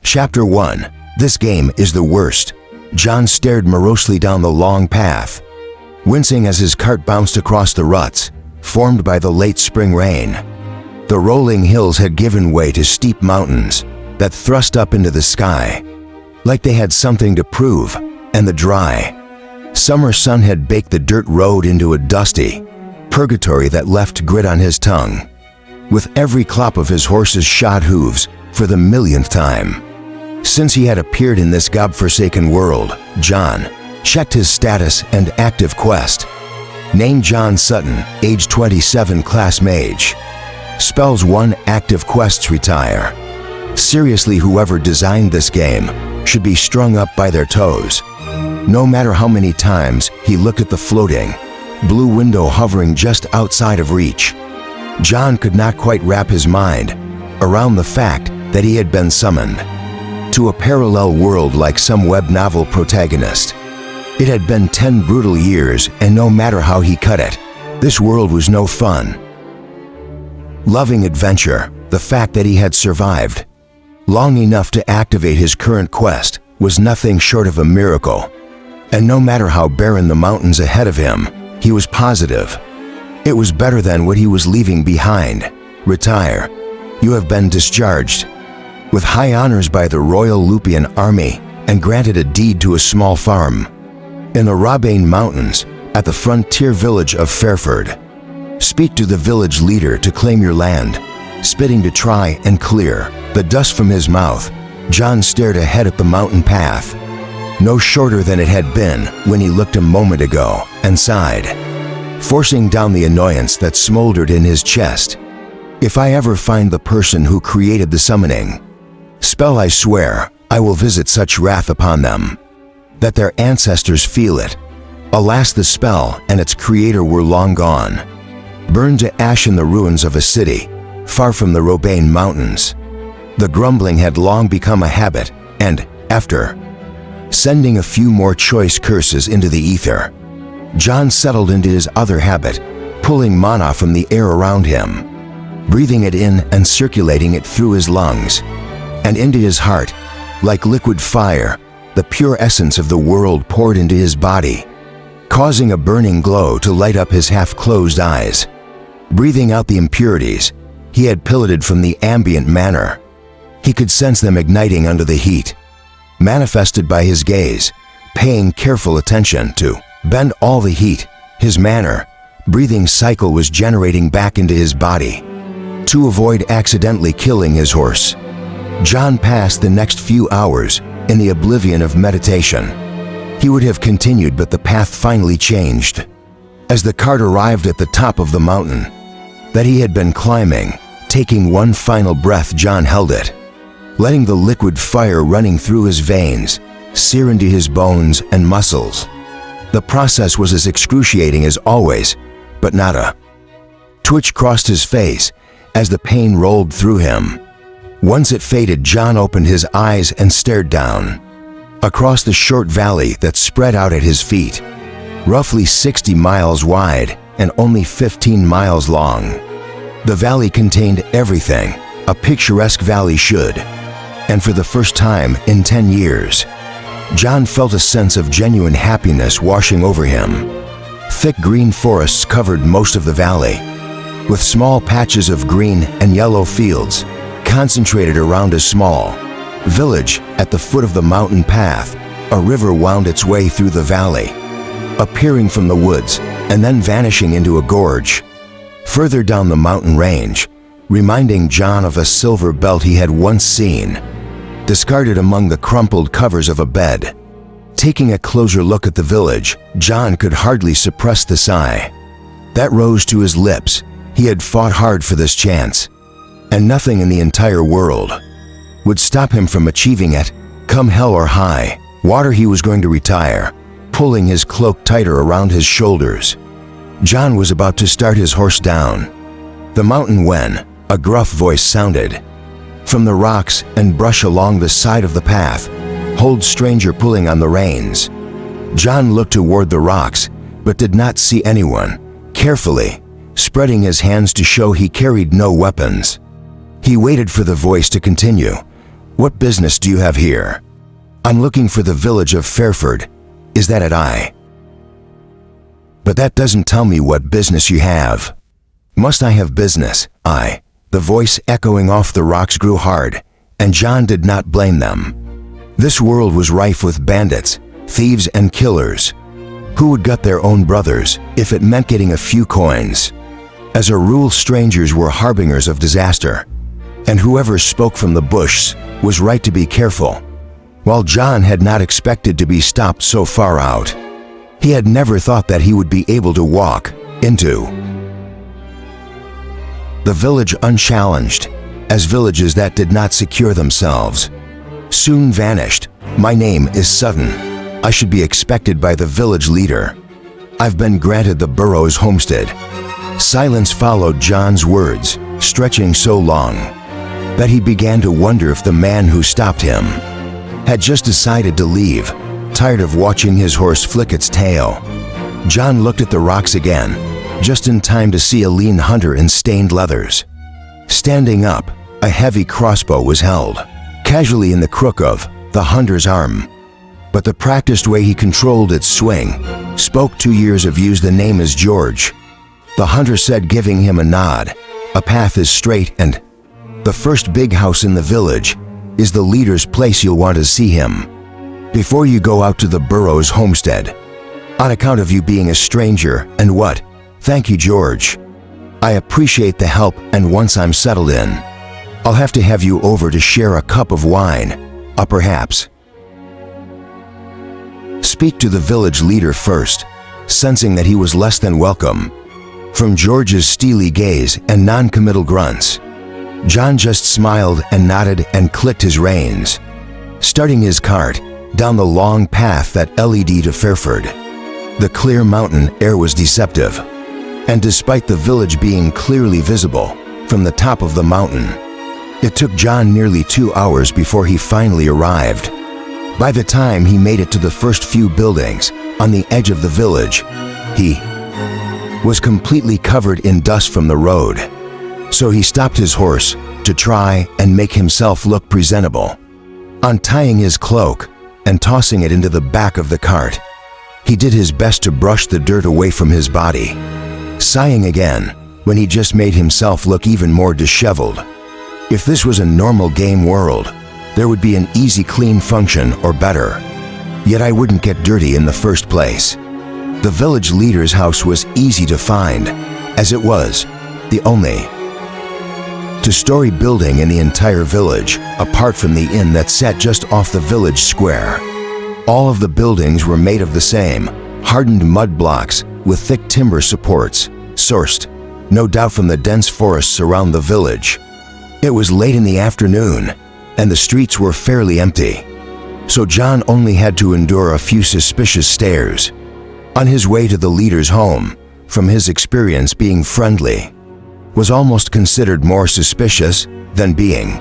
Chapter 1. This game is the worst. John stared morosely down the long path, wincing as his cart bounced across the ruts formed by the late spring rain. The rolling hills had given way to steep mountains that thrust up into the sky, like they had something to prove, and the dry summer sun had baked the dirt road into a dusty purgatory that left grit on his tongue. With every clop of his horse's shod hooves, for the millionth time since he had appeared in this godforsaken world, John checked his status and active quest. Name John Sutton, age 27, class mage. Spells 1, active quests retire. Seriously, whoever designed this game should be strung up by their toes. No matter how many times he looked at the floating blue window hovering just outside of reach, John could not quite wrap his mind around the fact that he had been summoned to a parallel world like some web novel protagonist. It had been 10 brutal years, and no matter how he cut it, this world was no fun. Loving adventure, the fact that he had survived long enough to activate his current quest was nothing short of a miracle. And no matter how barren the mountains ahead of him, he was positive it was better than what he was leaving behind. Retire. You have been discharged with high honors by the Royal Lupian Army and granted a deed to a small farm in the Rabane Mountains at the frontier village of Fairford. Speak to the village leader to claim your land. Spitting to try and clear the dust from his mouth, John stared ahead at the mountain path, no shorter than it had been when he looked a moment ago, and sighed, forcing down the annoyance that smoldered in his chest. If I ever find the person who created the summoning spell, I swear I will visit such wrath upon them that their ancestors feel it. Alas, the spell and its creator were long gone, burned to ash in the ruins of a city far from the Rabane Mountains. The grumbling had long become a habit, and, after sending a few more choice curses into the ether, John settled into his other habit, pulling mana from the air around him, breathing it in and circulating it through his lungs and into his heart. Like liquid fire, the pure essence of the world poured into his body, causing a burning glow to light up his half-closed eyes. Breathing out the impurities he had piloted from the ambient manner, he could sense them igniting under the heat, manifested by his gaze, paying careful attention to bend all the heat his manner breathing cycle was generating back into his body. To avoid accidentally killing his horse, John passed the next few hours in the oblivion of meditation. He would have continued, but the path finally changed. As the cart arrived at the top of the mountain that he had been climbing, taking one final breath, John held it, letting the liquid fire running through his veins sear into his bones and muscles. The process was as excruciating as always, but not a twitch crossed his face as the pain rolled through him. Once it faded, John opened his eyes and stared down across the short valley that spread out at his feet, roughly 60 miles wide and only 15 miles long. The valley contained everything a picturesque valley should, and for the first time in 10 years, John felt a sense of genuine happiness washing over him. Thick green forests covered most of the valley, with small patches of green and yellow fields concentrated around a small village at the foot of the mountain path. A river wound its way through the valley, appearing from the woods and then vanishing into a gorge further down the mountain range, reminding John of a silver belt he had once seen, discarded among the crumpled covers of a bed. Taking a closer look at the village, John could hardly suppress the sigh that rose to his lips. He had fought hard for this chance, and nothing in the entire world would stop him from achieving it. Come hell or high water, he was going to retire. Pulling his cloak tighter around his shoulders, John was about to start his horse down the mountain when a gruff voice sounded from the rocks and brush along the side of the path. Hold, stranger, pulling on the reins. John looked toward the rocks, but did not see anyone. Carefully spreading his hands to show he carried no weapons, he waited for the voice to continue. "What business do you have here?" "I'm looking for the village of Fairford. Is that it?" "But that doesn't tell me what business you have." "Must I have business?" The voice echoing off the rocks grew hard, and John did not blame them. This world was rife with bandits, thieves, and killers. Who would gut their own brothers if it meant getting a few coins? As a rule, strangers were harbingers of disaster, and whoever spoke from the bush was right to be careful. While John had not expected to be stopped so far out, he had never thought that he would be able to walk into the village unchallenged, as villages that did not secure themselves soon vanished. "My name is Sutton. I should be expected by the village leader. I've been granted the Burrows homestead." Silence followed John's words, stretching so long that he began to wonder if the man who stopped him had just decided to leave, tired of watching his horse flick its tail. John looked at the rocks again, just in time to see a lean hunter in stained leathers. Standing up, a heavy crossbow was held casually in the crook of the hunter's arm. But the practiced way he controlled its swing spoke 2 years of use. "The name is George," the hunter said, giving him a nod. "A path is straight, and the first big house in the village is the leader's place. You'll want to see him before you go out to the Burrows homestead, on account of you being a stranger." "And what?" "Thank you, George. I appreciate the help, and once I'm settled in, I'll have to have you over to share a cup of wine, perhaps." Speak to the village leader first, sensing that he was less than welcome from George's steely gaze and non-committal grunts. John just smiled and nodded and clicked his reins, starting his cart down the long path that led to Fairford. The clear mountain air was deceptive, and despite the village being clearly visible from the top of the mountain, it took John nearly 2 hours before he finally arrived. By the time he made it to the first few buildings on the edge of the village, he was completely covered in dust from the road. So he stopped his horse to try and make himself look presentable. Untying his cloak and tossing it into the back of the cart, he did his best to brush the dirt away from his body, sighing again when he just made himself look even more disheveled. If this was a normal game world, there would be an easy clean function, or better yet, I wouldn't get dirty in the first place. The village leader's house was easy to find, as it was the only two-story building in the entire village, apart from the inn that sat just off the village square. All of the buildings were made of the same hardened mud blocks with thick timber supports, sourced, no doubt, from the dense forests around the village. It was late in the afternoon, and the streets were fairly empty, so John only had to endure a few suspicious stares on his way to the leader's home. From his experience, being friendly was almost considered more suspicious than being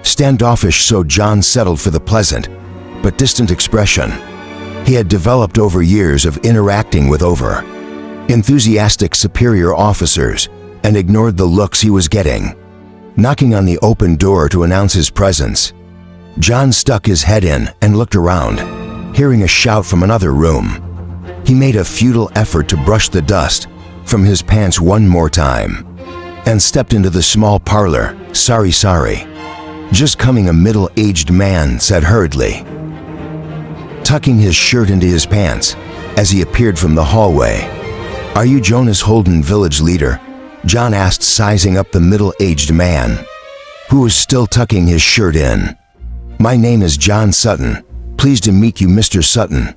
standoffish, so John settled for the pleasant but distant expression he had developed over years of interacting with enthusiastic superior officers, and ignored the looks he was getting. Knocking on the open door to announce his presence, John stuck his head in and looked around, hearing a shout from another room. He made a futile effort to brush the dust from his pants one more time and stepped into the small parlor. Sorry. Just coming," a middle-aged man said hurriedly, tucking his shirt into his pants as he appeared from the hallway. "Are you Jonas Holden, village leader?" John asked, sizing up the middle-aged man, who was still tucking his shirt in. "My name is John Sutton. Pleased to meet you, Mr. Sutton."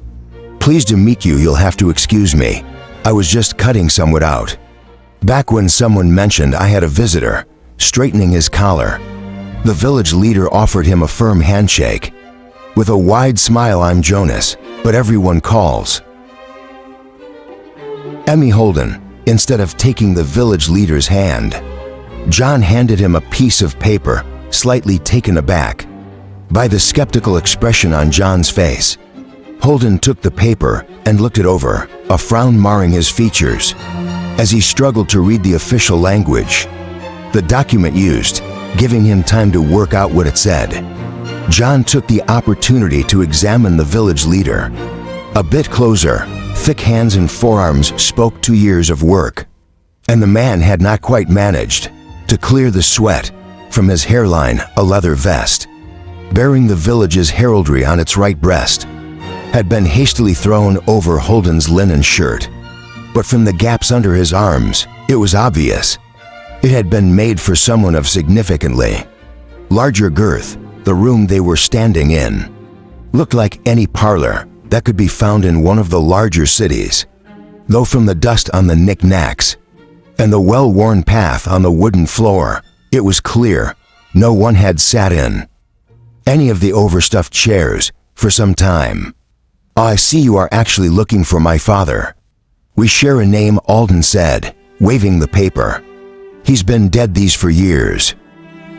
"Pleased to meet you. You'll have to excuse me. I was just cutting someone out back when someone mentioned I had a visitor." Straightening his collar, the village leader offered him a firm handshake. With a wide smile, "I'm Jonas, but everyone calls Emmy Holden." Instead of taking the village leader's hand, John handed him a piece of paper, slightly taken aback by the skeptical expression on John's face. Holden took the paper and looked it over, a frown marring his features as he struggled to read the official language. The document used giving him time to work out what it said. John took the opportunity to examine the village leader. A bit closer, thick hands and forearms spoke 2 years of work, and the man had not quite managed to clear the sweat from his hairline. A leather vest, bearing the village's heraldry on its right breast, had been hastily thrown over Holden's linen shirt. But from the gaps under his arms, it was obvious it had been made for someone of significantly larger girth. The room they were standing in looked like any parlor that could be found in one of the larger cities, though from the dust on the knickknacks and the well-worn path on the wooden floor, it was clear no one had sat in any of the overstuffed chairs for some time. "I see you are actually looking for my father. We share a name," Alden said, waving the paper. "He's been dead these for years.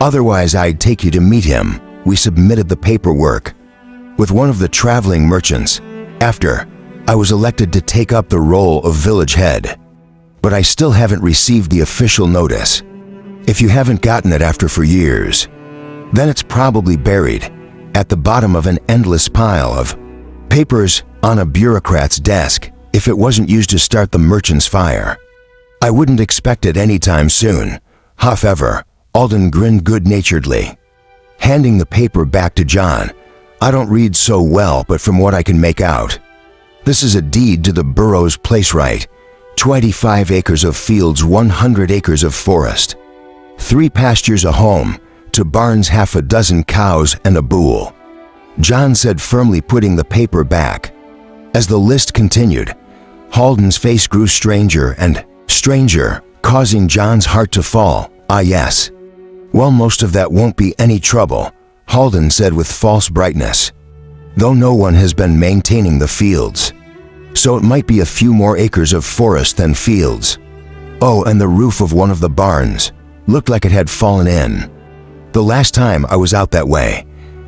Otherwise, I'd take you to meet him." We submitted the paperwork with one of the traveling merchants after I was elected to take up the role of village head. But I still haven't received the official notice. If you haven't gotten it after for years, then it's probably buried at the bottom of an endless pile of papers on a bureaucrat's desk if it wasn't used to start the merchant's fire. I wouldn't expect it anytime soon. However, Alden grinned good-naturedly, handing the paper back to John. "I don't read so well, but from what I can make out, this is a deed to the Burrows place, right? 25 acres of fields, 100 acres of forest, 3 pastures, a home, 2 barns, half a dozen cows, and a bull," John said firmly, putting the paper back. As the list continued, Halden's face grew stranger and stranger, causing John's heart to fall. "Ah, yes. Well, most of that won't be any trouble," Halden said with false brightness, "though no one has been maintaining the fields, so it might be a few more acres of forest than fields. Oh, and the roof of one of the barns looked like it had fallen in the last time I was out that way,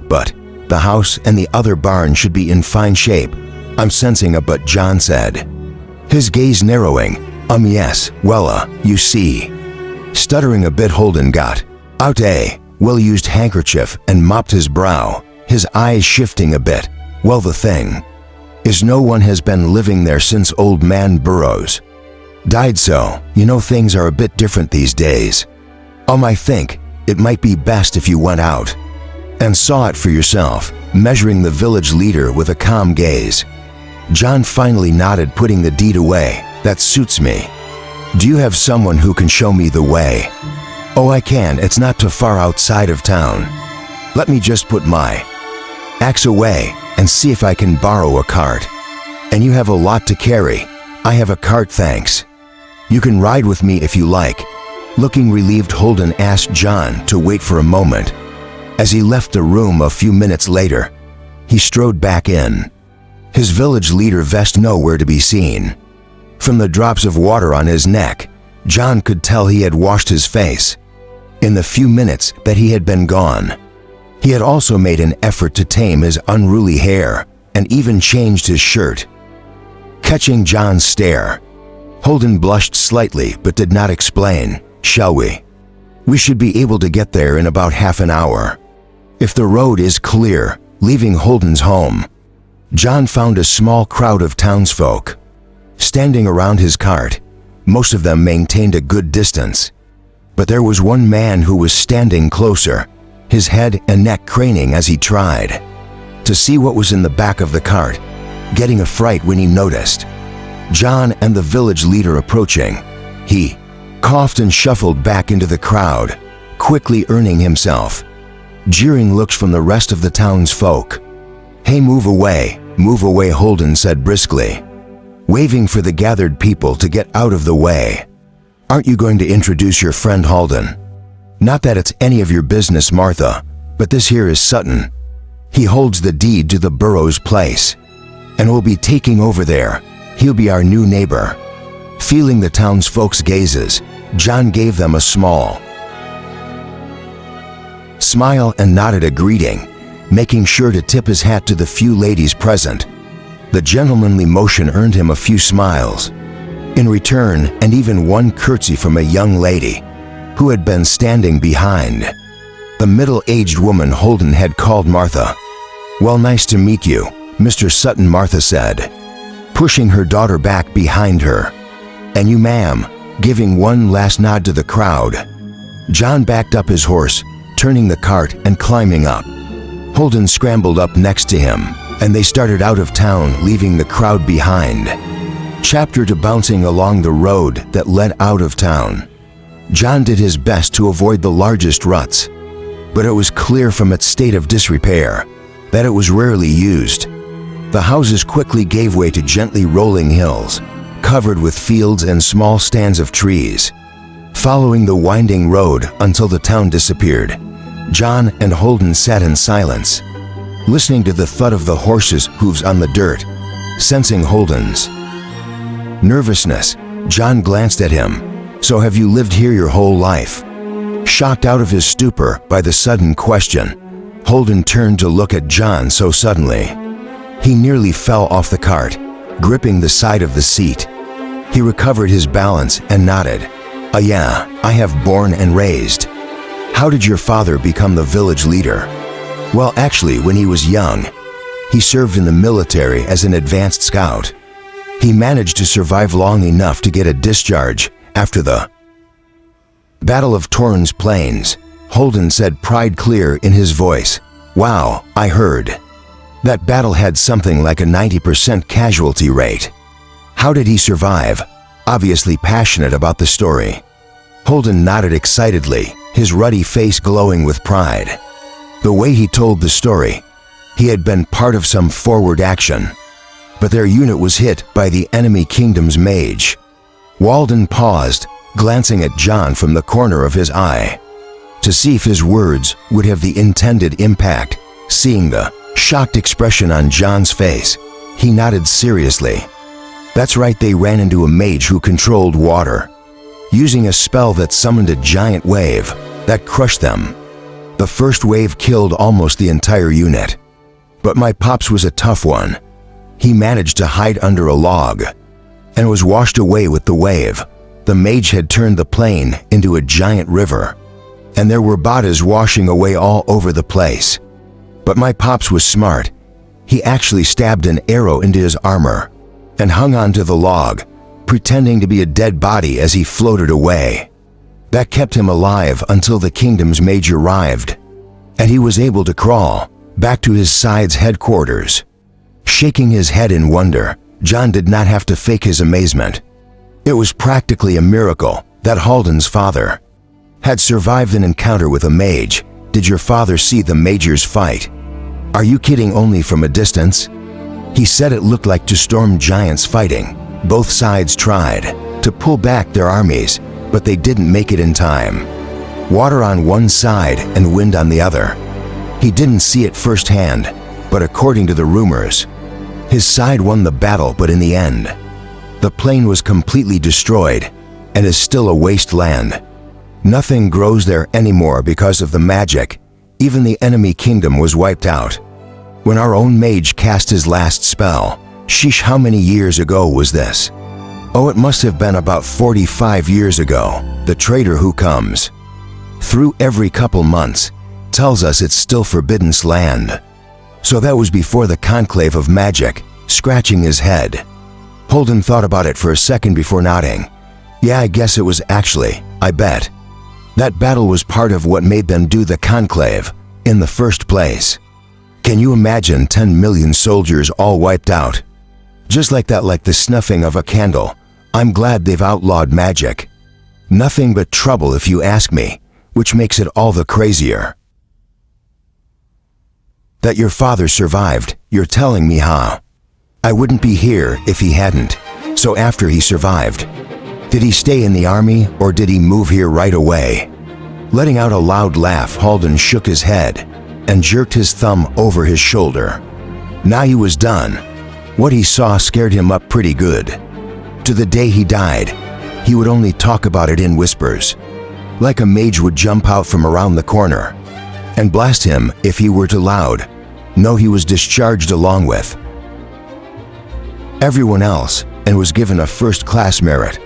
but the house and the other barn should be in fine shape. I'm sensing a but," John said, his gaze narrowing. Yes, well, you see." Stuttering a bit, Holden got out a well-used handkerchief and mopped his brow, his eyes shifting a bit. "Well, the thing is, no one has been living there since old man Burrows died, so, you know, things are a bit different these days. I think it might be best if you went out and saw it for yourself," measuring the village leader with a calm gaze. John finally nodded, putting the deed away. "That suits me. Do you have someone who can show me the way?" "Oh, I can. It's not too far outside of town. Let me just put my axe away and see if I can borrow a cart." "And you have a lot to carry." "I have a cart, thanks. You can ride with me if you like." Looking relieved, Holden asked John to wait for a moment. As he left the room a few minutes later, he strode back in, his village leader vest nowhere to be seen. From the drops of water on his neck, John could tell he had washed his face in the few minutes that he had been gone. He had also made an effort to tame his unruly hair and even changed his shirt. Catching John's stare, Holden blushed slightly but did not explain. "Shall we? We should be able to get there in about half an hour, if the road is clear." Leaving Holden's home, John found a small crowd of townsfolk standing around his cart. Most of them maintained a good distance, but there was one man who was standing closer, his head and neck craning as he tried to see what was in the back of the cart, getting a fright when he noticed John and the village leader approaching. He coughed and shuffled back into the crowd, quickly earning himself jeering looks from the rest of the townsfolk. "Hey, move away, Holden said briskly, waving for the gathered people to get out of the way. "Aren't you going to introduce your friend Halden?" "Not that it's any of your business, Martha, but this here is Sutton. He holds the deed to the Burrows place, and will be taking over there. He'll be our new neighbor." Feeling the townsfolk's gazes, John gave them a small smile and nodded a greeting, making sure to tip his hat to the few ladies present. The gentlemanly motion earned him a few smiles in return, and even one curtsy from a young lady who had been standing behind. The middle-aged woman Holden had called Martha. "Well, nice to meet you, Mr. Sutton," Martha said, pushing her daughter back behind her. "And you, ma'am," giving one last nod to the crowd. John backed up his horse, turning the cart and climbing up. Holden scrambled up next to him, and they started out of town, leaving the crowd behind. Chapter 2: Bouncing along the road that led out of town. John did his best to avoid the largest ruts, but it was clear from its state of disrepair that it was rarely used. The houses quickly gave way to gently rolling hills, covered with fields and small stands of trees. Following the winding road until the town disappeared, John and Holden sat in silence, listening to the thud of the horses' hooves on the dirt. Sensing Holden's nervousness, John glanced at him. "So have you lived here your whole life?" Shocked out of his stupor by the sudden question, Holden turned to look at John so suddenly. He nearly fell off the cart, gripping the side of the seat. He recovered his balance and nodded. Yeah, I have born and raised." "How did your father become the village leader?" "Well, actually, when he was young, he served in the military as an advanced scout. He managed to survive long enough to get a discharge after the Battle of Torrens Plains," Holden said, pride clear in his voice. "Wow, I heard. That battle had something like a 90% casualty rate. How did he survive?" Obviously passionate about the story. Holden nodded excitedly, his ruddy face glowing with pride. The way he told the story, he had been part of some forward action, but their unit was hit by the enemy kingdom's mage. Walden paused, glancing at John from the corner of his eye, to see if his words would have the intended impact. Seeing the shocked expression on John's face, he nodded seriously. "That's right, they ran into a mage who controlled water, using a spell that summoned a giant wave that crushed them. The first wave killed almost the entire unit. But my pops was a tough one. He managed to hide under a log and was washed away with the wave. The mage had turned the plain into a giant river, and there were bodies washing away all over the place. But my pops was smart. He actually stabbed an arrow into his armor and hung onto the log, pretending to be a dead body as he floated away. That kept him alive until the kingdom's mage arrived, and he was able to crawl back to his side's headquarters." Shaking his head in wonder, John did not have to fake his amazement. It was practically a miracle that Holden's father had survived an encounter with a mage. "Did your father see the mages fight?" "Are you kidding? Only from a distance." He said it looked like two storm giants fighting. Both sides tried to pull back their armies, but they didn't make it in time. Water on one side and wind on the other. He didn't see it firsthand, but according to the rumors, his side won the battle. But in the end, the plain was completely destroyed and is still a wasteland. Nothing grows there anymore because of the magic. Even the enemy kingdom was wiped out when our own mage cast his last spell. Sheesh, how many years ago was this? Oh, it must have been about 45 years ago. The trader who comes through every couple months tells us it's still forbidden land. So that was before the conclave of magic. Scratching his head, Holden thought about it for a second before nodding. "Yeah, I guess it was actually. I bet that battle was part of what made them do the conclave in the first place. Can you imagine 10 million soldiers all wiped out? Just like that, like the snuffing of a candle. I'm glad they've outlawed magic. Nothing but trouble if you ask me, which makes it all the crazier that your father survived. You're telling me, huh? I wouldn't be here if he hadn't. So after he survived, did he stay in the army or did he move here right away?" Letting out a loud laugh, Holden shook his head and jerked his thumb over his shoulder. Now he was done. What he saw scared him up pretty good. To the day he died, he would only talk about it in whispers, like a mage would jump out from around the corner and blast him if he were too loud. No, he was discharged along with everyone else and was given a first-class merit.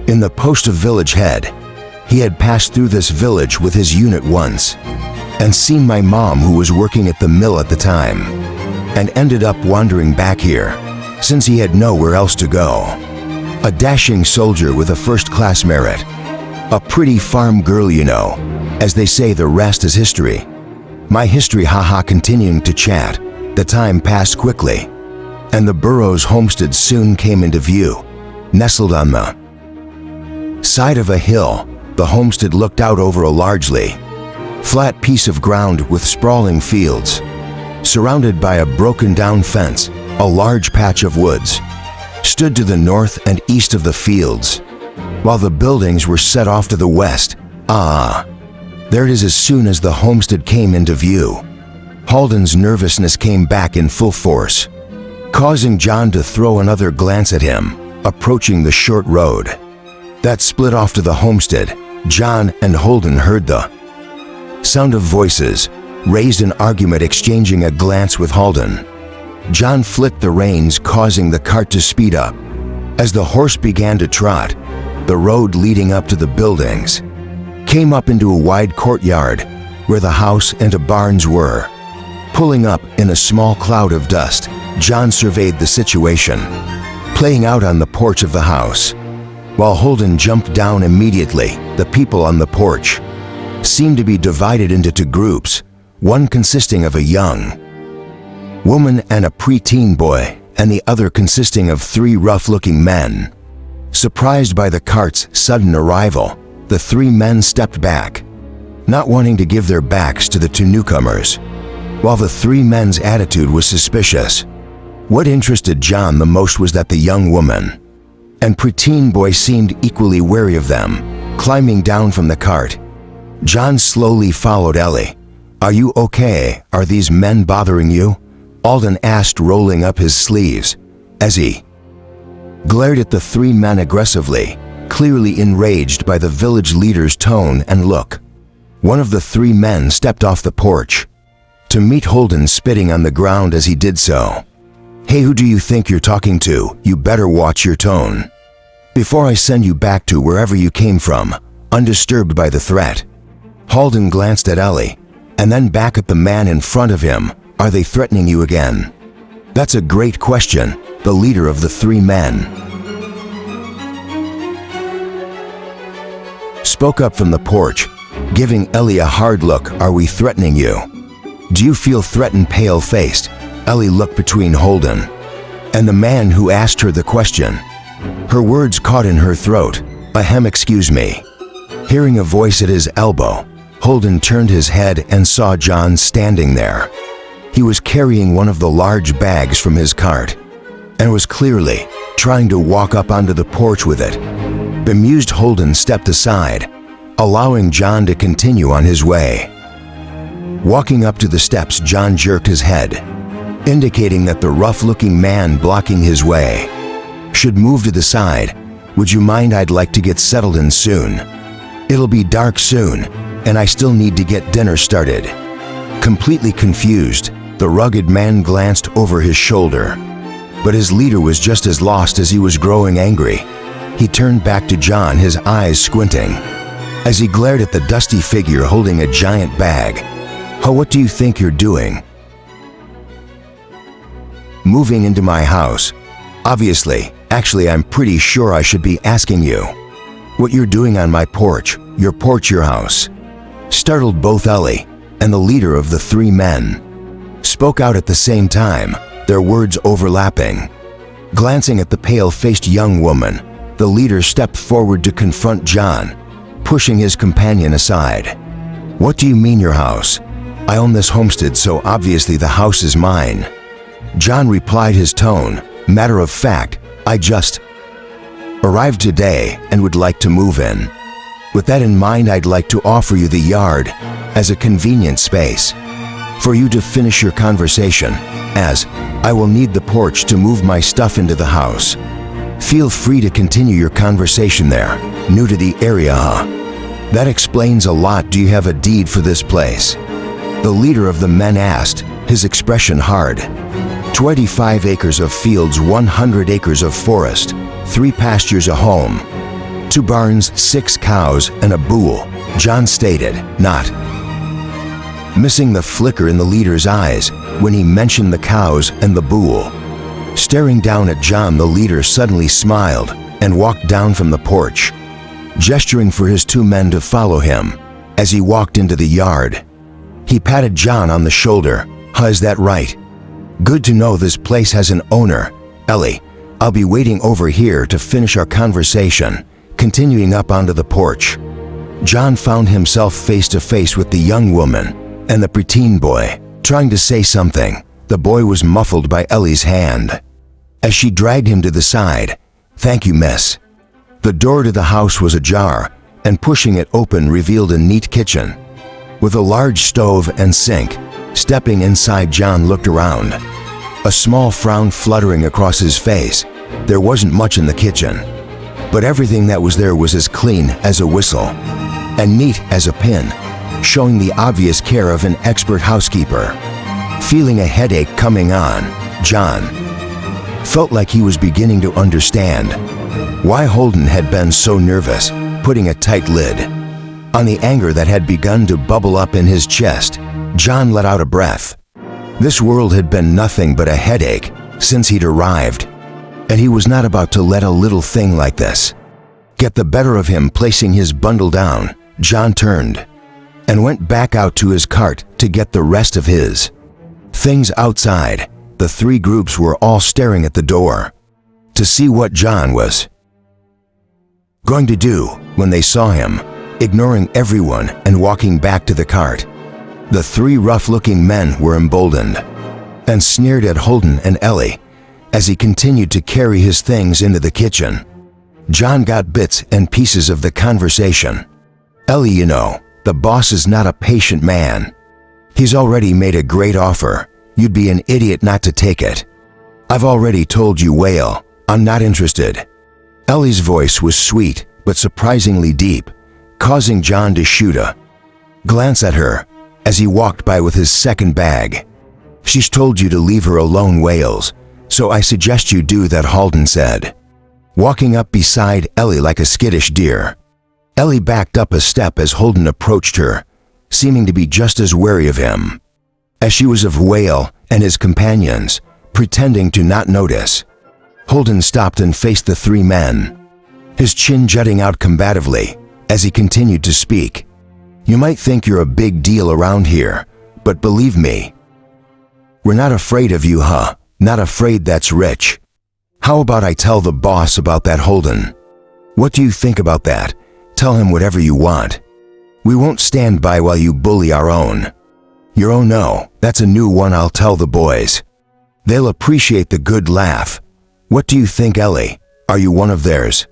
In the post of village head, he had passed through this village with his unit once. and seen my mom, who was working at the mill at the time, and ended up wandering back here since he had nowhere else to go. A dashing soldier with a first-class merit. A pretty farm girl, you know. As they say, the rest is history. My history, haha. Continuing to chat, the time passed quickly, and the Burrows homestead soon came into view. Nestled on the side of a hill, the homestead looked out over a largely flat piece of ground with sprawling fields. Surrounded by a broken-down fence, a large patch of woods stood to the north and east of the fields, while the buildings were set off to the west. There it is. As soon as the homestead came into view, Halden's nervousness came back in full force, causing John to throw another glance at him. Approaching the short road that split off to the homestead, John and Holden heard the sound of voices, raised an argument, exchanging a glance with Halden. John flicked the reins, causing the cart to speed up. As the horse began to trot, the road leading up to the buildings came up into a wide courtyard where the house and a barns were. Pulling up in a small cloud of dust, John surveyed the situation playing out on the porch of the house, while Holden jumped down immediately. The people on the porch seemed to be divided into two groups, one consisting of a young woman and a preteen boy, and the other consisting of three rough-looking men. Surprised by the cart's sudden arrival, the three men stepped back, not wanting to give their backs to the two newcomers, while the three men's attitude was suspicious. What interested John the most was that the young woman and preteen boy seemed equally wary of them. Climbing down from the cart, John slowly followed Ellie. "Are you okay? Are these men bothering you?" Alden asked, rolling up his sleeves as he glared at the three men aggressively, clearly enraged by the village leader's tone and look. One of the three men stepped off the porch to meet Holden, spitting on the ground as he did so. "Hey, who do you think you're talking to? You better watch your tone before I send you back to wherever you came from." Undisturbed by the threat, Holden glanced at Ellie and then back at the man in front of him. "Are they threatening you again?" "That's a great question," the leader of the three men spoke up from the porch, giving Ellie a hard look. "Are we threatening you? Do you feel threatened?" Pale-faced, Ellie looked between Holden and the man who asked her the question. Her words caught in her throat. "Ahem, excuse me." Hearing a voice at his elbow, Holden turned his head and saw John standing there. He was carrying one of the large bags from his cart and was clearly trying to walk up onto the porch with it. Bemused, Holden stepped aside, allowing John to continue on his way. Walking up to the steps, John jerked his head, indicating that the rough-looking man blocking his way should move to the side. "Would you mind? I'd like to get settled in soon. It'll be dark soon, and I still need to get dinner started." Completely confused, the rugged man glanced over his shoulder, but his leader was just as lost as he was growing angry. He turned back to John, his eyes squinting, as he glared at the dusty figure holding a giant bag. "Oh, what do you think you're doing? Moving into my house? Obviously. Actually, I'm pretty sure I should be asking you what you're doing on my porch. Your porch, your house." Startled, both Ellie and the leader of the three men spoke out at the same time, their words overlapping. Glancing at the pale-faced young woman, the leader stepped forward to confront John, pushing his companion aside. "What do you mean, your house? I own this homestead, so obviously the house is mine." John replied, his tone matter of fact. "I just arrived today and would like to move in. With that in mind, I'd like to offer you the yard as a convenient space for you to finish your conversation, as I will need the porch to move my stuff into the house. Feel free to continue your conversation there. New to the area, huh? That explains a lot. Do you have a deed for this place?" the leader of the men asked, his expression hard. 25 acres of fields, 100 acres of forest, 3 pastures, a home, 2 barns, 6 cows, and a bull, John stated. "Not missing the flicker in the leader's eyes when he mentioned the cows and the bull. Staring down at John, the leader suddenly smiled and walked down from the porch, gesturing for his 2 men to follow him as he walked into the yard. He patted John on the shoulder. "Is that right? Good to know this place has an owner. Ellie, I'll be waiting over here to finish our conversation." Continuing up onto the porch, John found himself face to face with the young woman and the preteen boy. Trying to say something, the boy was muffled by Ellie's hand as she dragged him to the side. "Thank you, miss." The door to the house was ajar, and pushing it open revealed a neat kitchen with a large stove and sink. Stepping inside, John looked around, a small frown fluttering across his face. There wasn't much in the kitchen, but everything that was there was as clean as a whistle and neat as a pin, showing the obvious care of an expert housekeeper. Feeling a headache coming on, John felt like he was beginning to understand why Holden had been so nervous, putting a tight lid on the anger that had begun to bubble up in his chest. John let out a breath. This world had been nothing but a headache since he'd arrived, and he was not about to let a little thing like this get the better of him. Placing his bundle down, John turned and went back out to his cart to get the rest of his things outside. The 3 groups were all staring at the door to see what John was going to do when they saw him, ignoring everyone and walking back to the cart. The 3 rough-looking men were emboldened and sneered at Holden and Ellie as he continued to carry his things into the kitchen. John got bits and pieces of the conversation. "Ellie, you know, the boss is not a patient man. He's already made a great offer. You'd be an idiot not to take it. I've already told you, Whale, I'm not interested." Ellie's voice was sweet but surprisingly deep, causing John to shoot a glance at her as he walked by with his second bag. "She's told you to leave her alone, Wales, so I suggest you do that," Holden said, walking up beside Ellie like a skittish deer. Ellie backed up a step as Holden approached her, seeming to be just as wary of him as she was of Whale and his companions, pretending to not notice. Holden stopped and faced the 3 men, his chin jutting out combatively as he continued to speak. "You might think you're a big deal around here, but believe me, we're not afraid of you, huh? Not afraid, that's rich. How about I tell the boss about that, Holden? What do you think about that? Tell him whatever you want. We won't stand by while you bully our own." "Your own? No, that's a new one. I'll tell the boys. They'll appreciate the good laugh. What do you think, Ellie? Are you one of theirs?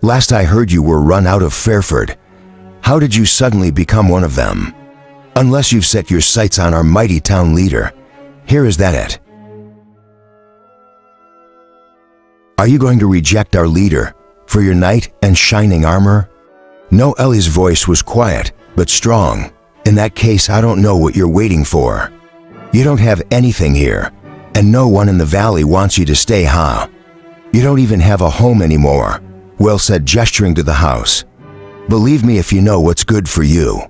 Last I heard you were run out of Fairford. How did you suddenly become one of them? Unless you've set your sights on our mighty town leader. Here, is that it? Are you going to reject our leader for your knight and shining armor?" No, Ellie's voice was quiet but strong. "In that case, I don't know what you're waiting for. You don't have anything here, and no one in the valley wants you to stay, huh? You don't even have a home anymore," Will said, gesturing to the house. "Believe me, if you know what's good for you,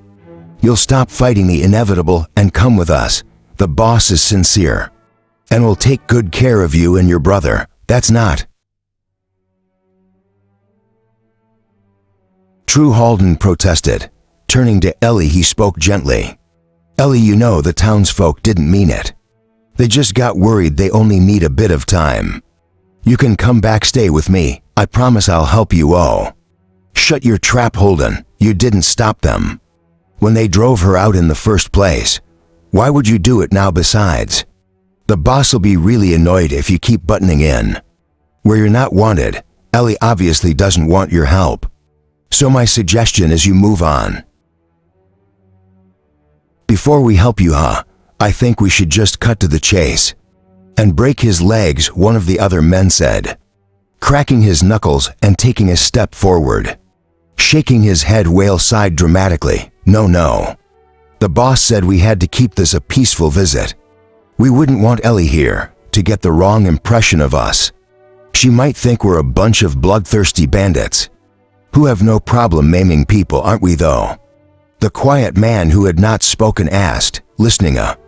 you'll stop fighting the inevitable and come with us. The boss is sincere and will take good care of you and your brother. That's not true," Holden protested. Turning to Ellie, he spoke gently. "Ellie, you know the townsfolk didn't mean it. They just got worried. They only need a bit of time. You can come back, stay with me. I promise I'll help you." "Oh, shut your trap, Holden. You didn't stop them when they drove her out in the first place. Why would you do it now? Besides, the boss will be really annoyed if you keep buttoning in where you're not wanted. Ellie obviously doesn't want your help, so my suggestion is you move on." "Before we help you, huh? I think we should just cut to the chase and break his legs," one of the other men said, cracking his knuckles and taking a step forward. Shaking his head, Whale sighed dramatically. No. The boss said we had to keep this a peaceful visit. We wouldn't want Ellie here to get the wrong impression of us. She might think we're a bunch of bloodthirsty bandits who have no problem maiming people, aren't we though? The quiet man who had not spoken asked, listening a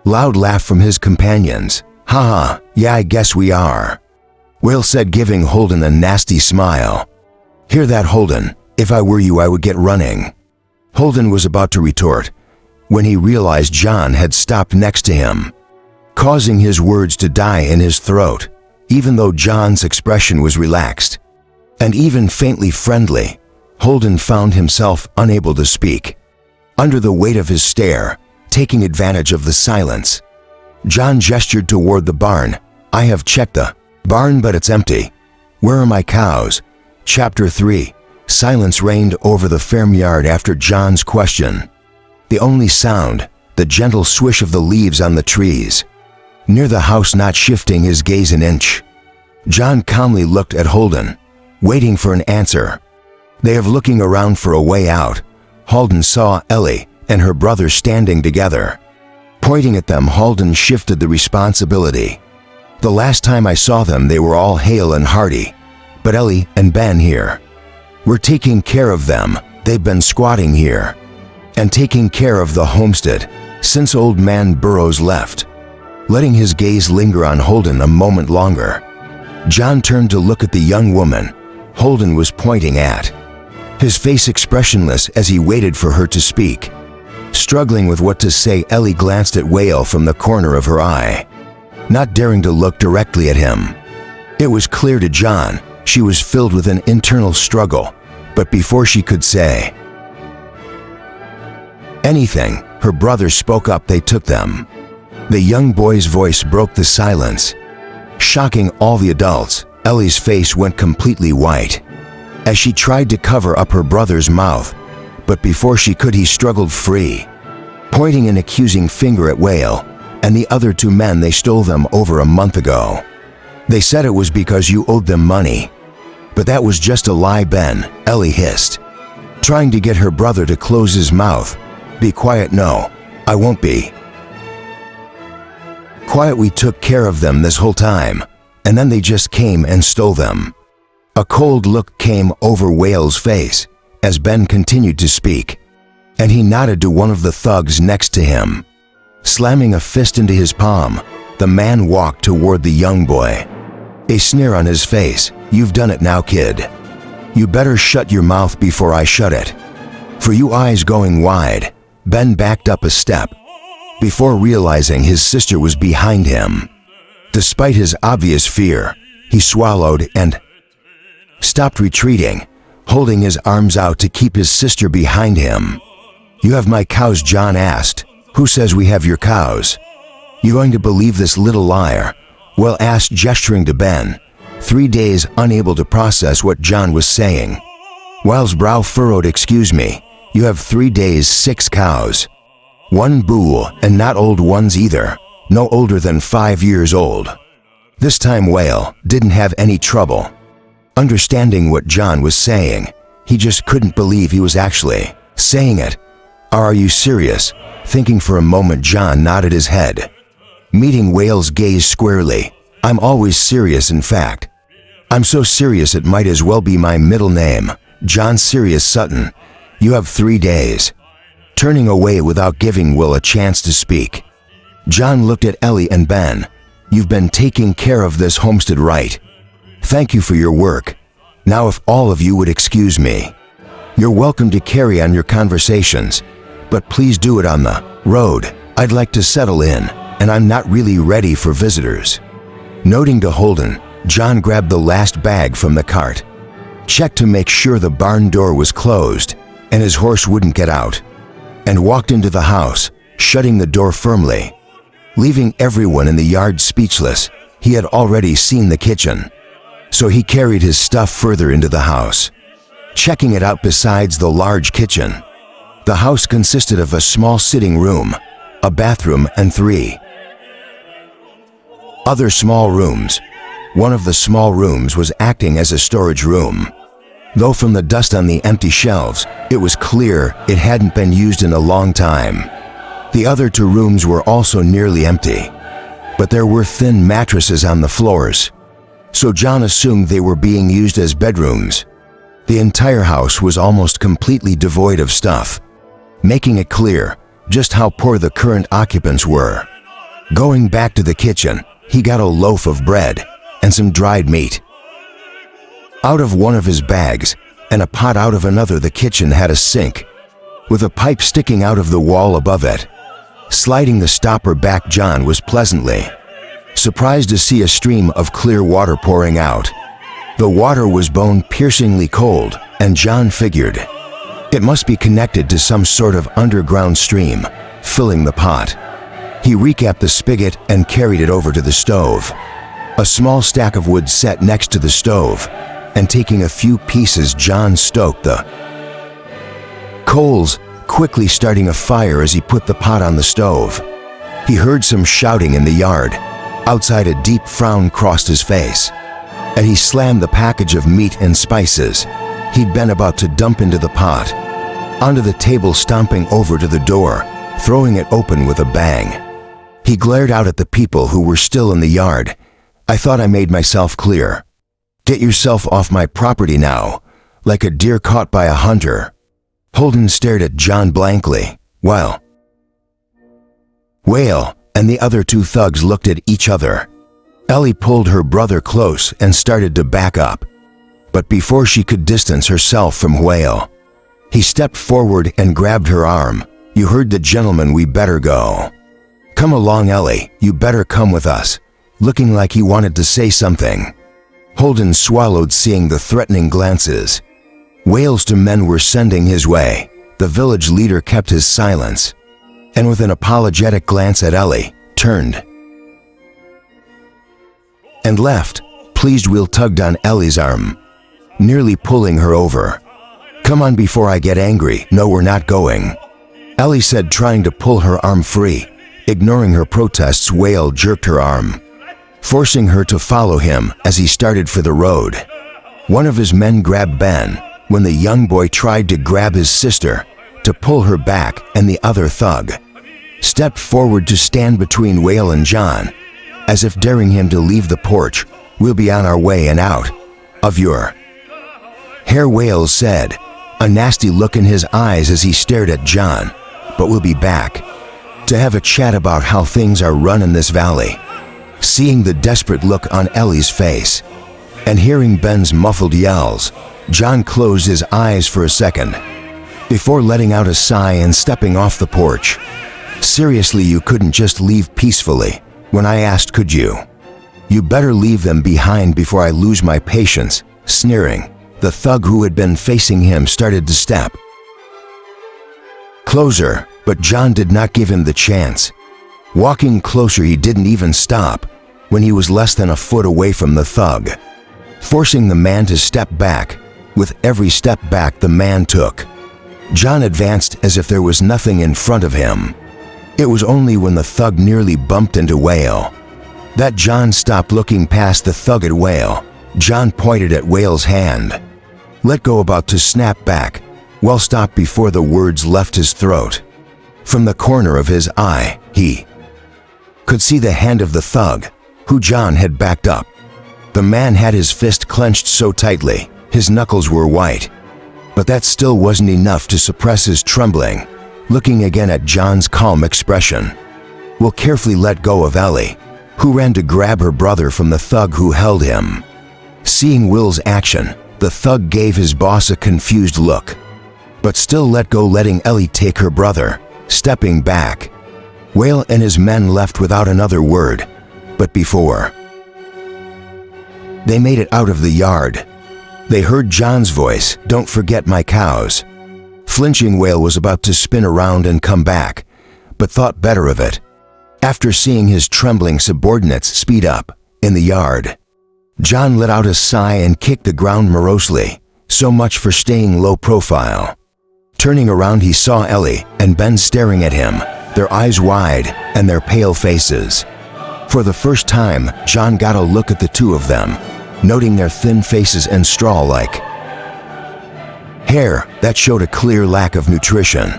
loud laugh from his companions. "Haha, yeah, I guess we are," Whale said, giving Holden a nasty smile. "Hear that, Holden? If I were you, I would get running." Holden was about to retort when he realized John had stopped next to him, causing his words to die in his throat. Even though John's expression was relaxed and even faintly friendly, Holden found himself unable to speak. Under the weight of his stare, taking advantage of the silence, John gestured toward the barn. "I have checked the barn, but it's empty. Where are my cows?" Chapter 3. Silence reigned over the farmyard after John's question. The only sound, the gentle swish of the leaves on the trees near the house not shifting his gaze an inch. John calmly looked at Holden, waiting for an answer. They have looking around for a way out. Holden saw Ellie and her brother standing together. Pointing at them, Holden shifted the responsibility. "The last time I saw them, they were all hale and hearty. But Ellie and Ben here, we're taking care of them. They've been squatting here and taking care of the homestead since old man Burrows left." Letting his gaze linger on Holden a moment longer, John turned to look at the young woman Holden was pointing at, his face expressionless as he waited for her to speak. Struggling with what to say, Ellie glanced at Whale from the corner of her eye, not daring to look directly at him. It was clear to John she was filled with an internal struggle, but before she could say anything, her brother spoke up. "They took them." The young boy's voice broke the silence. Shocking all the adults, Ellie's face went completely white as she tried to cover up her brother's mouth, but before she could, he struggled free, pointing an accusing finger at Whale and the other two men. "They stole them over a month ago. They said it was because you owed them money. But that was just a lie, Ben," Ellie hissed, trying to get her brother to close his mouth. "Be quiet." "No, I won't be quiet. We took care of them this whole time, and then they just came and stole them." A cold look came over Whale's face as Ben continued to speak, and he nodded to one of the thugs next to him. Slamming a fist into his palm, the man walked toward the young boy, a sneer on his face. "You've done it now, kid. You better shut your mouth before I shut it. For you eyes going wide." Ben backed up a step before realizing his sister was behind him. Despite his obvious fear, he swallowed and stopped retreating, holding his arms out to keep his sister behind him. "You have my cows?" John asked. "Who says we have your cows? You going to believe this little liar?" Well asked, gesturing to Ben, 3 days unable to process what John was saying. Well's brow furrowed. "Excuse me, you have 3 days, 6 cows. 1 bull, and not old ones either. No older than 5 years old." This time Whale didn't have any trouble understanding what John was saying. He just couldn't believe he was actually saying it. "Are you serious?" Thinking for a moment, John nodded his head, meeting Whale's gaze squarely. "I'm always serious. In fact, I'm so serious it might as well be my middle name. John Sirius Sutton. You have 3 days." Turning away without giving Will a chance to speak, John looked at Ellie and Ben. "You've been taking care of this homestead, right? Thank you for your work. Now if all of you would excuse me. You're welcome to carry on your conversations, but please do it on the road. I'd like to settle in, and I'm not really ready for visitors." Noting to Holden, John grabbed the last bag from the cart, checked to make sure the barn door was closed and his horse wouldn't get out, and walked into the house, shutting the door firmly, leaving everyone in the yard speechless. He had already seen the kitchen, so he carried his stuff further into the house, checking it out. Besides the large kitchen, the house consisted of a small sitting room, a bathroom, and 3 other small rooms. One of the small rooms was acting as a storage room, though from the dust on the empty shelves, it was clear it hadn't been used in a long time. The other 2 rooms were also nearly empty, but there were thin mattresses on the floors, so John assumed they were being used as bedrooms. The entire house was almost completely devoid of stuff, making it clear just how poor the current occupants were. Going back to the kitchen, he got a loaf of bread and some dried meat. Out of one of his bags and a pot out of another, the kitchen had a sink with a pipe sticking out of the wall above it. Sliding the stopper back, John was pleasantly surprised to see a stream of clear water pouring out. The water was bone-piercingly cold, and John figured it must be connected to some sort of underground stream, filling the pot. He recapped the spigot and carried it over to the stove. A small stack of wood set next to the stove, and taking a few pieces, John stoked the coals, quickly starting a fire as he put the pot on the stove. He heard some shouting in the yard. Outside, a deep frown crossed his face, and he slammed the package of meat and spices he'd been about to dump into the pot onto the table, stomping over to the door, throwing it open with a bang. He glared out at the people who were still in the yard. "I thought I made myself clear. Get yourself off my property now, like a deer caught by a hunter." Holden stared at John blankly, while Whale and the other two thugs looked at each other. Ellie pulled her brother close and started to back up, but before she could distance herself from Whale, he stepped forward and grabbed her arm. "You heard the gentleman, we better go." "Come along, Ellie, you better come with us," looking like he wanted to say something. Holden swallowed, seeing the threatening glances Whale's two men were sending his way. The village leader kept his silence, and with an apologetic glance at Ellie, turned and left. Pleased, Will tugged on Ellie's arm, nearly pulling her over. "Come on before I get angry." "No, we're not going," Ellie said, trying to pull her arm free. Ignoring her protests, Whale jerked her arm, forcing her to follow him as he started for the road. One of his men grabbed Ben when the young boy tried to grab his sister to pull her back, and the other thug stepped forward to stand between Whale and John, as if daring him to leave the porch. "We'll be on our way and out of your hair," Whale said, a nasty look in his eyes as he stared at John. "But we'll be back to have a chat about how things are run in this valley." Seeing the desperate look on Ellie's face and hearing Ben's muffled yells, John closed his eyes for a second before letting out a sigh and stepping off the porch. "Seriously, you couldn't just leave peacefully when I asked, could you? You better leave them behind before I lose my patience." Sneering, the thug who had been facing him started to step closer, but John did not give him the chance. Walking closer, he didn't even stop when he was less than a foot away from the thug, forcing the man to step back. With every step back the man took, John advanced as if there was nothing in front of him. It was only when the thug nearly bumped into Whale that John stopped. Looking past the thug at Whale, John pointed at Whale's hand. "Let go," about to snap back. Well, stopped before the words left his throat. From the corner of his eye, he could see the hand of the thug, who John had backed up. The man had his fist clenched so tightly, his knuckles were white. But that still wasn't enough to suppress his trembling. Looking again at John's calm expression, Will carefully let go of Ellie, who ran to grab her brother from the thug who held him. Seeing Will's action, the thug gave his boss a confused look, but still let go, letting Ellie take her brother, stepping back. Whale and his men left without another word, but before they made it out of the yard, they heard John's voice, "Don't forget my cows." Flinching, Whale was about to spin around and come back, but thought better of it after seeing his trembling subordinates speed up in the yard. John let out a sigh and kicked the ground morosely. So much for staying low profile. Turning around, he saw Ellie and Ben staring at him, their eyes wide and their pale faces. For the first time, John got a look at the two of them, noting their thin faces and straw-like hair that showed a clear lack of nutrition.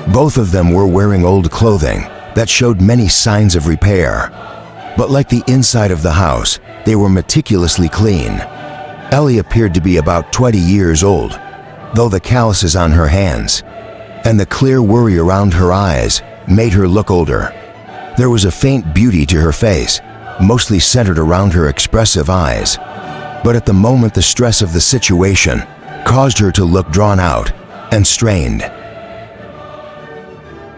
Both of them were wearing old clothing that showed many signs of repair. But like the inside of the house, they were meticulously clean. Ellie appeared to be about 20 years old, though the calluses on her hands and the clear worry around her eyes made her look older. There was a faint beauty to her face, mostly centered around her expressive eyes. But at the moment, the stress of the situation caused her to look drawn out and strained.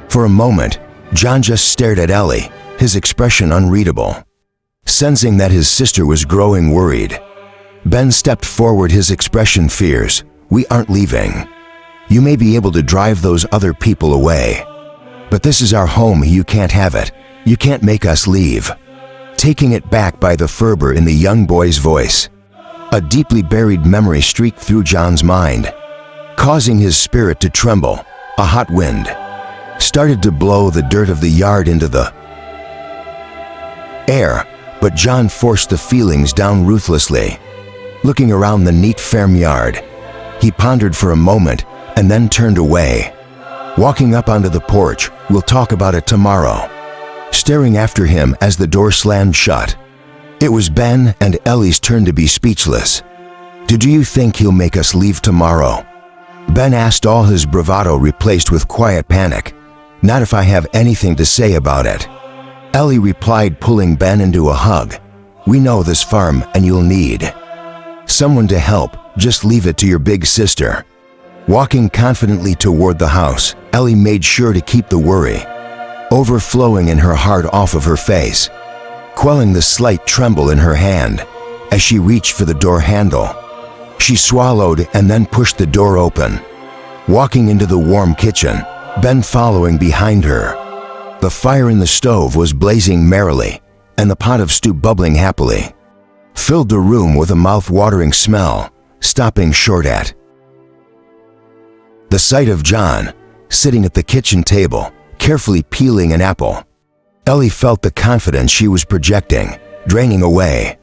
For a moment, John just stared at Ellie, his expression unreadable. Sensing that his sister was growing worried, Ben stepped forward, his expression fierce. "We aren't leaving. You may be able to drive those other people away, but this is our home. You can't have it. You can't make us leave." Taking it back by the fervor in the young boy's voice, a deeply buried memory streaked through John's mind, causing his spirit to tremble. A hot wind started to blow the dirt of the yard into the air, but John forced the feelings down ruthlessly. Looking around the neat farmyard, he pondered for a moment and then turned away. Walking up onto the porch, "We'll talk about it tomorrow," staring after him as the door slammed shut. It was Ben and Ellie's turn to be speechless. "Do you think he'll make us leave tomorrow?" Ben asked, all his bravado replaced with quiet panic. "Not if I have anything to say about it," Ellie replied, pulling Ben into a hug. "We know this farm and you'll need someone to help. Just leave it to your big sister." Walking confidently toward the house, Ellie made sure to keep the worry overflowing in her heart off of her face, quelling the slight tremble in her hand as she reached for the door handle. She swallowed and then pushed the door open, walking into the warm kitchen, Ben following behind her. The fire in the stove was blazing merrily, and the pot of stew bubbling happily filled the room with a mouth-watering smell, stopping short at the sight of John sitting at the kitchen table, carefully peeling an apple. Ellie felt the confidence she was projecting draining away,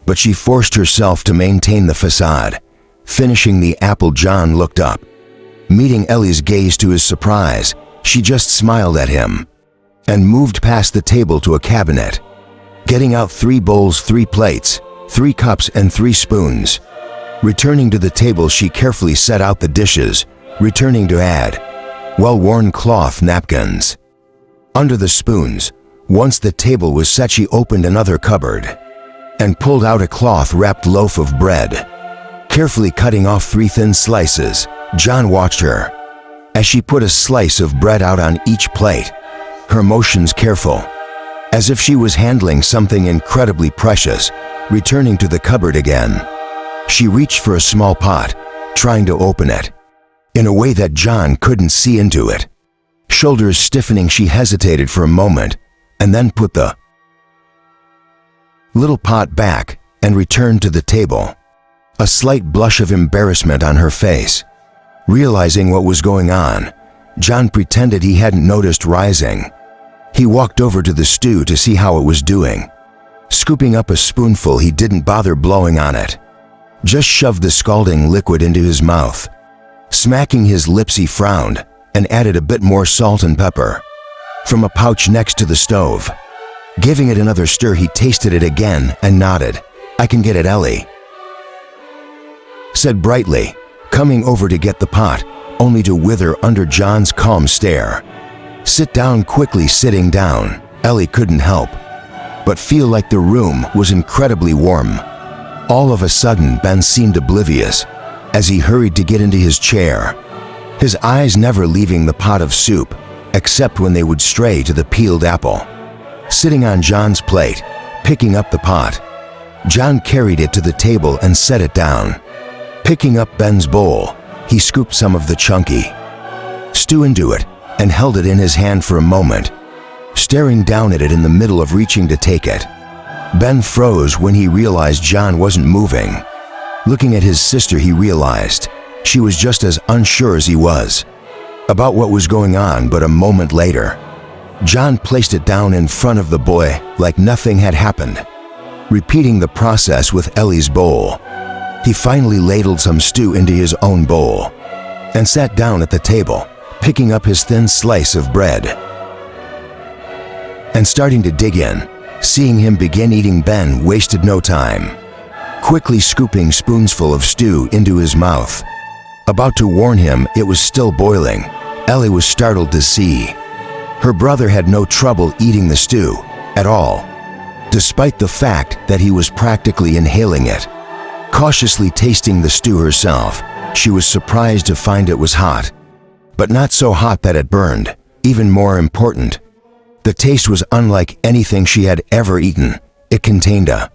but she forced herself to maintain the facade. Finishing the apple, John looked up. Meeting Ellie's gaze, to his surprise, she just smiled at him and moved past the table to a cabinet, getting out 3 bowls, 3 plates, 3 cups, and 3 spoons. Returning to the table, she carefully set out the dishes, returning to add well-worn cloth napkins under the spoons. Once the table was set, she opened another cupboard and pulled out a cloth-wrapped loaf of bread. Carefully cutting off 3 thin slices, John watched her as she put a slice of bread out on each plate, her motions careful, as if she was handling something incredibly precious. Returning to the cupboard again, she reached for a small pot, trying to open it in a way that John couldn't see into it. Shoulders stiffening, she hesitated for a moment and then put the little pot back and returned to the table, a slight blush of embarrassment on her face. Realizing what was going on, John pretended he hadn't noticed. Rising, he walked over to the stew to see how it was doing. Scooping up a spoonful, he didn't bother blowing on it, just shoved the scalding liquid into his mouth. Smacking his lips, he frowned and added a bit more salt and pepper from a pouch next to the stove. Giving it another stir, he tasted it again and nodded. "I can get it," Ellie said brightly, coming over to get the pot, only to wither under John's calm stare. "Sit down quickly." Sitting down, Ellie couldn't help but feel like the room was incredibly warm. All of a sudden, Ben seemed oblivious as he hurried to get into his chair, his eyes never leaving the pot of soup, except when they would stray to the peeled apple sitting on John's plate. Picking up the pot, John carried it to the table and set it down. Picking up Ben's bowl, he scooped some of the chunky stew into it and held it in his hand for a moment, staring down at it in the middle of reaching to take it. Ben froze when he realized John wasn't moving. Looking at his sister, he realized she was just as unsure as he was about what was going on. But a moment later, John placed it down in front of the boy like nothing had happened. Repeating the process with Ellie's bowl, he finally ladled some stew into his own bowl and sat down at the table, picking up his thin slice of bread and starting to dig in. Seeing him begin eating, Ben wasted no time. quickly scooping spoonsful of stew into his mouth. About to warn him it was still boiling, Ellie was startled to see her brother had no trouble eating the stew at all, despite the fact that he was practically inhaling it. Cautiously tasting the stew herself, she was surprised to find it was hot, but not so hot that it burned. Even more important, the taste was unlike anything she had ever eaten. It contained a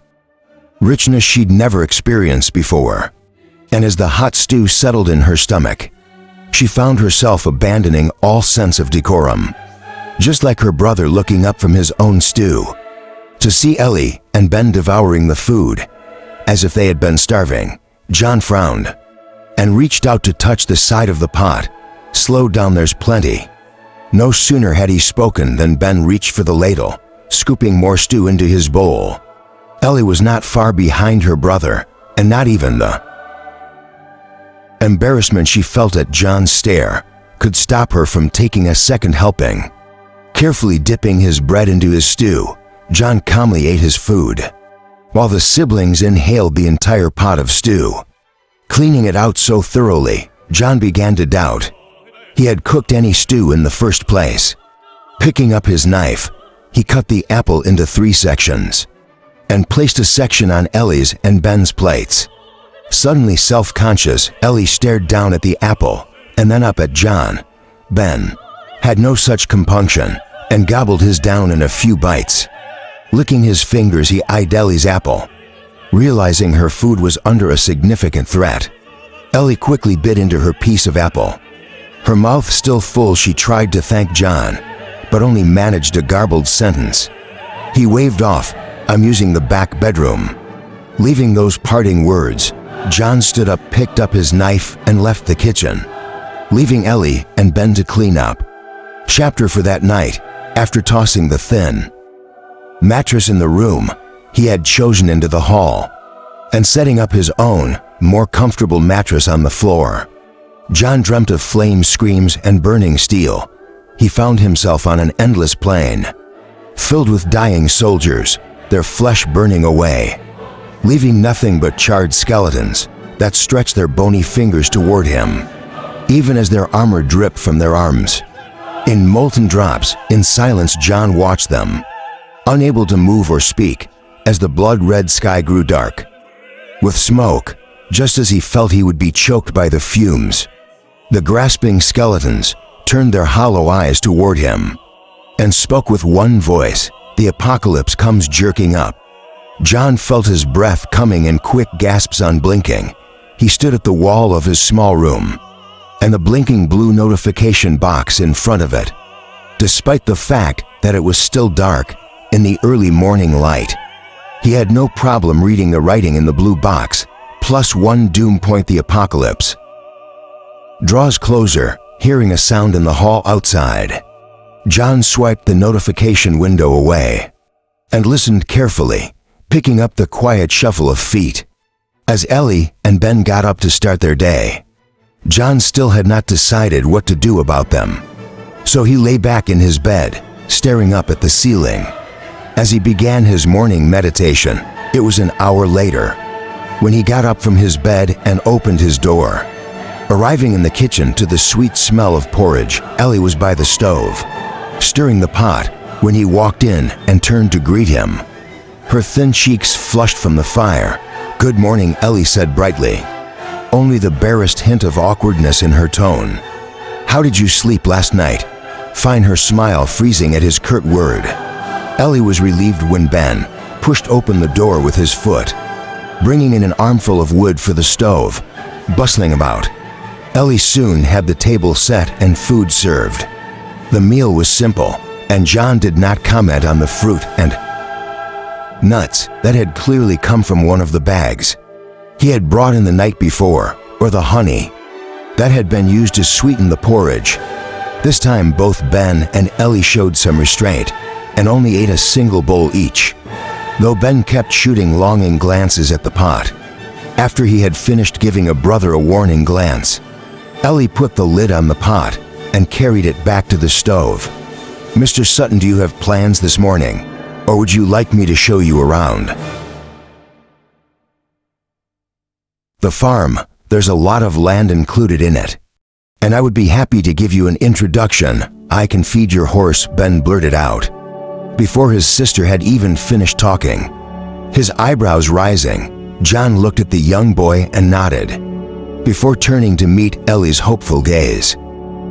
richness she'd never experienced before. And as the hot stew settled in her stomach, she found herself abandoning all sense of decorum. Just like her brother looking up from his own stew, to see Ellie and Ben devouring the food as if they had been starving, John frowned and reached out to touch the side of the pot. "Slow down, there's plenty." No sooner had he spoken than Ben reached for the ladle, scooping more stew into his bowl. Ellie was not far behind her brother, and not even the embarrassment she felt at John's stare could stop her from taking a second helping. Carefully dipping his bread into his stew, John calmly ate his food, while the siblings inhaled the entire pot of stew. Cleaning it out so thoroughly, John began to doubt he had cooked any stew in the first place. Picking up his knife, he cut the apple into 3 sections and placed a section on Ellie's and Ben's plates. Suddenly self-conscious, Ellie stared down at the apple and then up at John. Ben had no such compunction and gobbled his down in a few bites. Licking his fingers, he eyed Ellie's apple. Realizing her food was under a significant threat, Ellie quickly bit into her piece of apple. Her mouth still full, she tried to thank John, but only managed a garbled sentence. He waved off, "I'm using the back bedroom." Leaving those parting words, John stood up, picked up his knife, and left the kitchen, leaving Ellie and Ben to clean up. Chapter for that night. After tossing the thin mattress in the room he had chosen into the hall and setting up his own, more comfortable mattress on the floor, John dreamt of flames, screams, and burning steel. He found himself on an endless plain, filled with dying soldiers, their flesh burning away, leaving nothing but charred skeletons that stretched their bony fingers toward him, even as their armor dripped from their arms. In molten drops, in silence, John watched them, unable to move or speak, as the blood-red sky grew dark with smoke, just as he felt he would be choked by the fumes. The grasping skeletons turned their hollow eyes toward him and spoke with one voice, "The apocalypse comes jerking up." John felt his breath coming in quick gasps, unblinking. He stood at the wall of his small room and the blinking blue notification box in front of it. Despite the fact that it was still dark in the early morning light, he had no problem reading the writing in the blue box. +1 doom point, the apocalypse draws closer. Hearing a sound in the hall outside, John swiped the notification window away and listened carefully, picking up the quiet shuffle of feet as Ellie and Ben got up to start their day. John still had not decided what to do about them, so he lay back in his bed, staring up at the ceiling. As he began his morning meditation, it was an hour later when he got up from his bed and opened his door. Arriving in the kitchen to the sweet smell of porridge, Ellie was by the stove, stirring the pot, when he walked in and turned to greet him. Her thin cheeks flushed from the fire. "Good morning," Ellie said brightly, only the barest hint of awkwardness in her tone. "How did you sleep last night?" Fine, her smile freezing at his curt word. Ellie was relieved when Ben pushed open the door with his foot, bringing in an armful of wood for the stove. Bustling about, Ellie soon had the table set and food served. The meal was simple, and John did not comment on the fruit and nuts that had clearly come from one of the bags he had brought in the night before, or the honey that had been used to sweeten the porridge. This time both Ben and Ellie showed some restraint and only ate a single bowl each, though Ben kept shooting longing glances at the pot. After he had finished giving a brother a warning glance, Ellie put the lid on the pot and carried it back to the stove. "Mr. Sutton, do you have plans this morning, or would you like me to show you around?" The farm, there's a lot of land included in it. And I would be happy to give you an introduction. I can feed your horse, Ben blurted out. Before his sister had even finished talking. His eyebrows rising, John looked at the young boy and nodded, before turning to meet Ellie's hopeful gaze.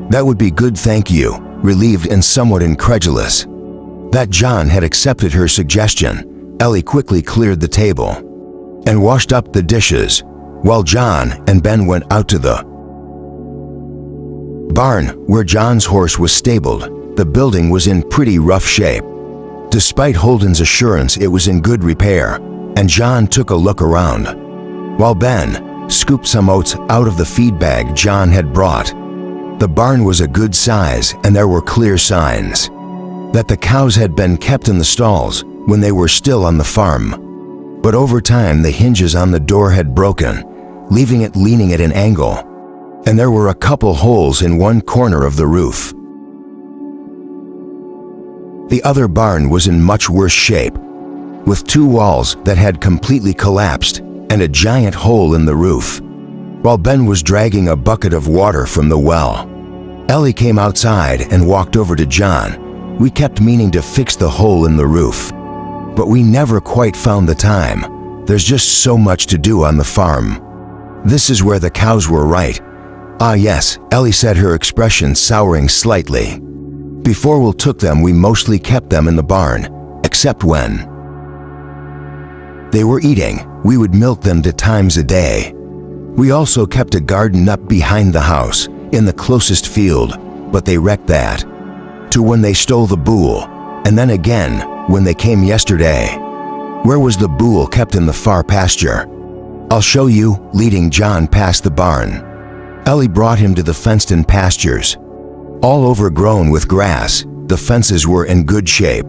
That would be good, thank you, relieved and somewhat incredulous. That John had accepted her suggestion, Ellie quickly cleared the table and washed up the dishes, while John and Ben went out to the barn where John's horse was stabled. The building was in pretty rough shape. Despite Holden's assurance it was in good repair, and John took a look around, while Ben scooped some oats out of the feed bag John had brought. The barn was a good size, and there were clear signs that the cows had been kept in the stalls when they were still on the farm. But over time the hinges on the door had broken, leaving it leaning at an angle, and there were a couple holes in one corner of the roof. The other barn was in much worse shape, with two walls that had completely collapsed and a giant hole in the roof. While Ben was dragging a bucket of water from the well, Ellie came outside and walked over to John. We kept meaning to fix the hole in the roof, but we never quite found the time. There's just so much to do on the farm. This is where the cows were, right? Ah yes, Ellie said, her expression souring slightly. Before we took them, we mostly kept them in the barn, except when they were eating, we would milk them 2 times a day. We also kept a garden up behind the house, in the closest field, but they wrecked that. To when they stole the bull, and then again, when they came yesterday. Where was the bull kept? In the far pasture. I'll show you, leading John past the barn. Ellie brought him to the fenced-in pastures. All overgrown with grass, the fences were in good shape,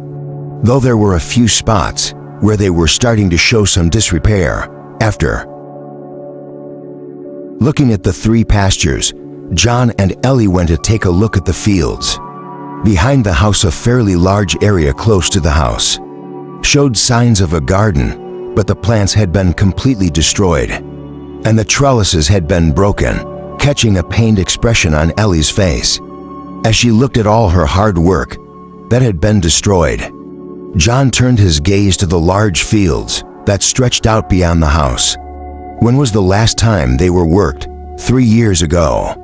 though there were a few spots where they were starting to show some disrepair. After looking at the 3 pastures, John and Ellie went to take a look at the fields. Behind the house, a fairly large area close to the house showed signs of a garden, but the plants had been completely destroyed, and the trellises had been broken, catching a pained expression on Ellie's face as she looked at all her hard work that had been destroyed. John turned his gaze to the large fields that stretched out beyond the house. When was the last time they were worked? 3 years ago.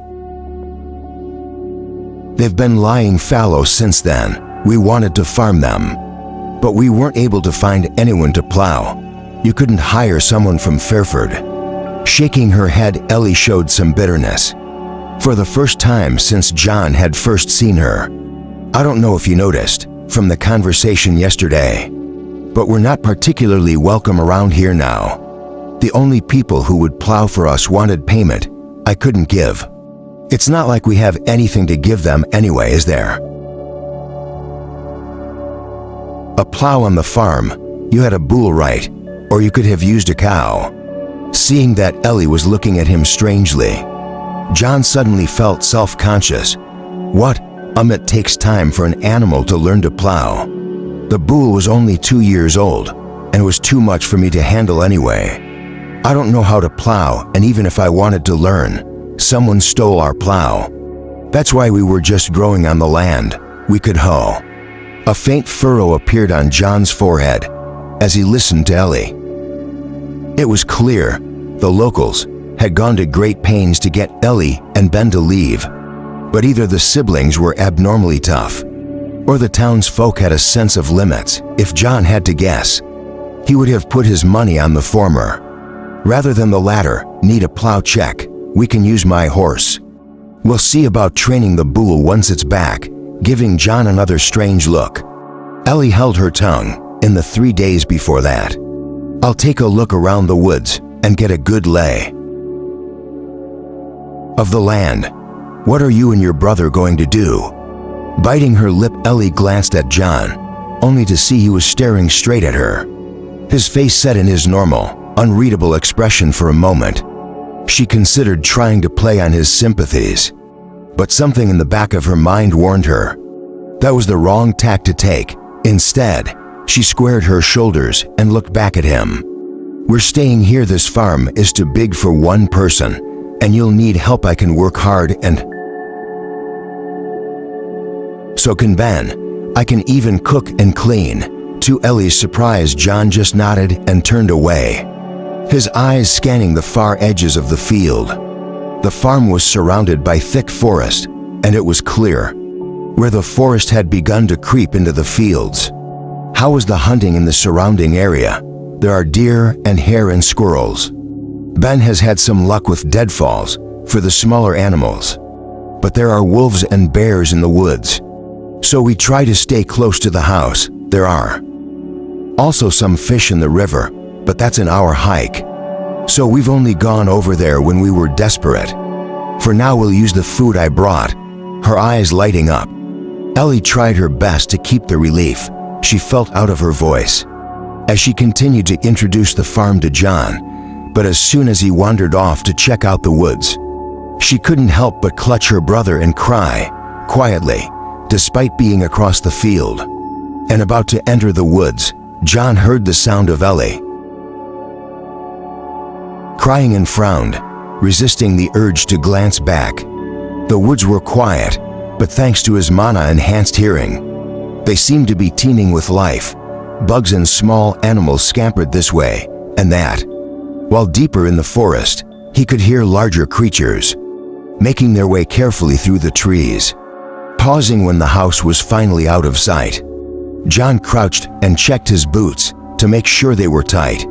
They've been lying fallow since then. We wanted to farm them, but we weren't able to find anyone to plow. You couldn't hire someone from Fairford. Shaking her head, Ellie showed some bitterness. For the first time since John had first seen her. I don't know if you noticed from the conversation yesterday, but we're not particularly welcome around here now. The only people who would plow for us wanted payment I couldn't give. It's not like we have anything to give them anyway, is there? A plow on the farm? You had a bull, right? Or you could have used a cow. Seeing that Ellie was looking at him strangely, John suddenly felt self-conscious. What? It takes time for an animal to learn to plow. The bull was only 2 years old and was too much for me to handle anyway. I don't know how to plow, and even if I wanted to learn, someone stole our plow. That's why we were just growing on the land we could hoe. A faint furrow appeared on John's forehead as he listened to Ellie. It was clear the locals had gone to great pains to get Ellie and Ben to leave, but either the siblings were abnormally tough, or the townsfolk had a sense of limits. If John had to guess, he would have put his money on the former, rather than the latter. Need a plow? Check. We can use my horse. We'll see about training the bull once it's back, giving John another strange look. Ellie held her tongue. In the 3 days before that, I'll take a look around the woods and get a good lay of the land. What are you and your brother going to do? Biting her lip, Ellie glanced at John, only to see he was staring straight at her. His face set in his normal, unreadable expression for a moment. She considered trying to play on his sympathies, but something in the back of her mind warned her that was the wrong tack to take. Instead, she squared her shoulders and looked back at him. "We're staying here. This farm is too big for one person, and you'll need help. I can work hard and so can Ben. I can even cook and clean." To Ellie's surprise, John just nodded and turned away, his eyes scanning the far edges of the field. The farm was surrounded by thick forest, and it was clear where the forest had begun to creep into the fields. How was the hunting in the surrounding area? There are deer and hare and squirrels. Ben has had some luck with deadfalls for the smaller animals, but there are wolves and bears in the woods. So we try to stay close to the house. There are also some fish in the river, but that's an hour hike. So we've only gone over there when we were desperate. For now we'll use the food I brought. Her eyes lighting up, Ellie tried her best to keep the relief she felt out of her voice as she continued to introduce the farm to John. But as soon as he wandered off to check out the woods, she couldn't help but clutch her brother and cry quietly, despite being across the field and about to enter the woods. John heard the sound of Ellie crying and frowned, resisting the urge to glance back. The woods were quiet, but thanks to his mana-enhanced hearing, they seemed to be teeming with life. Bugs and small animals scampered this way and that, while deeper in the forest, he could hear larger creatures making their way carefully through the trees. Pausing when the house was finally out of sight, John crouched and checked his boots to make sure they were tight.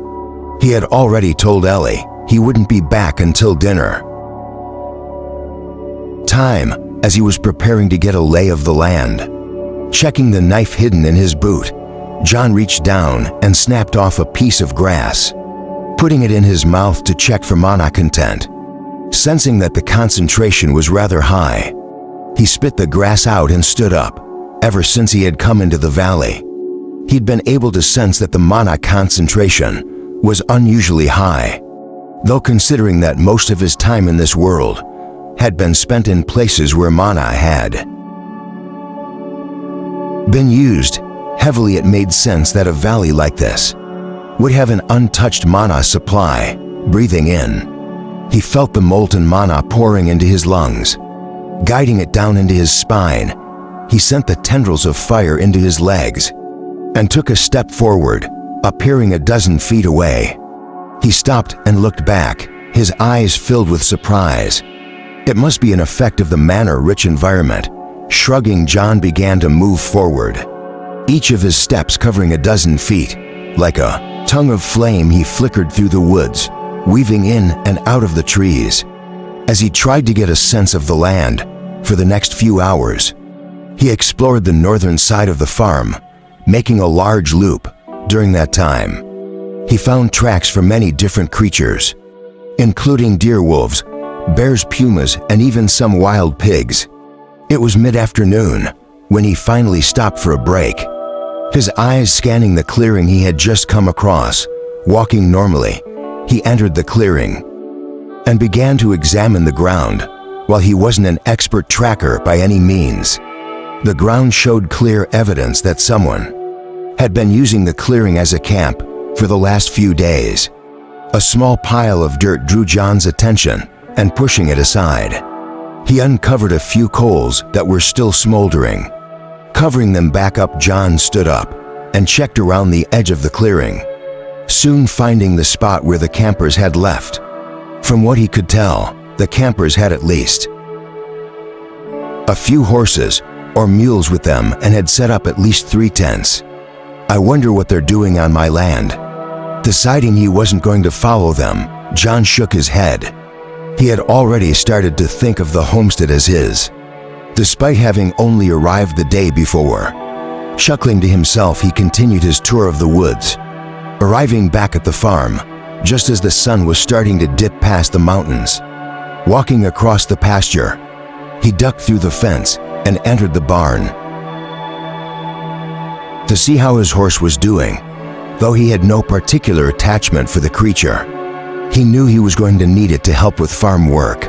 He had already told Ellie he wouldn't be back until dinner time. As he was preparing to get a lay of the land, checking the knife hidden in his boot, John reached down and snapped off a piece of grass, putting it in his mouth to check for mana content. Sensing that the concentration was rather high, he spit the grass out and stood up. Ever since he had come into the valley, he'd been able to sense that the mana concentration was unusually high, though considering that most of his time in this world had been spent in places where mana had been used heavily, it made sense that a valley like this would have an untouched mana supply. Breathing in, he felt the molten mana pouring into his lungs, guiding it down into his spine. He sent the tendrils of fire into his legs and took a step forward, appearing a dozen feet away. He stopped and looked back, his eyes filled with surprise. It must be an effect of the mana-rich environment. Shrugging, John began to move forward, each of his steps covering a dozen feet. Like a tongue of flame, he flickered through the woods, weaving in and out of the trees. As he tried to get a sense of the land for the next few hours, he explored the northern side of the farm, making a large loop. During that time, he found tracks for many different creatures, including deer, wolves, bears, pumas, and even some wild pigs. It was mid-afternoon when he finally stopped for a break, his eyes scanning the clearing he had just come across. Walking normally, he entered the clearing and began to examine the ground. While he wasn't an expert tracker by any means, the ground showed clear evidence that someone had been using the clearing as a camp for the last few days. A small pile of dirt drew John's attention, and pushing it aside, he uncovered a few coals that were still smoldering. Covering them back up, John stood up and checked around the edge of the clearing, soon finding the spot where the campers had left. From what he could tell, the campers had at least a few horses or mules with them and had set up at least 3 tents. "I wonder what they're doing on my land." Deciding he wasn't going to follow them, John shook his head. He had already started to think of the homestead as his, despite having only arrived the day before. Chuckling to himself, he continued his tour of the woods, arriving back at the farm just as the sun was starting to dip past the mountains. Walking across the pasture, he ducked through the fence and entered the barn to see how his horse was doing. Though he had no particular attachment for the creature, he knew he was going to need it to help with farm work,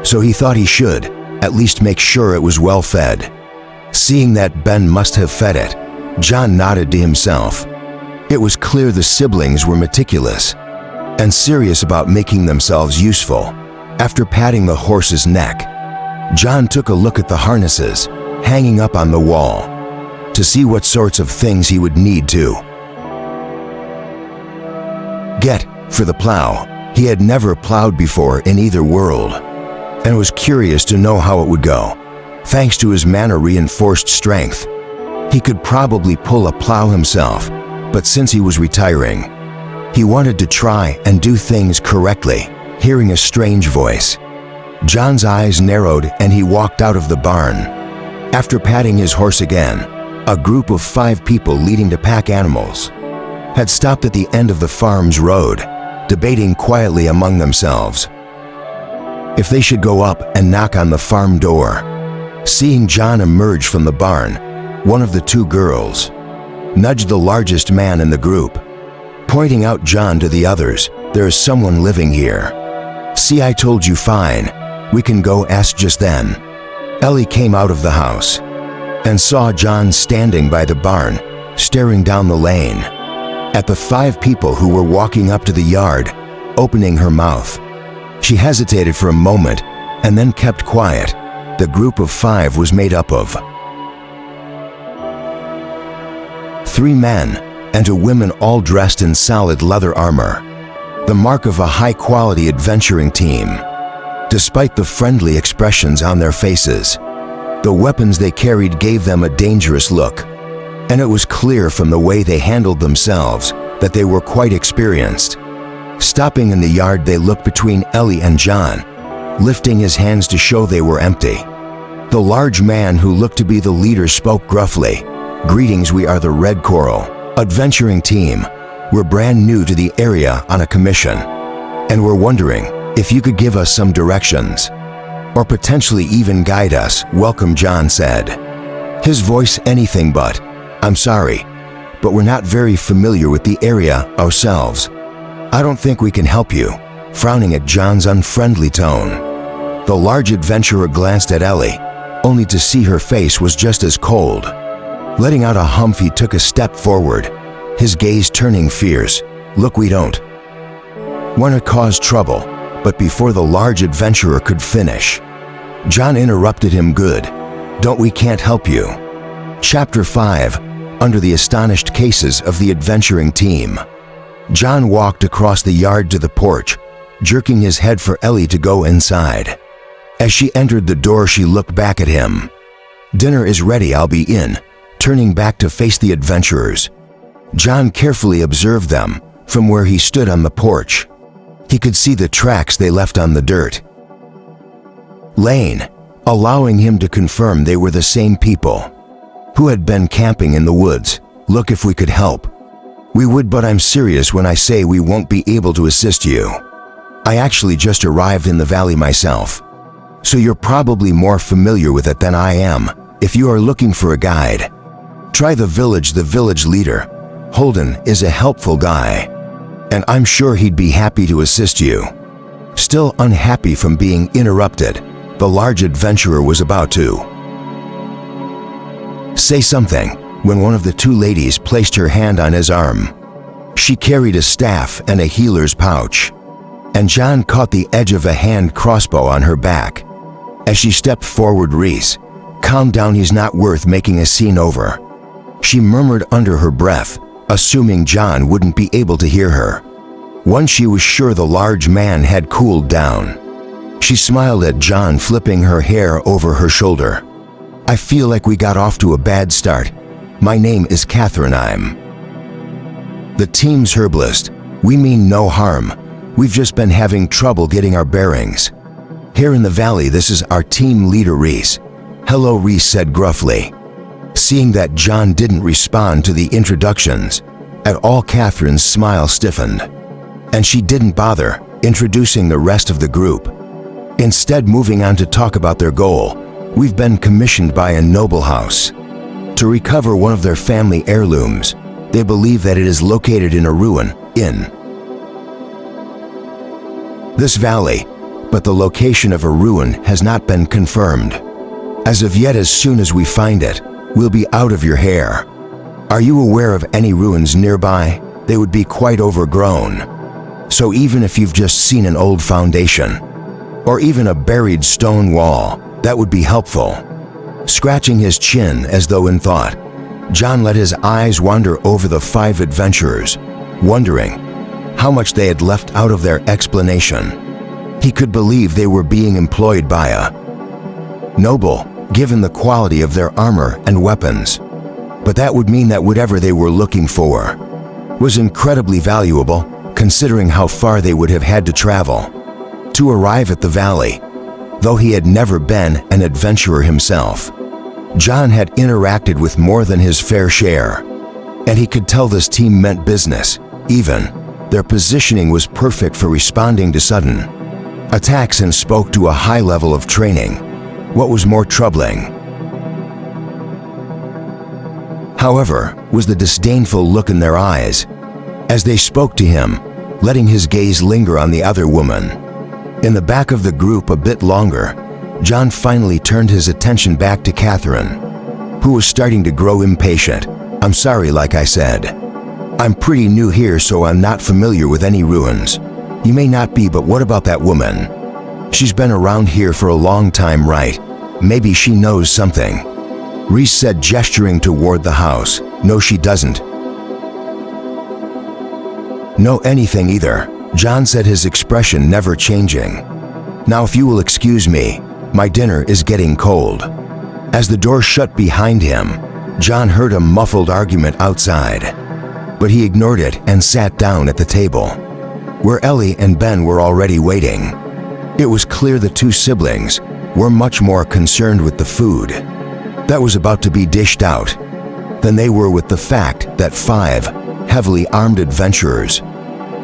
so he thought he should at least make sure it was well fed. Seeing that Ben must have fed it, John nodded to himself. It was clear the siblings were meticulous and serious about making themselves useful. After patting the horse's neck, John took a look at the harnesses hanging up on the wall to see what sorts of things he would need to get for the plow. He had never plowed before in either world and was curious to know how it would go. Thanks to his mana-reinforced strength, he could probably pull a plow himself, but since he was retiring, he wanted to try and do things correctly. Hearing a strange voice, John's eyes narrowed and he walked out of the barn. After patting his horse again, a group of 5 people leading to pack animals had stopped at the end of the farm's road, debating quietly among themselves if they should go up and knock on the farm door. Seeing John emerge from the barn, one of the 2 girls nudged the largest man in the group, pointing out John to the others. "There is someone living here. See, I told you. Fine, we can go ask." Just then, Ellie came out of the house and saw John standing by the barn, staring down the lane at the 5 people who were walking up to the yard, opening her mouth. She hesitated for a moment and then kept quiet. The group of 5 was made up of 3 men and 2 women, all dressed in solid leather armor, the mark of a high-quality adventuring team. Despite the friendly expressions on their faces, the weapons they carried gave them a dangerous look, and it was clear from the way they handled themselves that they were quite experienced. Stopping in the yard, they looked between Ellie and John, lifting his hands to show they were empty. The large man who looked to be the leader spoke gruffly. "Greetings, we are the Red Coral Adventuring Team. We're brand new to the area on a commission, and we're wondering if you could give us some directions, or potentially even guide us." "Welcome," John said, his voice anything but, "I'm sorry, but we're not very familiar with the area ourselves. I don't think we can help you," frowning at John's unfriendly tone. The large adventurer glanced at Ellie, only to see her face was just as cold. Letting out a humph, he took a step forward, his gaze turning fierce. "Look, we don't want to cause trouble." But before the large adventurer could finish, John interrupted him. "Good. We can't help you." Chapter 5. Under the astonished cases of the adventuring team. John walked across the yard to the porch, jerking his head for Ellie to go inside. As she entered the door, she looked back at him. "Dinner is ready, I'll be in." Turning back to face the adventurers, John carefully observed them from where he stood on the porch. He could see the tracks they left on the dirt lane, allowing him to confirm they were the same people who had been camping in the woods. "Look, if we could help, we would, but I'm serious when I say we won't be able to assist you. I actually just arrived in the valley myself, so you're probably more familiar with it than I am. If you are looking for a guide, try the village. The village leader, Holden, is a helpful guy, and I'm sure he'd be happy to assist you." Still unhappy from being interrupted, the large adventurer was about to say something when one of the 2 ladies placed her hand on his arm. She carried a staff and a healer's pouch, and John caught the edge of a hand crossbow on her back. As she stepped forward, "Reese, calm down, he's not worth making a scene over," she murmured under her breath, assuming John wouldn't be able to hear her. Once she was sure the large man had cooled down, she smiled at John, flipping her hair over her shoulder. "I feel like we got off to a bad start. My name is Catherine. I'm the team's herbalist. We mean no harm. We've just been having trouble getting our bearings here in the valley. This is our team leader, Reese." "Hello," Reese said gruffly. Seeing that John didn't respond to the introductions at all, Catherine's smile stiffened, and she didn't bother introducing the rest of the group, instead moving on to talk about their goal. "We've been commissioned by a noble house to recover one of their family heirlooms. They believe that it is located in a ruin in this valley, but the location of a ruin has not been confirmed as of yet. As soon as we find it, we'll be out of your hair. Are you aware of any ruins nearby? They would be quite overgrown." So even if you've just seen an old foundation, or even a buried stone wall, that would be helpful. Scratching his chin as though in thought, John let his eyes wander over the 5 adventurers, wondering how much they had left out of their explanation. He could believe they were being employed by a noble, given the quality of their armor and weapons. But that would mean that whatever they were looking for was incredibly valuable, considering how far they would have had to travel to arrive at the valley. Though he had never been an adventurer himself, John had interacted with more than his fair share, and he could tell this team meant business. Even their positioning was perfect for responding to sudden attacks and spoke to a high level of training. What was more troubling, however, was the disdainful look in their eyes as they spoke to him, letting his gaze linger on the other woman. In the back of the group a bit longer, John finally turned his attention back to Catherine, who was starting to grow impatient. "I'm sorry, like I said. I'm pretty new here, so I'm not familiar with any ruins. You may not be, but what about that woman? She's been around here for a long time, right? Maybe she knows something." Reese said, gesturing toward the house. "No, she doesn't know anything either," John said, his expression never changing. "Now if you will excuse me, my dinner is getting cold." As the door shut behind him, John heard a muffled argument outside, but he ignored it and sat down at the table, where Ellie and Ben were already waiting. It was clear the 2 siblings were much more concerned with the food that was about to be dished out than they were with the fact that 5 heavily armed adventurers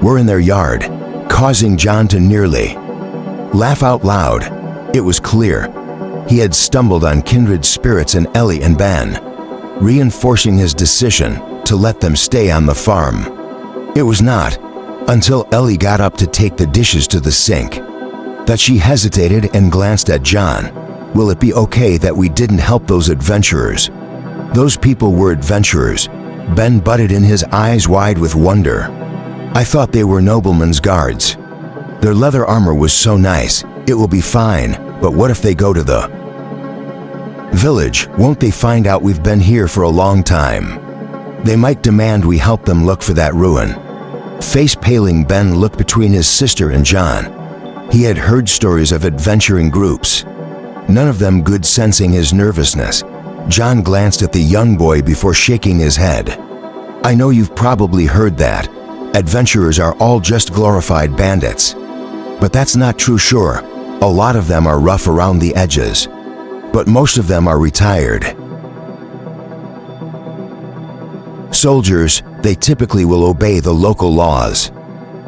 were in their yard, causing John to nearly laugh out loud. It was clear he had stumbled on kindred spirits in Ellie and Ben, reinforcing his decision to let them stay on the farm. It was not until Ellie got up to take the dishes to the sink that she hesitated and glanced at John. "Will it be okay that we didn't help those adventurers?" "Those people were adventurers," Ben butted in, his eyes wide with wonder. "I thought they were noblemen's guards. Their leather armor was so nice. It will be fine, but what if they go to the village? Won't they find out we've been here for a long time? They might demand we help them look for that ruin." Face paling, Ben looked between his sister and John. He had heard stories of adventuring groups, none of them good. Sensing his nervousness, John glanced at the young boy before shaking his head. "I know you've probably heard that adventurers are all just glorified bandits, but that's not true. Sure, a lot of them are rough around the edges, but most of them are retired soldiers. They typically will obey the local laws,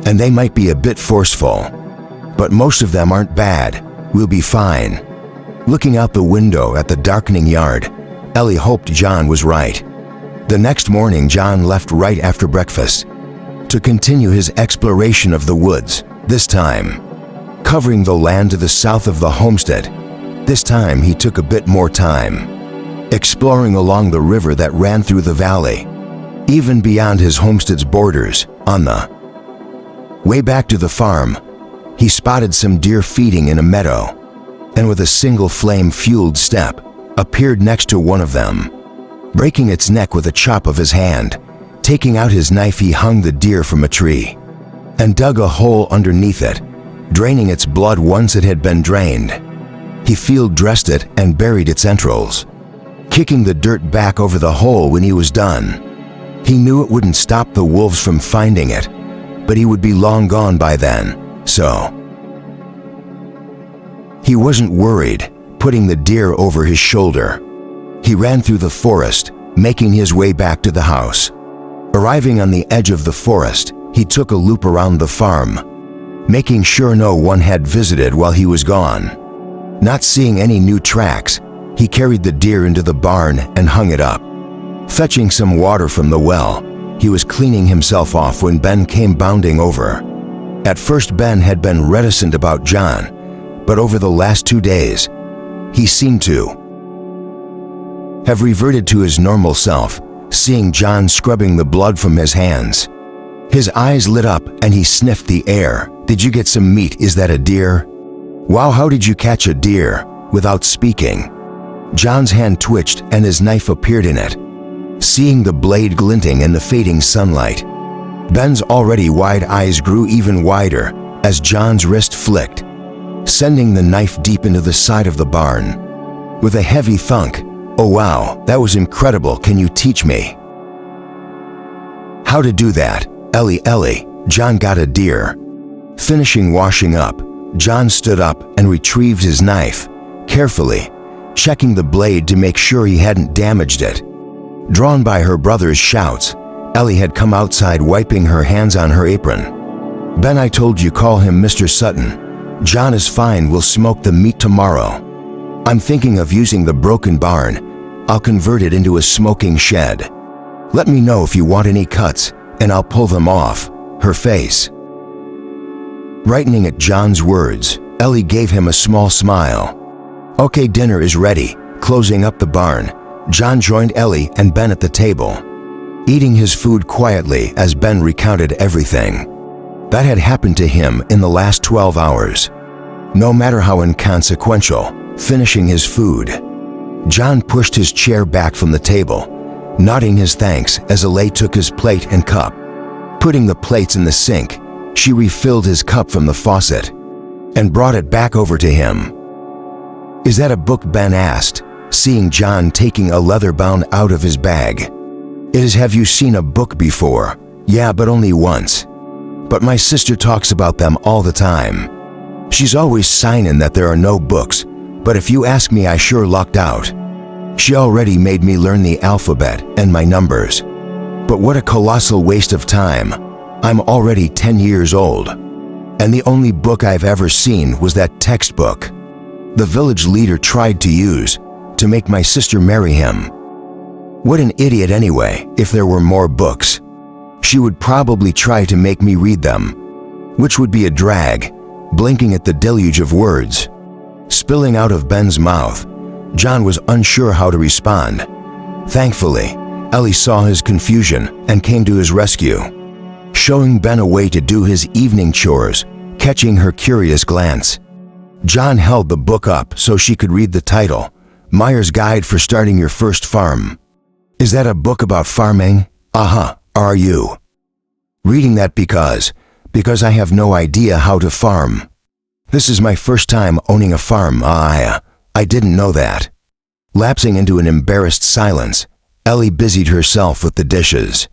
and they might be a bit forceful, but most of them aren't bad. We'll be fine." Looking out the window at the darkening yard, Ellie hoped John was right. The next morning, John left right after breakfast to continue his exploration of the woods, this time covering the land to the south of the homestead. This time he took a bit more time, exploring along the river that ran through the valley, even beyond his homestead's borders. On the way back to the farm, he spotted some deer feeding in a meadow, and with a single flame-fueled step, appeared next to one of them. Breaking its neck with a chop of his hand, taking out his knife, he hung the deer from a tree and dug a hole underneath it, draining its blood once it had been drained. He field dressed it and buried its entrails, kicking the dirt back over the hole when he was done. He knew it wouldn't stop the wolves from finding it, but he would be long gone by then, so he wasn't worried. Putting the deer over his shoulder, he ran through the forest, making his way back to the house. Arriving on the edge of the forest, he took a loop around the farm, making sure no one had visited while he was gone. Not seeing any new tracks, he carried the deer into the barn and hung it up. Fetching some water from the well, he was cleaning himself off when Ben came bounding over. At first, Ben had been reticent about John, but over the last 2 days, he seemed to have reverted to his normal self, seeing John scrubbing the blood from his hands His eyes lit up and he sniffed the air. "Did you get some meat? Is that a deer?" "Wow, how did you catch a deer?" Without speaking, John's hand twitched and his knife appeared in it. Seeing the blade glinting in the fading sunlight, Ben's already wide eyes grew even wider as John's wrist flicked, sending the knife deep into the side of the barn. With a heavy thunk, "Oh wow, that was incredible. Can you teach me how to do that?" Ellie, John got a deer." Finishing washing up, John stood up and retrieved his knife, carefully, checking the blade to make sure he hadn't damaged it. Drawn by her brother's shouts, Ellie had come outside wiping her hands on her apron. "Ben, I told you call him Mr. Sutton. John is fine, we'll smoke the meat tomorrow. I'm thinking of using the broken barn. I'll convert it into a smoking shed. Let me know if you want any cuts and I'll pull them off." Her face brightening at John's words, Ellie gave him a small smile. "Okay, dinner is ready." Closing up the barn, John joined Ellie and Ben at the table, eating his food quietly as Ben recounted everything that had happened to him in the last 12 hours. No matter how inconsequential, finishing his food, John pushed his chair back from the table, nodding his thanks as Ellie took his plate and cup. Putting the plates in the sink, she refilled his cup from the faucet and brought it back over to him. "Is that a book?" Ben asked, seeing John taking a leather bound out of his bag. "It is. Have you seen a book before?" "Yeah, but only once. But my sister talks about them all the time. She's always signing that there are no books, but if you ask me, I sure lucked out. She already made me learn the alphabet and my numbers. But what a colossal waste of time. I'm already 10 years old. And the only book I've ever seen was that textbook the village leader tried to use to make my sister marry him. What an idiot anyway. If there were more books, she would probably try to make me read them, which would be a drag." Blinking at the deluge of words spilling out of Ben's mouth, John was unsure how to respond. Thankfully, Ellie saw his confusion and came to his rescue, showing Ben a way to do his evening chores. Catching her curious glance, John held the book up so she could read the title, "Meyer's Guide for Starting Your First Farm." "Is that a book about farming?" Are you reading that because I have no idea how to farm. This is my first time owning a farm." I didn't know that." Lapsing into an embarrassed silence, Ellie busied herself with the dishes,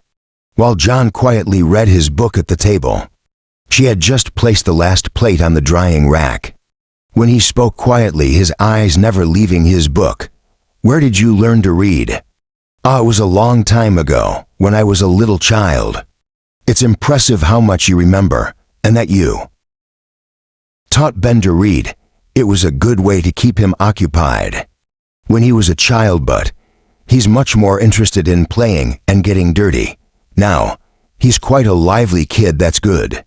while John quietly read his book at the table. She had just placed the last plate on the drying rack when he spoke quietly, his eyes never leaving his book. "Where did you learn to read?" It was a long time ago, when I was a little child." "It's impressive how much you remember, and that you taught Ben to read. It was a good way to keep him occupied when he was a child, but he's much more interested in playing and getting dirty. Now, he's quite a lively kid. That's good.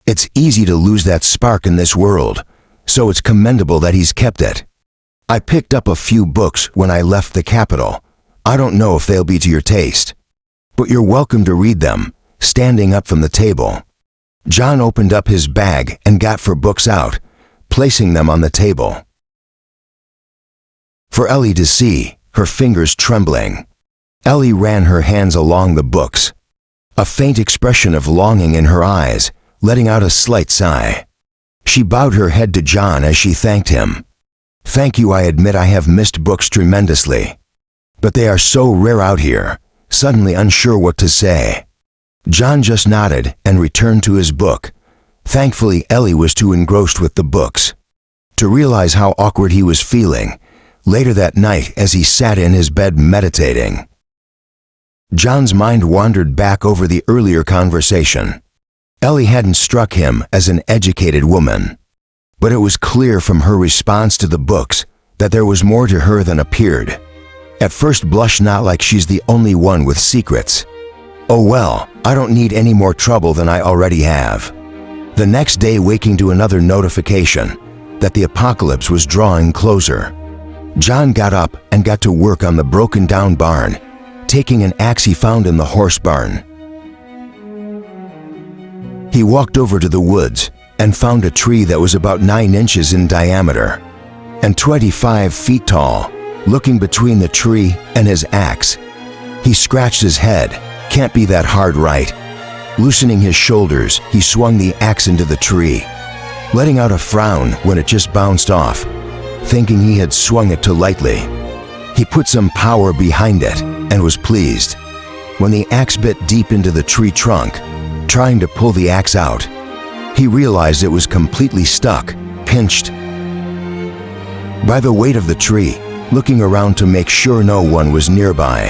It's easy to lose that spark in this world, so it's commendable that he's kept it. I picked up a few books when I left the capital. I don't know if they'll be to your taste, but you're welcome to read them." Standing up from the table, John opened up his bag and got 4 books out, placing them on the table for Ellie to see, her fingers trembling. Ellie ran her hands along the books, a faint expression of longing in her eyes, letting out a slight sigh. She bowed her head to John as she thanked him. "Thank you. I admit I have missed books tremendously, but they are so rare out here." Suddenly unsure what to say, John just nodded and returned to his book. Thankfully, Ellie was too engrossed with the books to realize how awkward he was feeling later that night as he sat in his bed meditating. John's mind wandered back over the earlier conversation. Ellie hadn't struck him as an educated woman, but it was clear from her response to the books that there was more to her than appeared. At first blush, not like she's the only one with secrets. Oh well, I don't need any more trouble than I already have. The next day, waking to another notification that the apocalypse was drawing closer, John got up and got to work on the broken down barn, taking an axe he found in the horse barn. He walked over to the woods and found a tree that was about 9 inches in diameter and 25 feet tall. Looking between the tree and his axe, he scratched his head. Can't be that hard, right? Loosening his shoulders, he swung the axe into the tree, letting out a frown when it just bounced off, thinking he had swung it too lightly. He put some power behind it and was pleased. When the axe bit deep into the tree trunk, trying to pull the axe out, he realized it was completely stuck, pinched by the weight of the tree. Looking around to make sure no one was nearby,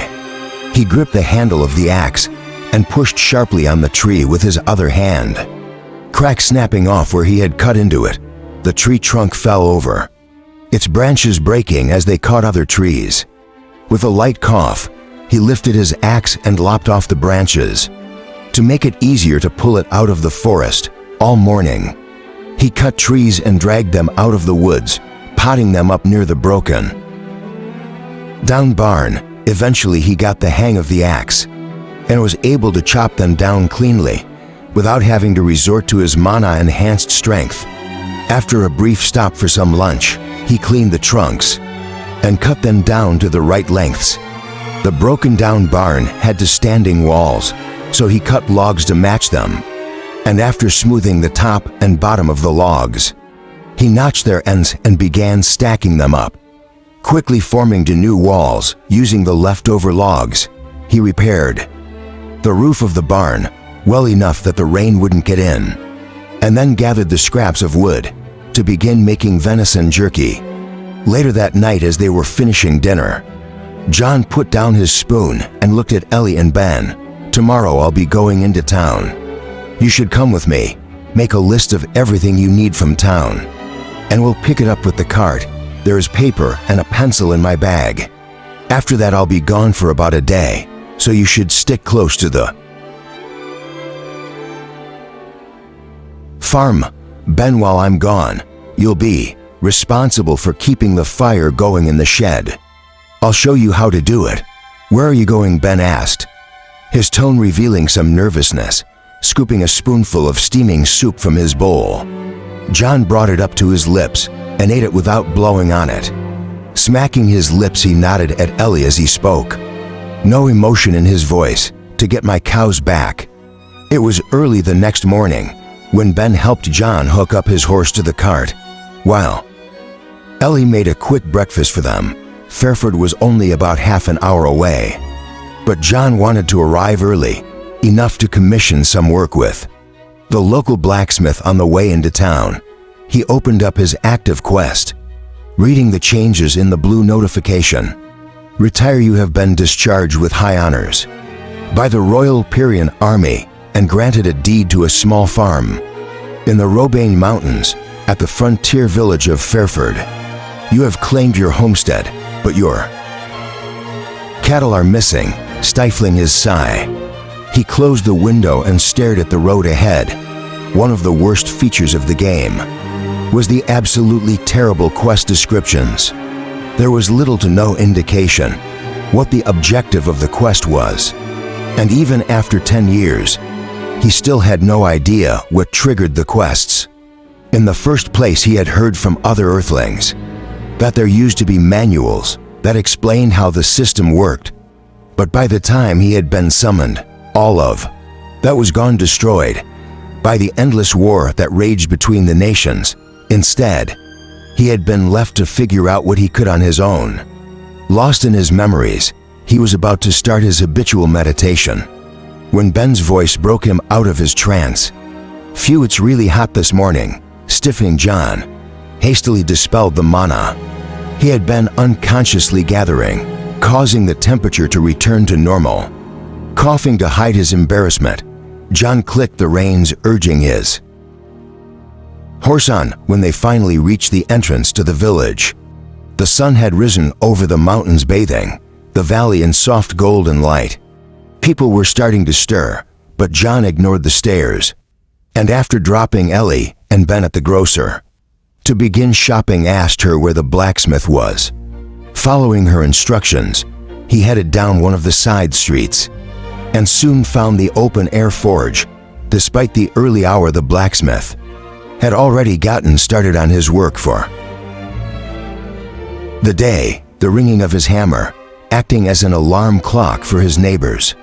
he gripped the handle of the axe and pushed sharply on the tree with his other hand. Crack snapping off where he had cut into it, the tree trunk fell over, its branches breaking as they caught other trees. With a light cough, he lifted his axe and lopped off the branches. To make it easier to pull it out of the forest, all morning, he cut trees and dragged them out of the woods, potting them up near the broken down barn. Eventually he got the hang of the axe and was able to chop them down cleanly without having to resort to his mana-enhanced strength. After a brief stop for some lunch, he cleaned the trunks and cut them down to the right lengths. The broken down barn had standing walls, so he cut logs to match them, and after smoothing the top and bottom of the logs, he notched their ends and began stacking them up, quickly forming to new walls using the leftover logs. He repaired the roof of the barn well enough that the rain wouldn't get in, and then gathered the scraps of wood to begin making venison jerky. Later that night, as they were finishing dinner, John put down his spoon and looked at Ellie and Ben. "Tomorrow I'll be going into town. You should come with me. Make a list of everything you need from town, and we'll pick it up with the cart. There is paper and a pencil in my bag. After that I'll be gone for about a day, so you should stick close to the farm, Ben. While I'm gone, you'll be responsible for keeping the fire going in the shed. I'll show you how to do it." "Where are you going?" Ben asked, his tone revealing some nervousness, scooping a spoonful of steaming soup from his bowl. John brought it up to his lips and ate it without blowing on it. Smacking his lips, he nodded at Ellie as he spoke, no emotion in his voice. "To get my cows back." It was early the next morning when Ben helped John hook up his horse to the cart, while Ellie made a quick breakfast for them. Fairford was only about half an hour away, but John wanted to arrive early, enough to commission some work with the local blacksmith on the way into town. He opened up his active quest, reading the changes in the blue notification. "Retire. You have been discharged with high honors by the Royal Pyrian Army and granted a deed to a small farm in the Robaine Mountains at the frontier village of Fairford. You have claimed your homestead, but your cattle are missing." Stifling his sigh, he closed the window and stared at the road ahead. One of the worst features of the game was the absolutely terrible quest descriptions. There was little to no indication what the objective of the quest was, and even after 10 years, he still had no idea what triggered the quests. In the first place, he had heard from other Earthlings that there used to be manuals that explained how the system worked, but by the time he had been summoned, all of that was gone, destroyed by the endless war that raged between the nations. Instead, he had been left to figure out what he could on his own. Lost in his memories, he was about to start his habitual meditation when Ben's voice broke him out of his trance. "Phew, it's really hot this morning." Stiffening, John hastily dispelled the mana he had been unconsciously gathering, causing the temperature to return to normal. Coughing to hide his embarrassment, John clicked the reins, urging his horse on. When they finally reached the entrance to the village, the sun had risen over the mountains, bathing the valley in soft golden light. People were starting to stir, but John ignored the stares, and after dropping Ellie and Ben at the grocer to begin shopping, asked her where the blacksmith was. Following her instructions, he headed down one of the side streets and soon found the open-air forge despite the early hour. The blacksmith had already gotten started on his work for the day, the ringing of his hammer acting as an alarm clock for his neighbors.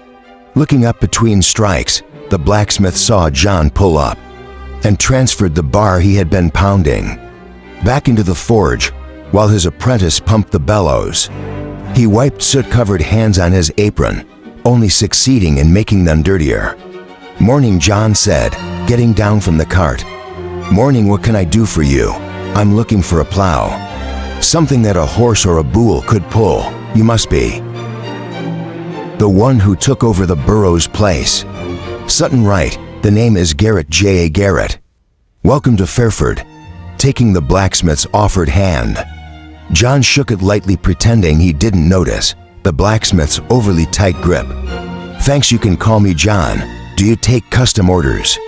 Looking up between strikes, the blacksmith saw John pull up and transferred the bar he had been pounding back into the forge while his apprentice pumped the bellows. He wiped soot-covered hands on his apron, only succeeding in making them dirtier. "Morning," John said, getting down from the cart. "Morning, what can I do for you? I'm looking for a plow. Something that a horse or a bull could pull. You must be the one who took over the Burrows place." "Sutton, right. The name is Garrett J. A. Garrett. Welcome to Fairford," taking the blacksmith's offered hand. John shook it lightly, pretending he didn't notice the blacksmith's overly tight grip. "Thanks, you can call me John. Do you take custom orders?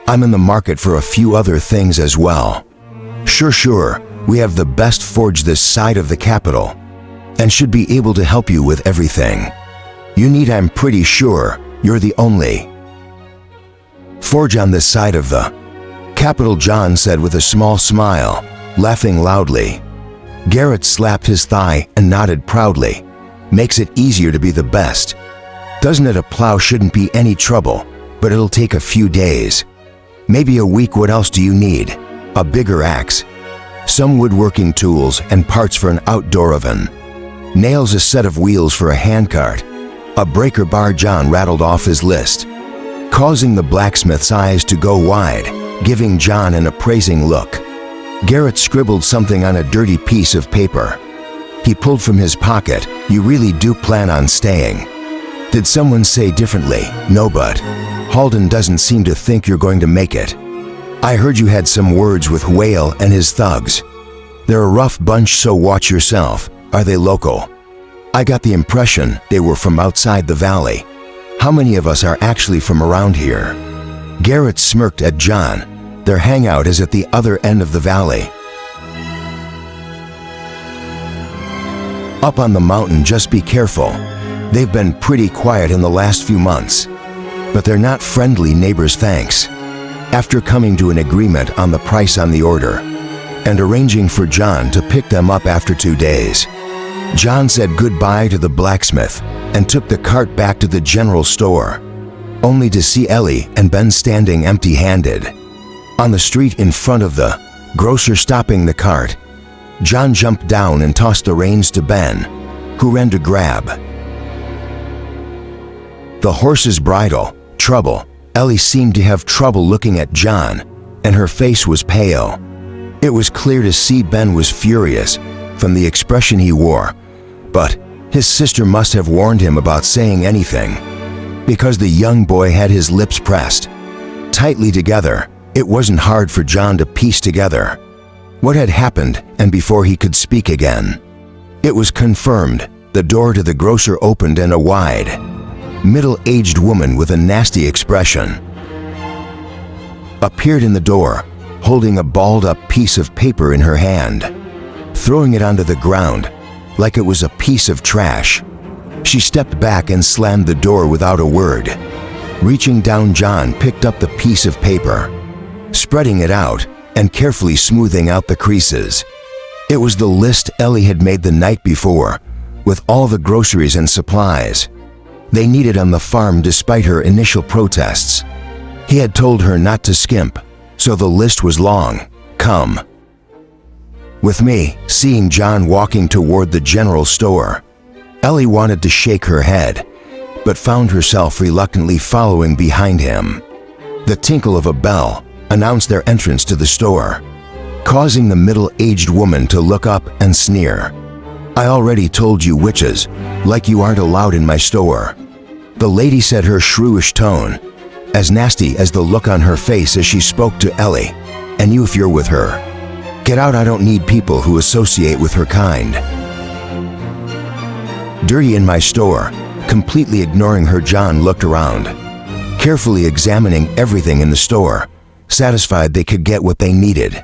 I'm in the market for a few other things as well." Sure. We have the best forge this side of the capital and should be able to help you with everything you need. I'm pretty sure you're the only forge on this side of the capital," John said with a small smile, laughing loudly. Garrett slapped his thigh and nodded proudly. "Makes it easier to be the best, doesn't it? A plow shouldn't be any trouble, but it'll take a few days, maybe a week. What else do you need?" "A bigger axe, some woodworking tools and parts for an outdoor oven, nails, a set of wheels for a handcart, a breaker bar." John rattled off his list, causing the blacksmith's eyes to go wide, giving John an appraising look. Garrett scribbled something on a dirty piece of paper. He pulled from his pocket. "You really do plan on staying?" "Did someone say differently?" "No, but Halden doesn't seem to think you're going to make it. I heard you had some words with Whale and his thugs. They're a rough bunch, so watch yourself." "Are they local?" "I got the impression they were from outside the valley." "How many of us are actually from around here?" Garrett smirked at John. "Their hangout is at the other end of the valley, up on the mountain. Just be careful. They've been pretty quiet in the last few months, but they're not friendly neighbors." "Thanks." After coming to an agreement on the price on the order and arranging for John to pick them up after 2 days, John said goodbye to the blacksmith and took the cart back to the general store, only to see Ellie and Ben standing empty-handed on the street in front of the grocer. Stopping the cart, John jumped down and tossed the reins to Ben, who ran to grab the horse's bridle. "Trouble?" Ellie seemed to have trouble looking at John, and her face was pale. It was clear to see Ben was furious from the expression he wore, but his sister must have warned him about saying anything, because the young boy had his lips pressed tightly together. It wasn't hard for John to piece together what had happened, and before he could speak again, it was confirmed. The door to the grocer opened and a wide, middle-aged woman with a nasty expression appeared in the door, holding a balled-up piece of paper in her hand, throwing it onto the ground like it was a piece of trash. She stepped back and slammed the door without a word. Reaching down, John picked up the piece of paper, spreading it out and carefully smoothing out the creases. It was the list Ellie had made the night before, with all the groceries and supplies they needed on the farm. Despite her initial protests, he had told her not to skimp, so the list was long. "Come with me." Seeing John walking toward the general store, Ellie wanted to shake her head, but found herself reluctantly following behind him. The tinkle of a bell announced their entrance to the store, causing the middle-aged woman to look up and sneer. "I already told you witches, like you aren't allowed in my store," the lady said, her shrewish tone as nasty as the look on her face as she spoke to Ellie. "And you, if you're with her, get out. I don't need people who associate with her kind. Dirty in my store." Completely ignoring her, John looked around, carefully examining everything in the store, satisfied they could get what they needed.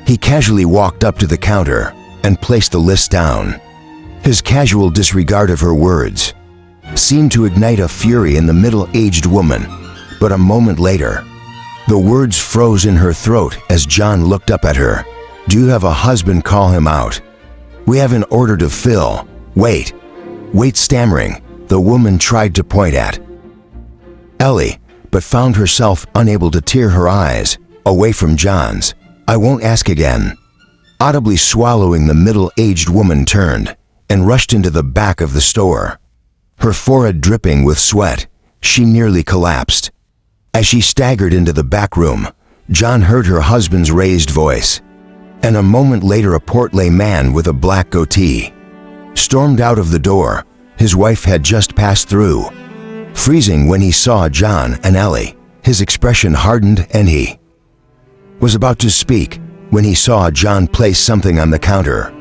He casually walked up to the counter and placed the list down. His casual disregard of her words seemed to ignite a fury in the middle-aged woman, but a moment later, the words froze in her throat as John looked up at her. "Do you have a husband? Call him out. We have an order to fill." Wait, stammering, the woman tried to point at Ellie, but found herself unable to tear her eyes away from John's. "I won't ask again." Audibly swallowing, the middle-aged woman turned and rushed into the back of the store. Her forehead dripping with sweat, she nearly collapsed. As she staggered into the back room, John heard her husband's raised voice, and a moment later a portly man with a black goatee stormed out of the door his wife had just passed through. Freezing when he saw John and Ellie, his expression hardened and he was about to speak when he saw John place something on the counter.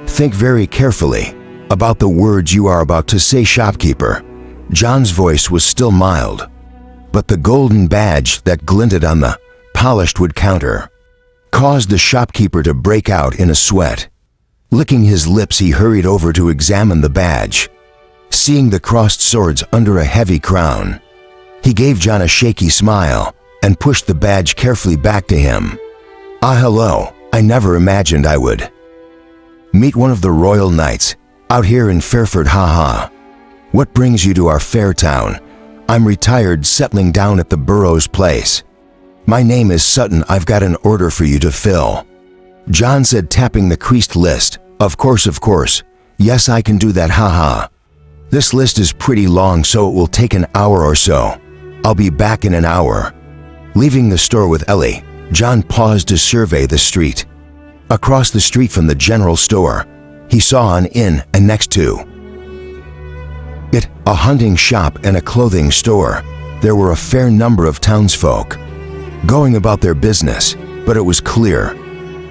"Think very carefully about the words you are about to say, shopkeeper." John's voice was still mild, but the golden badge that glinted on the polished wood counter caused the shopkeeper to break out in a sweat. Licking his lips, he hurried over to examine the badge. Seeing the crossed swords under a heavy crown, he gave John a shaky smile and pushed the badge carefully back to him. "Ah, hello. I never imagined I would meet one of the royal knights out here in Fairford, haha. What brings you to our fair town?" "I'm retired, settling down at the Burrows place. My name is Sutton. I've got an order for you to fill," John said, tapping the creased list. Of course. Yes, I can do that, haha. This list is pretty long, so it will take an hour or so. I'll be back in an hour." Leaving the store with Ellie, John paused to survey the street. Across the street from the general store, he saw an inn, and next to it, a hunting shop and a clothing store. There were a fair number of townsfolk going about their business, but it was clear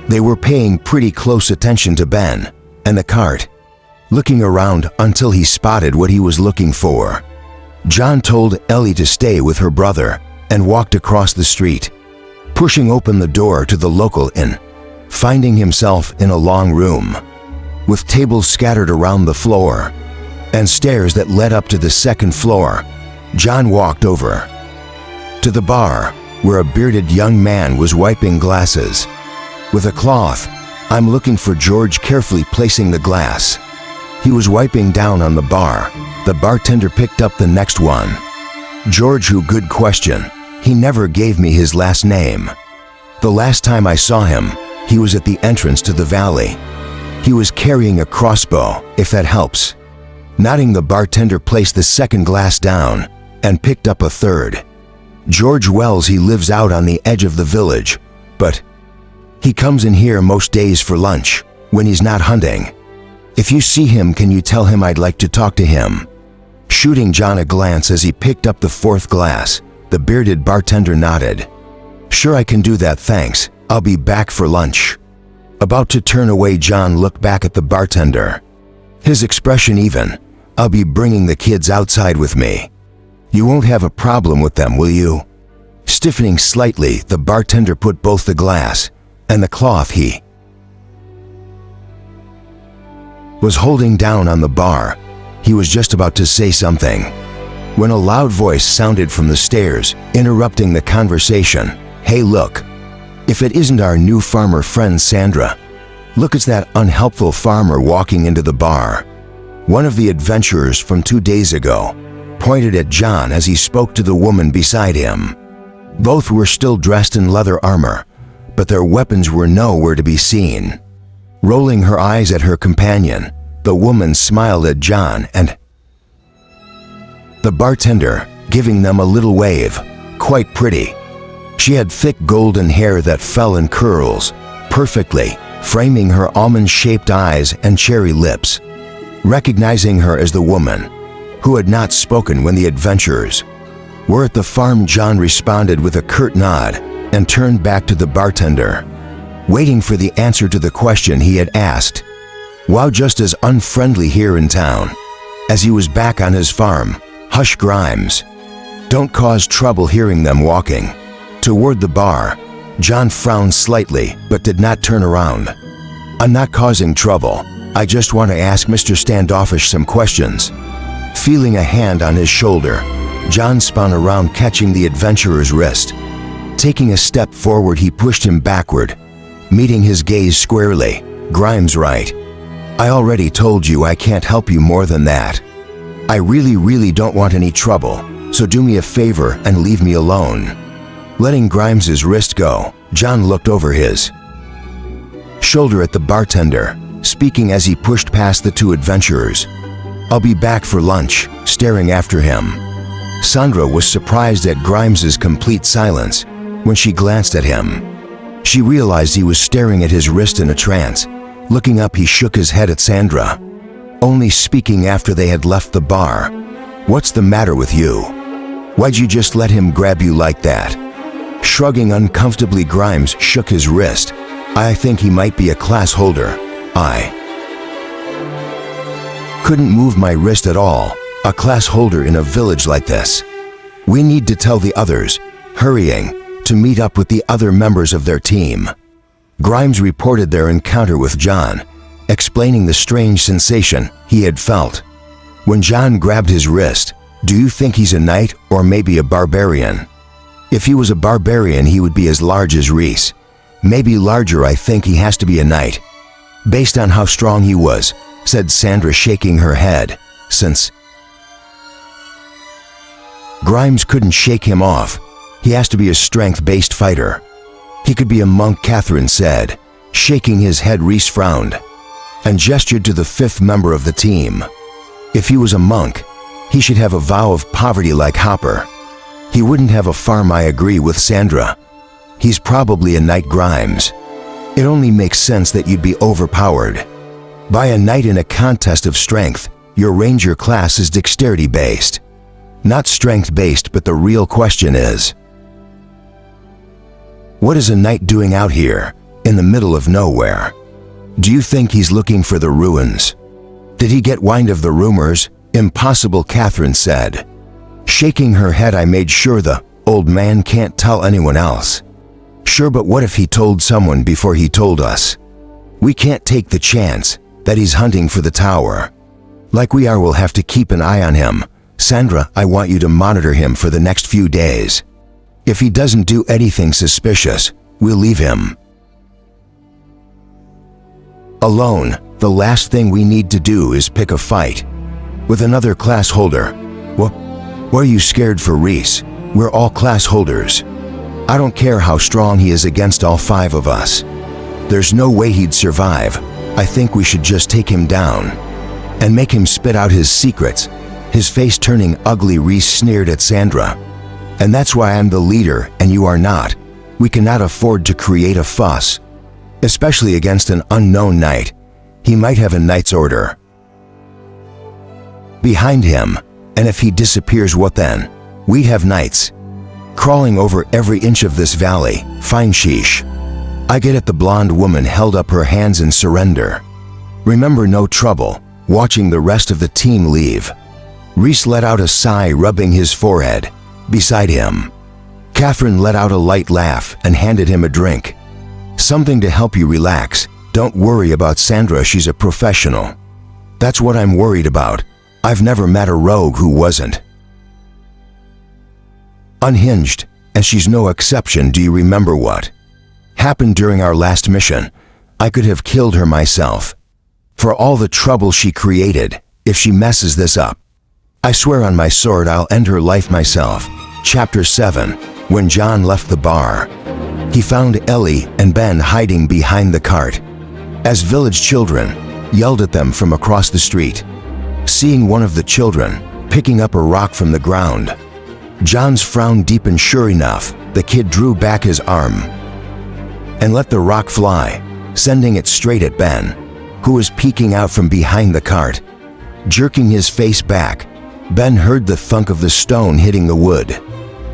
they were paying pretty close attention to Ben and the cart, looking around until he spotted what he was looking for. John told Ellie to stay with her brother and walked across the street, pushing open the door to the local inn, finding himself in a long room with tables scattered around the floor and stairs that led up to the second floor. John walked over to the bar where a bearded young man was wiping glasses with a cloth. "I'm looking for George," carefully placing the glass he was wiping down on the bar. The bartender picked up the next one. "George who? Good question. He never gave me his last name. The last time I saw him, he was at the entrance to the valley. He was carrying a crossbow, if that helps." Nodding, the bartender placed the second glass down and picked up a third. "George Wells. He lives out on the edge of the village, but he comes in here most days for lunch when he's not hunting. If you see him, can you tell him I'd like to talk to him?" Shooting John a glance as he picked up the fourth glass, the bearded bartender nodded. "Sure, I can do that, thanks. I'll be back for lunch." About to turn away, John looked back at the bartender, his expression even. "I'll be bringing the kids outside with me. You won't have a problem with them, will you?" Stiffening slightly, the bartender put both the glass and the cloth he was holding down on the bar. He was just about to say something when a loud voice sounded from the stairs, interrupting the conversation. "Hey, look. If it isn't our new farmer friend Sandra. Look, it's that unhelpful farmer walking into the bar." One of the adventurers from 2 days ago pointed at John as he spoke to the woman beside him. Both were still dressed in leather armor, but their weapons were nowhere to be seen. Rolling her eyes at her companion, the woman smiled at John and the bartender, giving them a little wave. Quite pretty. She had thick golden hair that fell in curls, perfectly framing her almond-shaped eyes and cherry lips. Recognizing her as the woman who had not spoken when the adventurers were at the farm, John responded with a curt nod and turned back to the bartender, waiting for the answer to the question he had asked. "Wow, just as unfriendly here in town as he was back on his farm. Hush, Grimes. Don't cause trouble." Hearing them walking toward the bar, John frowned slightly but did not turn around. "I'm not causing trouble. I just want to ask Mr. Standoffish some questions." Feeling a hand on his shoulder, John spun around, catching the adventurer's wrist. Taking a step forward, he pushed him backward, meeting his gaze squarely. "Grimes, right. I already told you I can't help you more than that. I really don't want any trouble, so do me a favor and leave me alone." Letting Grimes's wrist go, John looked over his shoulder at the bartender, speaking as he pushed past the two adventurers. "I'll be back for lunch," staring after him. Sandra was surprised at Grimes's complete silence. When she glanced at him, she realized he was staring at his wrist in a trance. Looking up, he shook his head at Sandra, only speaking after they had left the bar. "What's the matter with you? Why'd you just let him grab you like that?" Shrugging uncomfortably, Grimes shook his wrist. "I think he might be a class holder. I couldn't move my wrist at all. A class holder in a village like this. We need to tell the others," hurrying to meet up with the other members of their team. Grimes reported their encounter with John, explaining the strange sensation he had felt. When John grabbed his wrist, "Do you think he's a knight or maybe a barbarian?" "If he was a barbarian, he would be as large as Reese. Maybe larger. I think he has to be a knight, based on how strong he was," said Sandra, shaking her head. Since Grimes couldn't shake him off, he has to be a strength-based fighter. "He could be a monk," Catherine said, shaking his head. Reese frowned and gestured to the fifth member of the team. "If he was a monk, he should have a vow of poverty like Hopper. He wouldn't have a farm." "I agree with Sandra. He's probably a knight." Grimes, "It only makes sense that you'd be overpowered by a knight in a contest of strength. Your ranger class is dexterity-based, not strength-based. But the real question is, what is a knight doing out here, in the middle of nowhere? Do you think he's looking for the ruins? Did he get wind of the rumors?" "Impossible," Catherine said, shaking her head. "I made sure the old man can't tell anyone else." "Sure, but what if he told someone before he told us? We can't take the chance that he's hunting for the tower. Like we are, we'll have to keep an eye on him. Sandra, I want you to monitor him for the next few days. If he doesn't do anything suspicious, we'll leave him alone. The last thing we need to do is pick a fight with another class holder." What are you scared for, Reese? We're all class holders. I don't care how strong he is against all five of us. There's no way he'd survive. I think we should just take him down and make him spit out his secrets." His face turning ugly, Reese sneered at Sandra. "And that's why I'm the leader and you are not. We cannot afford to create a fuss, especially against an unknown knight. He might have a knight's order behind him, and if he disappears, what then? We'd have knights crawling over every inch of this valley." "Fine, sheesh. I get it." The blonde woman held up her hands in surrender. "Remember, no trouble." Watching the rest of the team leave, Reese let out a sigh, rubbing his forehead beside him. Catherine let out a light laugh and handed him a drink. "Something to help you relax. Don't worry about Sandra, she's a professional." "That's what I'm worried about. I've never met a rogue who wasn't unhinged, and she's no exception. Do you remember what happened during our last mission? I could have killed her myself for all the trouble she created. If she messes this up, I swear on my sword I'll end her life myself." Chapter 7. When John left the bar, he found Ellie and Ben hiding behind the cart as village children yelled at them from across the street. Seeing one of the children picking up a rock from the ground, John's frown deepened. Sure enough, the kid drew back his arm and let the rock fly, sending it straight at Ben, who was peeking out from behind the cart. Jerking his face back, Ben heard the thunk of the stone hitting the wood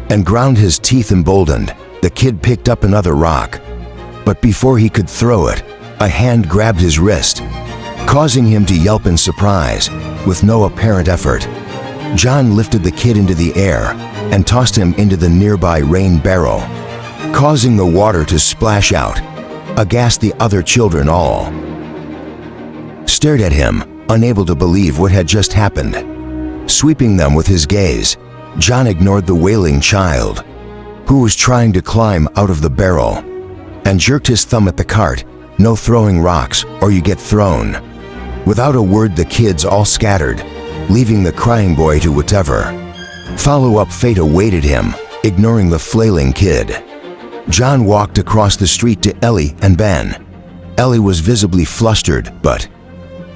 and ground his teeth. Emboldened, the kid picked up another rock, but before he could throw it, a hand grabbed his wrist, causing him to yelp in surprise. With no apparent effort, John lifted the kid into the air and tossed him into the nearby rain barrel, causing the water to splash out. Aghast, the other children all stared at him, unable to believe what had just happened. Sweeping them with his gaze, John ignored the wailing child, who was trying to climb out of the barrel, and jerked his thumb at the cart. No throwing rocks or you get thrown. Without a word, the kids all scattered, leaving the crying boy to whatever follow-up fate awaited him, ignoring the flailing kid. John walked across the street to Ellie and Ben. Ellie was visibly flustered, but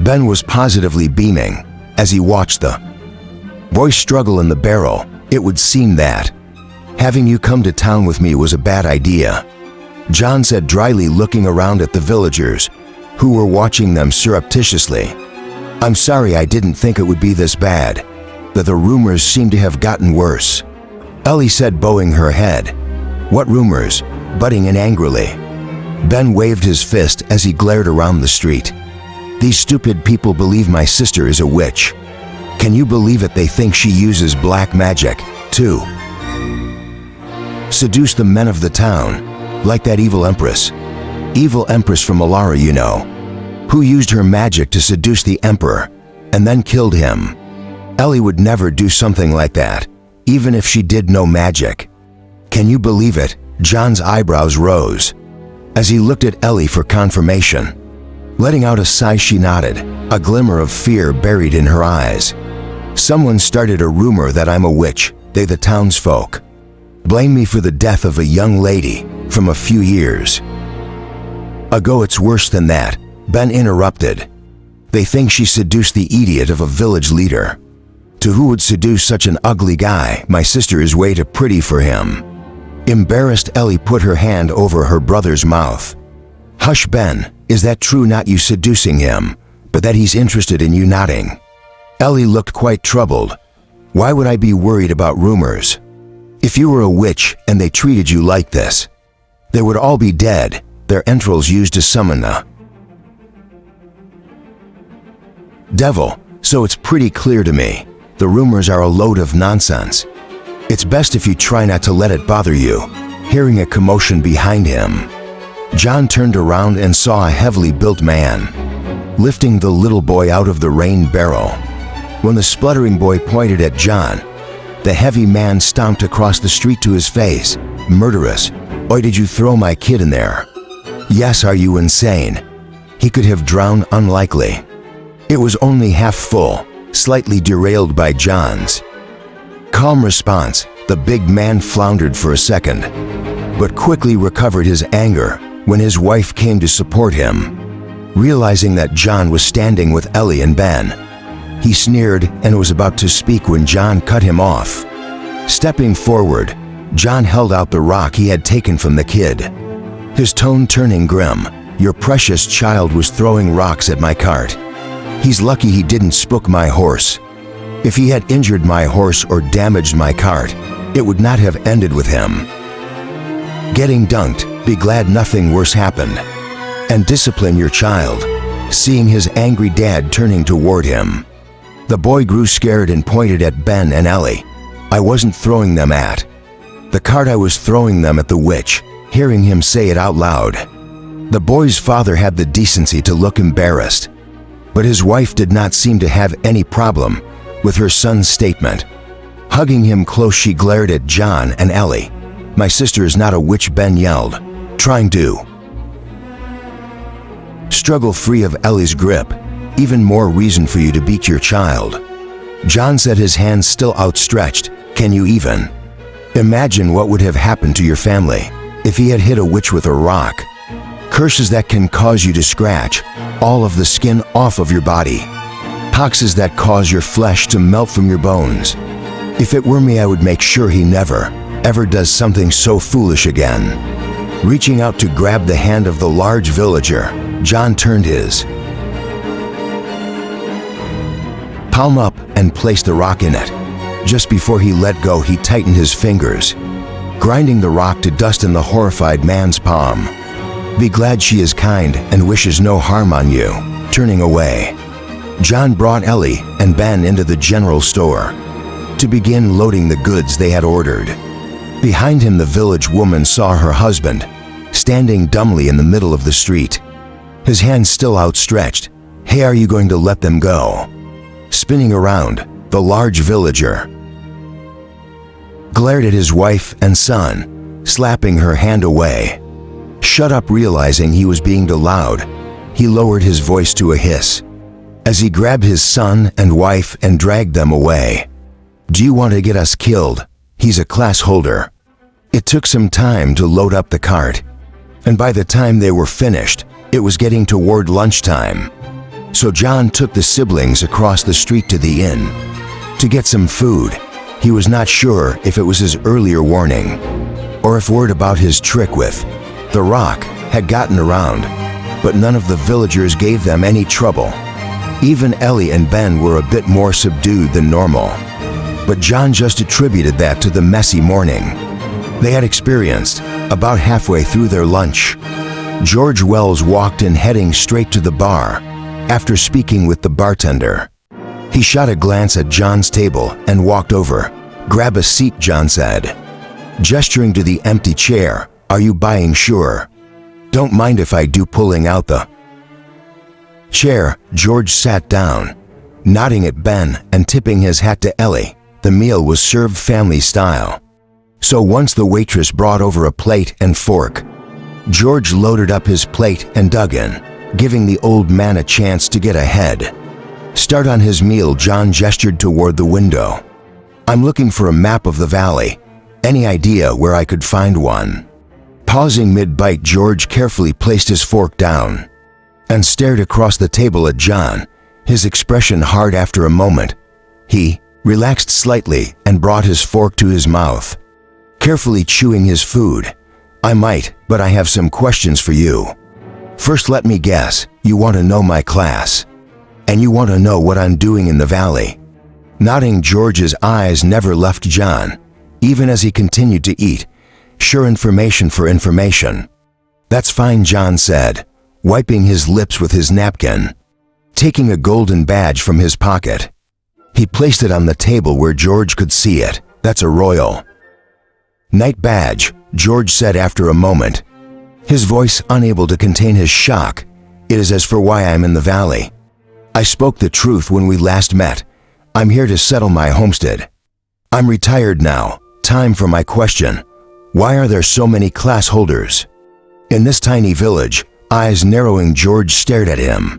Ben was positively beaming as he watched the boy struggle in the barrel. It would seem that having you come to town with me was a bad idea, John said dryly, looking around at the villagers who were watching them surreptitiously. I'm sorry, I didn't think it would be this bad. That the rumors seem to have gotten worse, Ellie said, bowing her head. What rumors? Butting in angrily. Ben waved his fist as he glared around the street. These stupid people believe my sister is a witch. Can you believe it? They think she uses black magic to seduce the men of the town, like that evil empress. Evil empress from Alara, you know, who used her magic to seduce the emperor and then killed him. Ellie would never do something like that, even if she did know magic. Can you believe it? John's eyebrows rose as he looked at Ellie for confirmation. Letting out a sigh, she nodded, a glimmer of fear buried in her eyes. Someone started a rumor that I'm a witch, they the townsfolk. Blame me for the death of a young lady from a few years ago. It's worse than that, Ben interrupted. They think she seduced the idiot of a village leader. To who would seduce such an ugly guy? My sister is way too pretty for him. Embarrassed, Ellie put her hand over her brother's mouth. Hush, Ben, is that true? Not you seducing him, but that he's interested in you? Nodding. Ellie looked quite troubled. Why would I be worried about rumors? If you were a witch and they treated you like this, they would all be dead, their entrails used to summon the devil. So it's pretty clear to me, the rumors are a load of nonsense. It's best if you try not to let it bother you. Hearing a commotion behind him, John turned around and saw a heavily built man lifting the little boy out of the rain barrel. When the spluttering boy pointed at John, the heavy man stomped across the street to his face. Murderous. Why did you throw my kid in there? Yes, are you insane? He could have drowned. Unlikely. It was only half full, slightly derailed by John's calm response. The big man floundered for a second, but quickly recovered his anger when his wife came to support him. Realizing that John was standing with Ellie and Ben, he sneered and was about to speak when John cut him off. Stepping forward, John held out the rock he had taken from the kid, his tone turning grim. Your precious child was throwing rocks at my cart. He's lucky he didn't spook my horse. If he had injured my horse or damaged my cart, it would not have ended with him getting dunked. Be glad nothing worse happened. And discipline your child. Seeing his angry dad turning toward him, the boy grew scared and pointed at Ben and Ellie. I wasn't throwing them at the cart, I was throwing them at the witch. Hearing him say it out loud, the boy's father had the decency to look embarrassed, but his wife did not seem to have any problem with her son's statement. Hugging him close, she glared at John and Ellie. My sister is not a witch, Ben yelled, trying to struggle free of Ellie's grip. Even more reason for you to beat your child. John said, his hands still outstretched. Can you even imagine what would have happened to your family if he had hit a witch with a rock? Curses that can cause you to scratch all of the skin off of your body. Poxes that cause your flesh to melt from your bones. If it were me, I would make sure he never, ever does something so foolish again. Reaching out to grab the hand of the large villager, John turned his palm up and placed the rock in it. Just before he let go, he tightened his fingers, grinding the rock to dust in the horrified man's palm. Be glad she is kind and wishes no harm on you. Turning away, John brought Ellie and Ben into the general store to begin loading the goods they had ordered. Behind him, the village woman saw her husband standing dumbly in the middle of the street, his hands still outstretched. Hey, are you going to let them go? Spinning around, the large villager glared at his wife and son, slapping her hand away. Shut up. Realizing he was being too loud, he lowered his voice to a hiss as he grabbed his son and wife and dragged them away. Do you want to get us killed? He's a class holder. It took some time to load up the cart, and by the time they were finished, it was getting toward lunchtime. So John took the siblings across the street to the inn to get some food. He was not sure if it was his earlier warning or if word about his trick with the rock had gotten around, but none of the villagers gave them any trouble. Even Ellie and Ben were a bit more subdued than normal, but John just attributed that to the messy morning they had experienced. About halfway through their lunch, George Wells walked in, heading straight to the bar. After speaking with the bartender, he shot a glance at John's table and walked over. Grab a seat, John said, gesturing to the empty chair. Are you buying? Sure. Don't mind if I do. Pulling out the chair, George sat down, nodding at Ben and tipping his hat to Ellie. The meal was served family style, so once the waitress brought over a plate and fork, George loaded up his plate and dug in, giving the old man a chance to get ahead start on his meal. John gestured toward the window. I'm looking for a map of the valley. Any idea where I could find one? Pausing mid-bite, George carefully placed his fork down and stared across the table at John, his expression hard. After a moment, he relaxed slightly and brought his fork to his mouth, carefully chewing his food. I might, but I have some questions for you. First, let me guess, you want to know my class, and you want to know what I'm doing in the valley. Nodding, George's eyes never left John, even as he continued to eat. Sure, information for information. That's fine, John said, wiping his lips with his napkin. Taking a golden badge from his pocket, he placed it on the table where George could see it. That's a royal knight badge, George said after a moment, his voice unable to contain his shock. It is as for why I'm in the valley. I spoke the truth when we last met. I'm here to settle my homestead. I'm retired now. Time for my question. Why are there so many class holders in this tiny village? Eyes narrowing, George stared at him,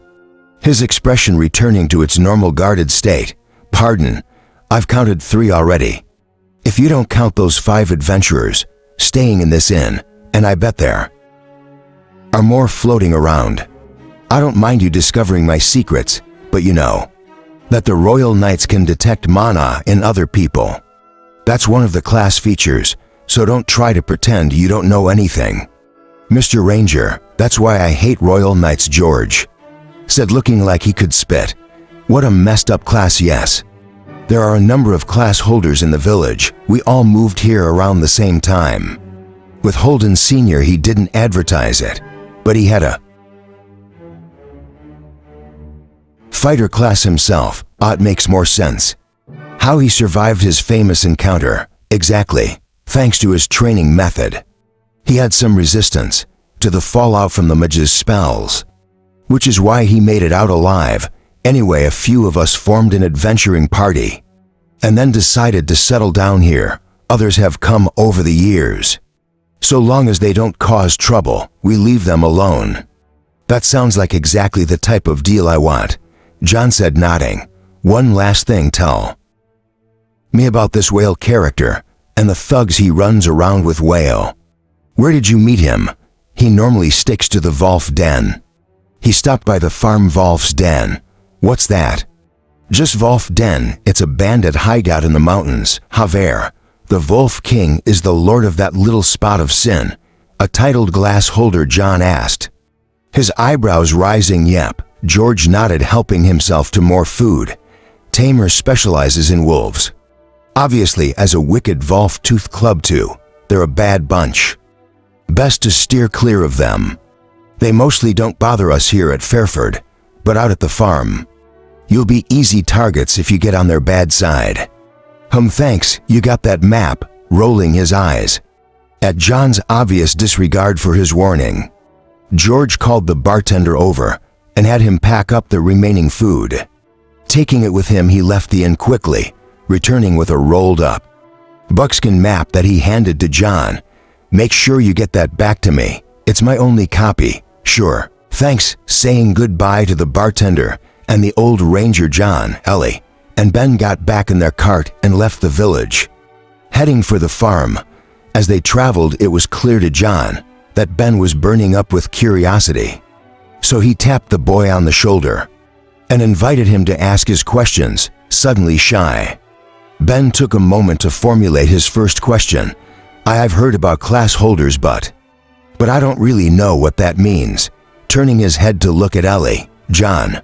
his expression returning to its normal guarded state. Pardon, I've counted 3 already, if you don't count those 5 adventurers staying in this inn, and I bet there are more floating around. I don't mind you discovering my secrets, but you know that the Royal Knights can detect mana in other people. That's one of the class features, so don't try to pretend you don't know anything. Mr. Ranger, that's why I hate Royal Knights, George said, looking like he could spit. What a messed up class. Yes, there are a number of class holders in the village. We all moved here around the same time. With Holden Sr., he didn't advertise it, but he had a fighter class himself. It makes more sense how he survived his famous encounter. Exactly. Thanks to his training method, he had some resistance to the fallout from the mage's spells, which is why he made it out alive. Anyway, a few of us formed an adventuring party and then decided to settle down here. Others have come over the years. So long as they don't cause trouble, we leave them alone. That sounds like exactly the type of deal I want, John said, nodding. One last thing, tell me about this Whale character and the thugs he runs around with. Whale, where did you meet him? He normally sticks to the Wolf Den. He stopped by the farm. Wolf's Den? What's that? Just Wolf Den. It's a bandit hideout in the mountains. Haver, the Wolf King is the lord of that little spot of sin, a titled glass holder? John asked, his eyebrows rising. Yep, George nodded, helping himself to more food. Tamer specializes in wolves. Obviously, as a wicked Wolf Tooth Club too. They're a bad bunch. Best to steer clear of them. They mostly don't bother us here at Fairford, but out at the farm, you'll be easy targets if you get on their bad side. Thanks, you got that map? Rolling his eyes at John's obvious disregard for his warning, George called the bartender over and had him pack up the remaining food. Taking it with him, he left the inn quickly, returning with a rolled up buckskin map that he handed to John. "Make sure you get that back to me. It's my only copy." "Sure. Thanks," saying goodbye to the bartender and the old ranger John, Ellie, and Ben got back in their cart and left the village, heading for the farm. As they traveled, it was clear to John that Ben was burning up with curiosity. So he tapped the boy on the shoulder and invited him to ask his questions, suddenly shy. Ben took a moment to formulate his first question. "I've heard about class holders, but I don't really know what that means." Turning his head to look at Ellie, John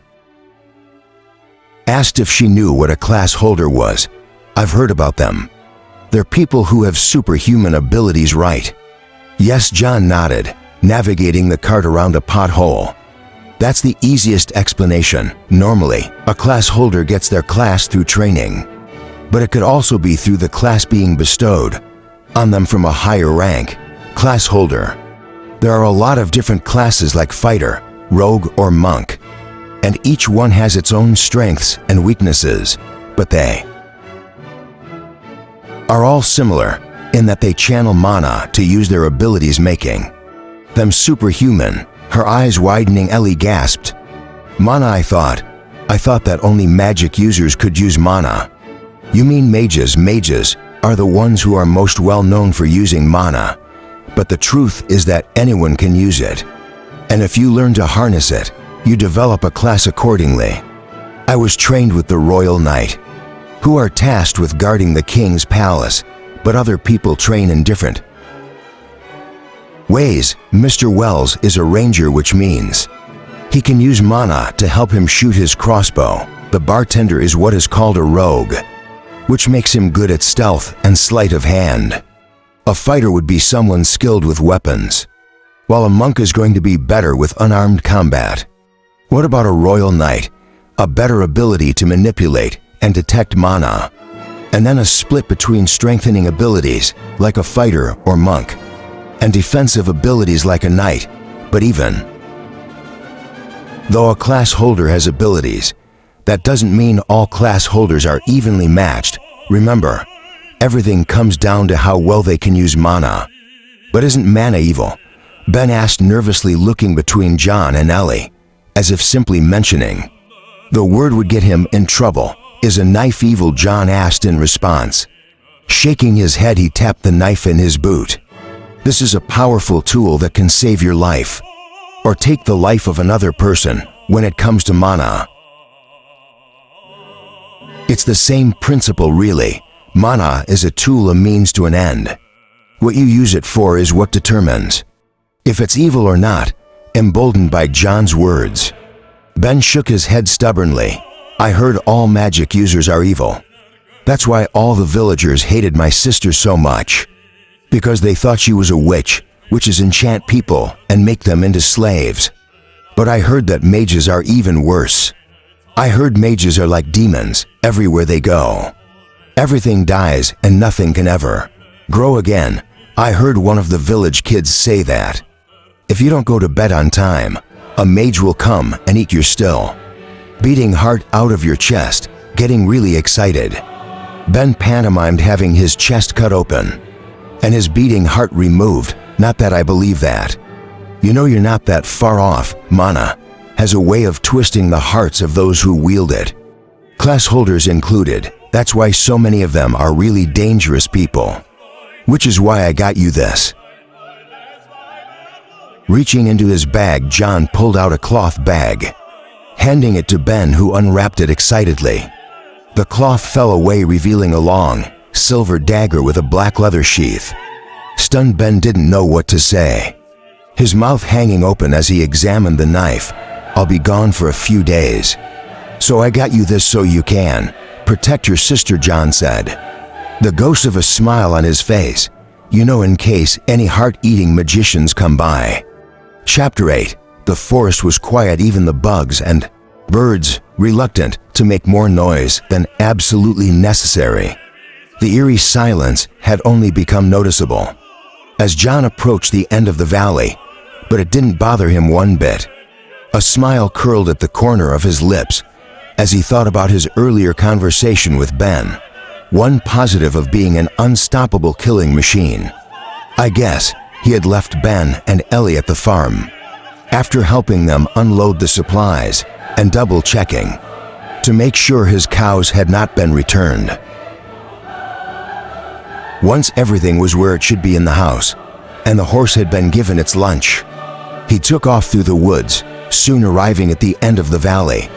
asked if she knew what a class holder was. "I've heard about them. They're people who have superhuman abilities, right?" "Yes," John nodded, navigating the cart around a pothole. "That's the easiest explanation. Normally, a class holder gets their class through training, but it could also be through the class being bestowed on them from a higher rank." Class holder. There are a lot of different classes like fighter, rogue, or monk, and each one has its own strengths and weaknesses, but they are all similar in that they channel mana to use their abilities, making them superhuman. Her eyes widening, Ellie gasped. "Mana, I thought that only magic users could use mana." "You mean mages? Mages are the ones who are most well known for using mana. But the truth is that anyone can use it. And if you learn to harness it, you develop a class accordingly. I was trained with the Royal Knight, who are tasked with guarding the king's palace, but other people train in different ways. Mr. Wells is a ranger, which means he can use mana to help him shoot his crossbow. The bartender is what is called a rogue, which makes him good at stealth and sleight of hand. A fighter would be someone skilled with weapons, while a monk is going to be better with unarmed combat. What about a royal knight? A better ability to manipulate and detect mana. And then a split between strengthening abilities, like a fighter or monk, and defensive abilities like a knight. But even though a class holder has abilities, that doesn't mean all class holders are evenly matched. Remember, everything comes down to how well they can use mana. But isn't mana evil? Ben asked, nervously looking between John and Ellie, as if simply mentioning the word would get him in trouble. Is a knife evil? John asked in response. Shaking his head, he tapped the knife in his boot. This is a powerful tool that can save your life, or take the life of another person. When it comes to mana, it's the same principle, really. Mana is a tool, a means to an end. What you use it for is what determines if it's evil or not. Emboldened by John's words, Ben shook his head stubbornly. I heard all magic users are evil. That's why all the villagers hated my sister so much, because they thought she was a witch. Witches enchant people and make them into slaves. But I heard that mages are even worse. I heard mages are like demons. Everywhere they go, everything dies and nothing can ever grow again. I heard one of the village kids say that if you don't go to bed on time, a mage will come and eat your still beating heart out of your chest. Getting really excited, Ben pantomimed having his chest cut open and his beating heart removed. Not that I believe that. You know, you're not that far off. Mana has a way of twisting the hearts of those who wield it, class holders included. That's why so many of them are really dangerous people. Which is why I got you this. Reaching into his bag, John pulled out a cloth bag, handing it to Ben, who unwrapped it excitedly. The cloth fell away, revealing a long, silver dagger with a black leather sheath. Stunned, Ben didn't know what to say, his mouth hanging open as he examined the knife. I'll be gone for a few days, so I got you this so you can protect your sister, John said, the ghost of a smile on his face. You know, in case any heart-eating magicians come by. Chapter 8. The forest was quiet, even the bugs and birds reluctant to make more noise than absolutely necessary. The eerie silence had only become noticeable as John approached the end of the valley, but it didn't bother him one bit. A smile curled at the corner of his lips as he thought about his earlier conversation with Ben. one positive of being an unstoppable killing machine. I guess he had left Ben and Ellie at the farm, after helping them unload the supplies and double-checking to make sure his cows had not been returned. Once everything was where it should be in the house, and the horse had been given its lunch, he took off through the woods, soon arriving at the end of the valley.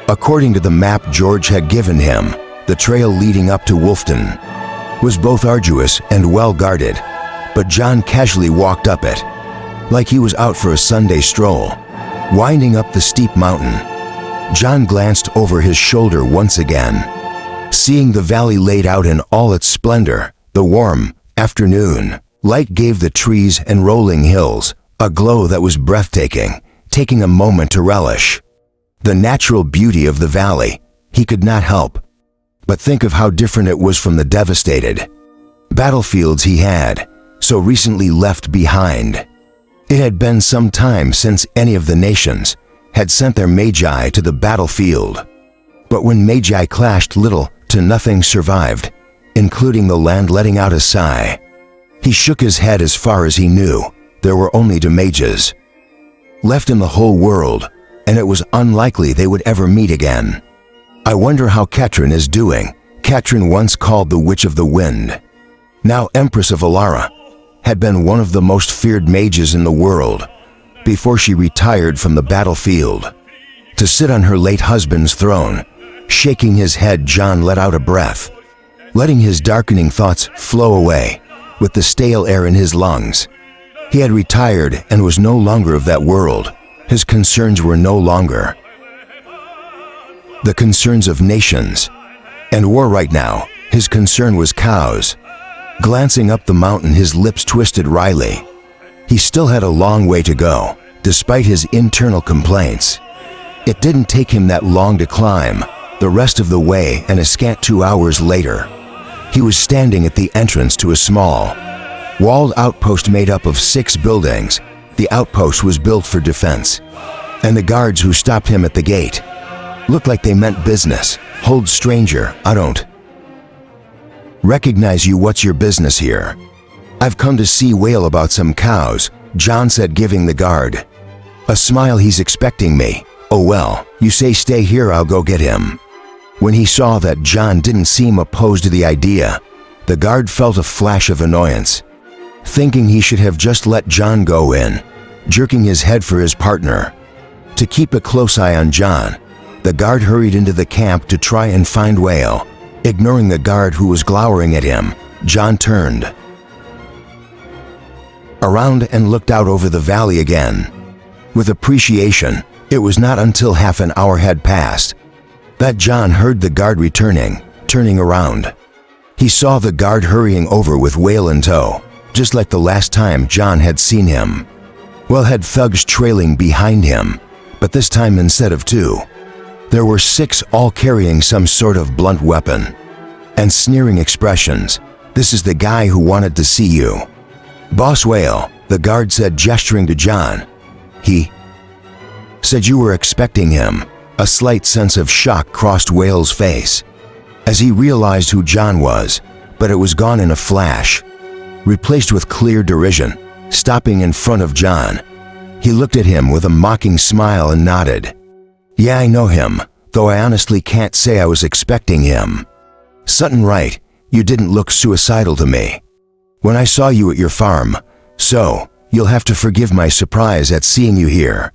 According to the map George had given him, the trail leading up to Wolfton was both arduous and well guarded, but John casually walked up it, like he was out for a Sunday stroll. Winding up the steep mountain, John glanced over his shoulder once again, seeing the valley laid out in all its splendor. The warm afternoon light gave the trees and rolling hills a glow that was breathtaking, taking a moment to relish the natural beauty of the valley. He could not help but think of how different it was from the devastated battlefields he had so recently left behind. It had been some time since any of the nations had sent their magi to the battlefield, but when magi clashed, little to nothing survived, including the land letting out a sigh. He shook his head. As far as he knew, there were only two mages left in the whole world, and it was unlikely they would ever meet again. I wonder how Katrin is doing. Katrin, once called the Witch of the Wind, now Empress of Alara, had been one of the most feared mages in the world before she retired from the battlefield to sit on her late husband's throne. Shaking his head, John let out a breath, letting his darkening thoughts flow away with the stale air in his lungs. He had retired and was no longer of that world. His concerns were no longer the concerns of nations and war right now. His concern was cows. Glancing up the mountain, his lips twisted wryly. He still had a long way to go, despite his internal complaints. It didn't take him that long to climb the rest of the way, and a scant 2 hours later, he was standing at the entrance to a small, walled outpost made up of 6 buildings. The outpost was built for defense, and the guards who stopped him at the gate looked like they meant business. "Hold, stranger, I don't recognize you. What's your business here?" "I've come to see Whale about some cows," John said, giving the guard a smile. "He's expecting me." "Oh well, you say stay here, I'll go get him." When he saw that John didn't seem opposed to the idea, the guard felt a flash of annoyance, thinking he should have just let John go in, jerking his head for his partner. To keep a close eye on John, the guard hurried into the camp to try and find Whale. Ignoring the guard who was glowering at him, John turned around and looked out over the valley again with appreciation. It was not until half an hour had passed that John heard the guard returning. Turning around, he saw the guard hurrying over with Whale in tow, just like the last time John had seen him. Whale had thugs trailing behind him, but this time instead of 2, there were 6, all carrying some sort of blunt weapon and sneering expressions. "This is the guy who wanted to see you, Boss Whale," the guard said, gesturing to John. "He said you were expecting him." A slight sense of shock crossed Whale's face as he realized who John was, but it was gone in a flash, replaced with clear derision. Stopping in front of John, he looked at him with a mocking smile and nodded. "Yeah, I know him, though I honestly can't say I was expecting him." "Sutton, right, you didn't look suicidal to me when I saw you at your farm, so you'll have to forgive my surprise at seeing you here."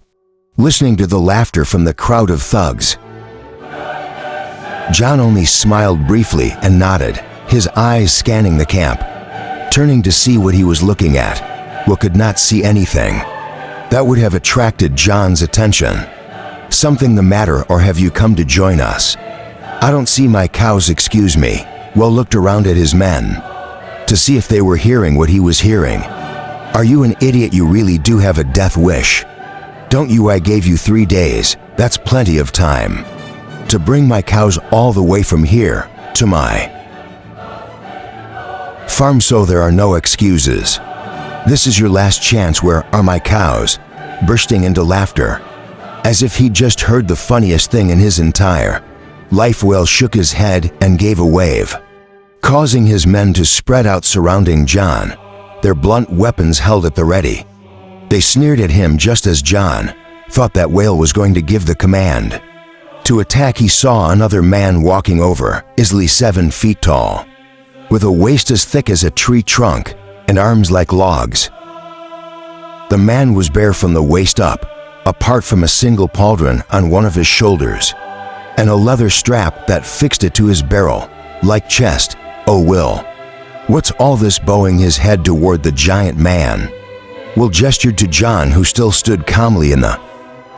Listening to the laughter from the crowd of thugs, John only smiled briefly and nodded, his eyes scanning the camp, turning to see what he was looking at. Well, could not see anything that would have attracted John's attention. "Something the matter, or have you come to join us?" "I don't see my cows, excuse me." Well looked around at his men to see if they were hearing what he was hearing. "Are you an idiot? You really do have a death wish, don't you? I gave you 3 days, that's plenty of time, to bring my cows all the way from here to my farm, so there are no excuses. This is your last chance. Where are my cows?" Bursting into laughter, as if he'd just heard the funniest thing in his entire life, Whale shook his head and gave a wave. causing his men to spread out surrounding John, their blunt weapons held at the ready. They sneered at him just as John thought that Whale was going to give the command. To attack, he saw another man walking over, easily 7 feet tall, with a waist as thick as a tree trunk and arms like logs. The man was bare from the waist up, apart from a single pauldron on one of his shoulders, and a leather strap that fixed it to his barrel-like chest. "Oh, Will, what's all this?" bowing his head toward the giant man. Will gestured to John, who still stood calmly in the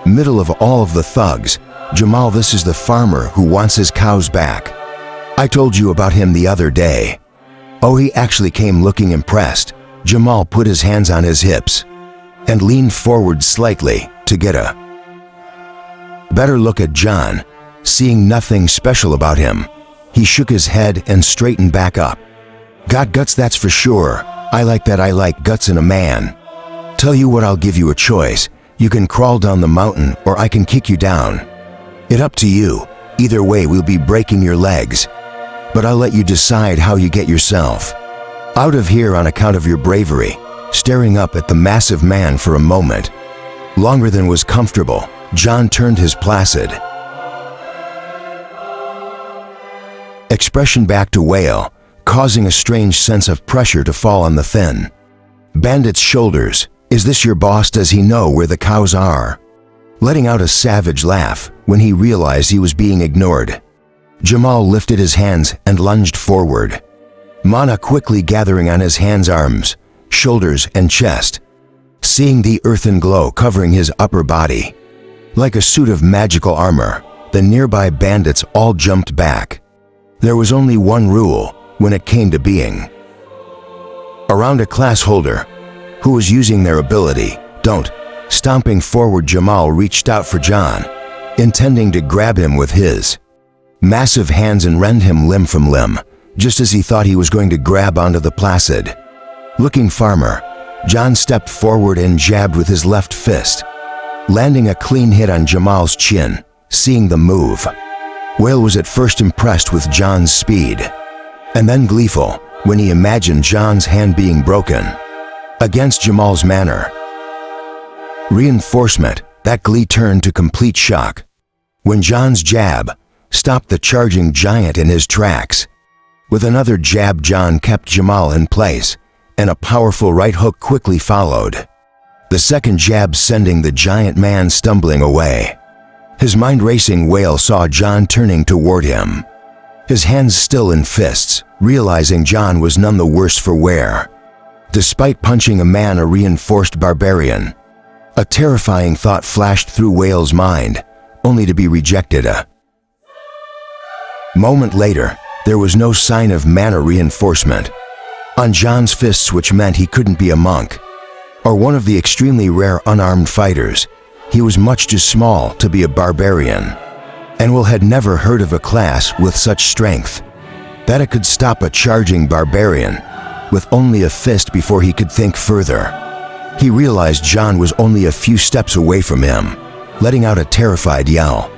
middle of all of the thugs. "Jamal, this is the farmer who wants his cows back. I told you about him the other day." "Oh, he actually came." Looking impressed, Jamal put his hands on his hips and leaned forward slightly to get a better look at John. Seeing nothing special about him, he shook his head and straightened back up. "Got guts, that's for sure. I like that. I like guts in a man. Tell you what, I'll give you a choice. You can crawl down the mountain or I can kick you down. It's up to you. Either way, we'll be breaking your legs. But I'll let you decide how you get yourself out of here on account of your bravery." Staring up at the massive man for a moment, longer than was comfortable, John turned his placid expression back to Whale, causing a strange sense of pressure to fall on the thin bandit's shoulders. "Is this your boss? Does he know where the cows are?" Letting out a savage laugh when he realized he was being ignored, Jamal lifted his hands and lunged forward, mana quickly gathering on his hands, arms, shoulders, and chest. Seeing the earthen glow covering his upper body, like a suit of magical armor, the nearby bandits all jumped back. There was only one rule when it came to being around a class holder who was using their ability: don't. Stomping forward, Jamal reached out for John, intending to grab him with his massive hands and rend him limb from limb, just as he thought he was going to grab onto the placid looking farmer. John stepped forward and jabbed with his left fist, landing a clean hit on Jamal's chin. Seeing the move, Whale was at first impressed with John's speed, and then gleeful when he imagined John's hand being broken against Jamal's manner. Reinforcement, that glee turned to complete shock when John's jab stopped the charging giant in his tracks. With another jab, John kept Jamal in place, and a powerful right hook quickly followed, the second jab sending the giant man stumbling away. His mind racing, Whale saw John turning toward him, his hands still in fists, realizing John was none the worse for wear. Despite punching a man, a reinforced barbarian, a terrifying thought flashed through Whale's mind, only to be rejected a moment later. There was no sign of mana reinforcement on John's fists, which meant he couldn't be a monk or one of the extremely rare unarmed fighters. He was much too small to be a barbarian, and Will had never heard of a class with such strength that it could stop a charging barbarian with only a fist. Before he could think further, he realized John was only a few steps away from him. Letting out a terrified yell,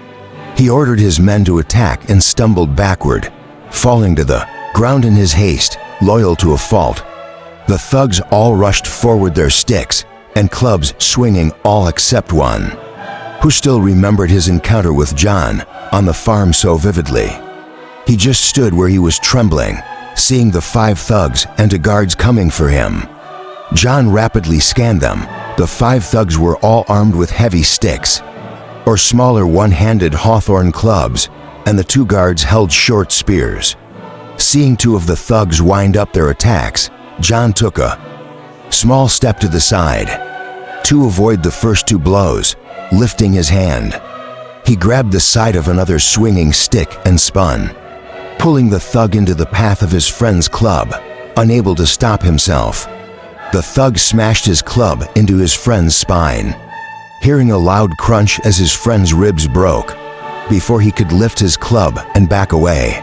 he ordered his men to attack and stumbled backward, falling to the ground in his haste, loyal to a fault. The thugs all rushed forward, their sticks and clubs swinging, all except one, who still remembered his encounter with John on the farm so vividly. He just stood where he was, trembling, seeing the 5 thugs and 2 guards coming for him. John rapidly scanned them. The 5 thugs were all armed with heavy sticks, or smaller one-handed hawthorn clubs, and the 2 guards held short spears. Seeing 2 of the thugs wind up their attacks, John took a small step to the side to avoid the first 2 blows. Lifting his hand, he grabbed the side of another swinging stick and spun, pulling the thug into the path of his friend's club. Unable to stop himself, the thug smashed his club into his friend's spine, hearing a loud crunch as his friend's ribs broke. Before he could lift his club and back away,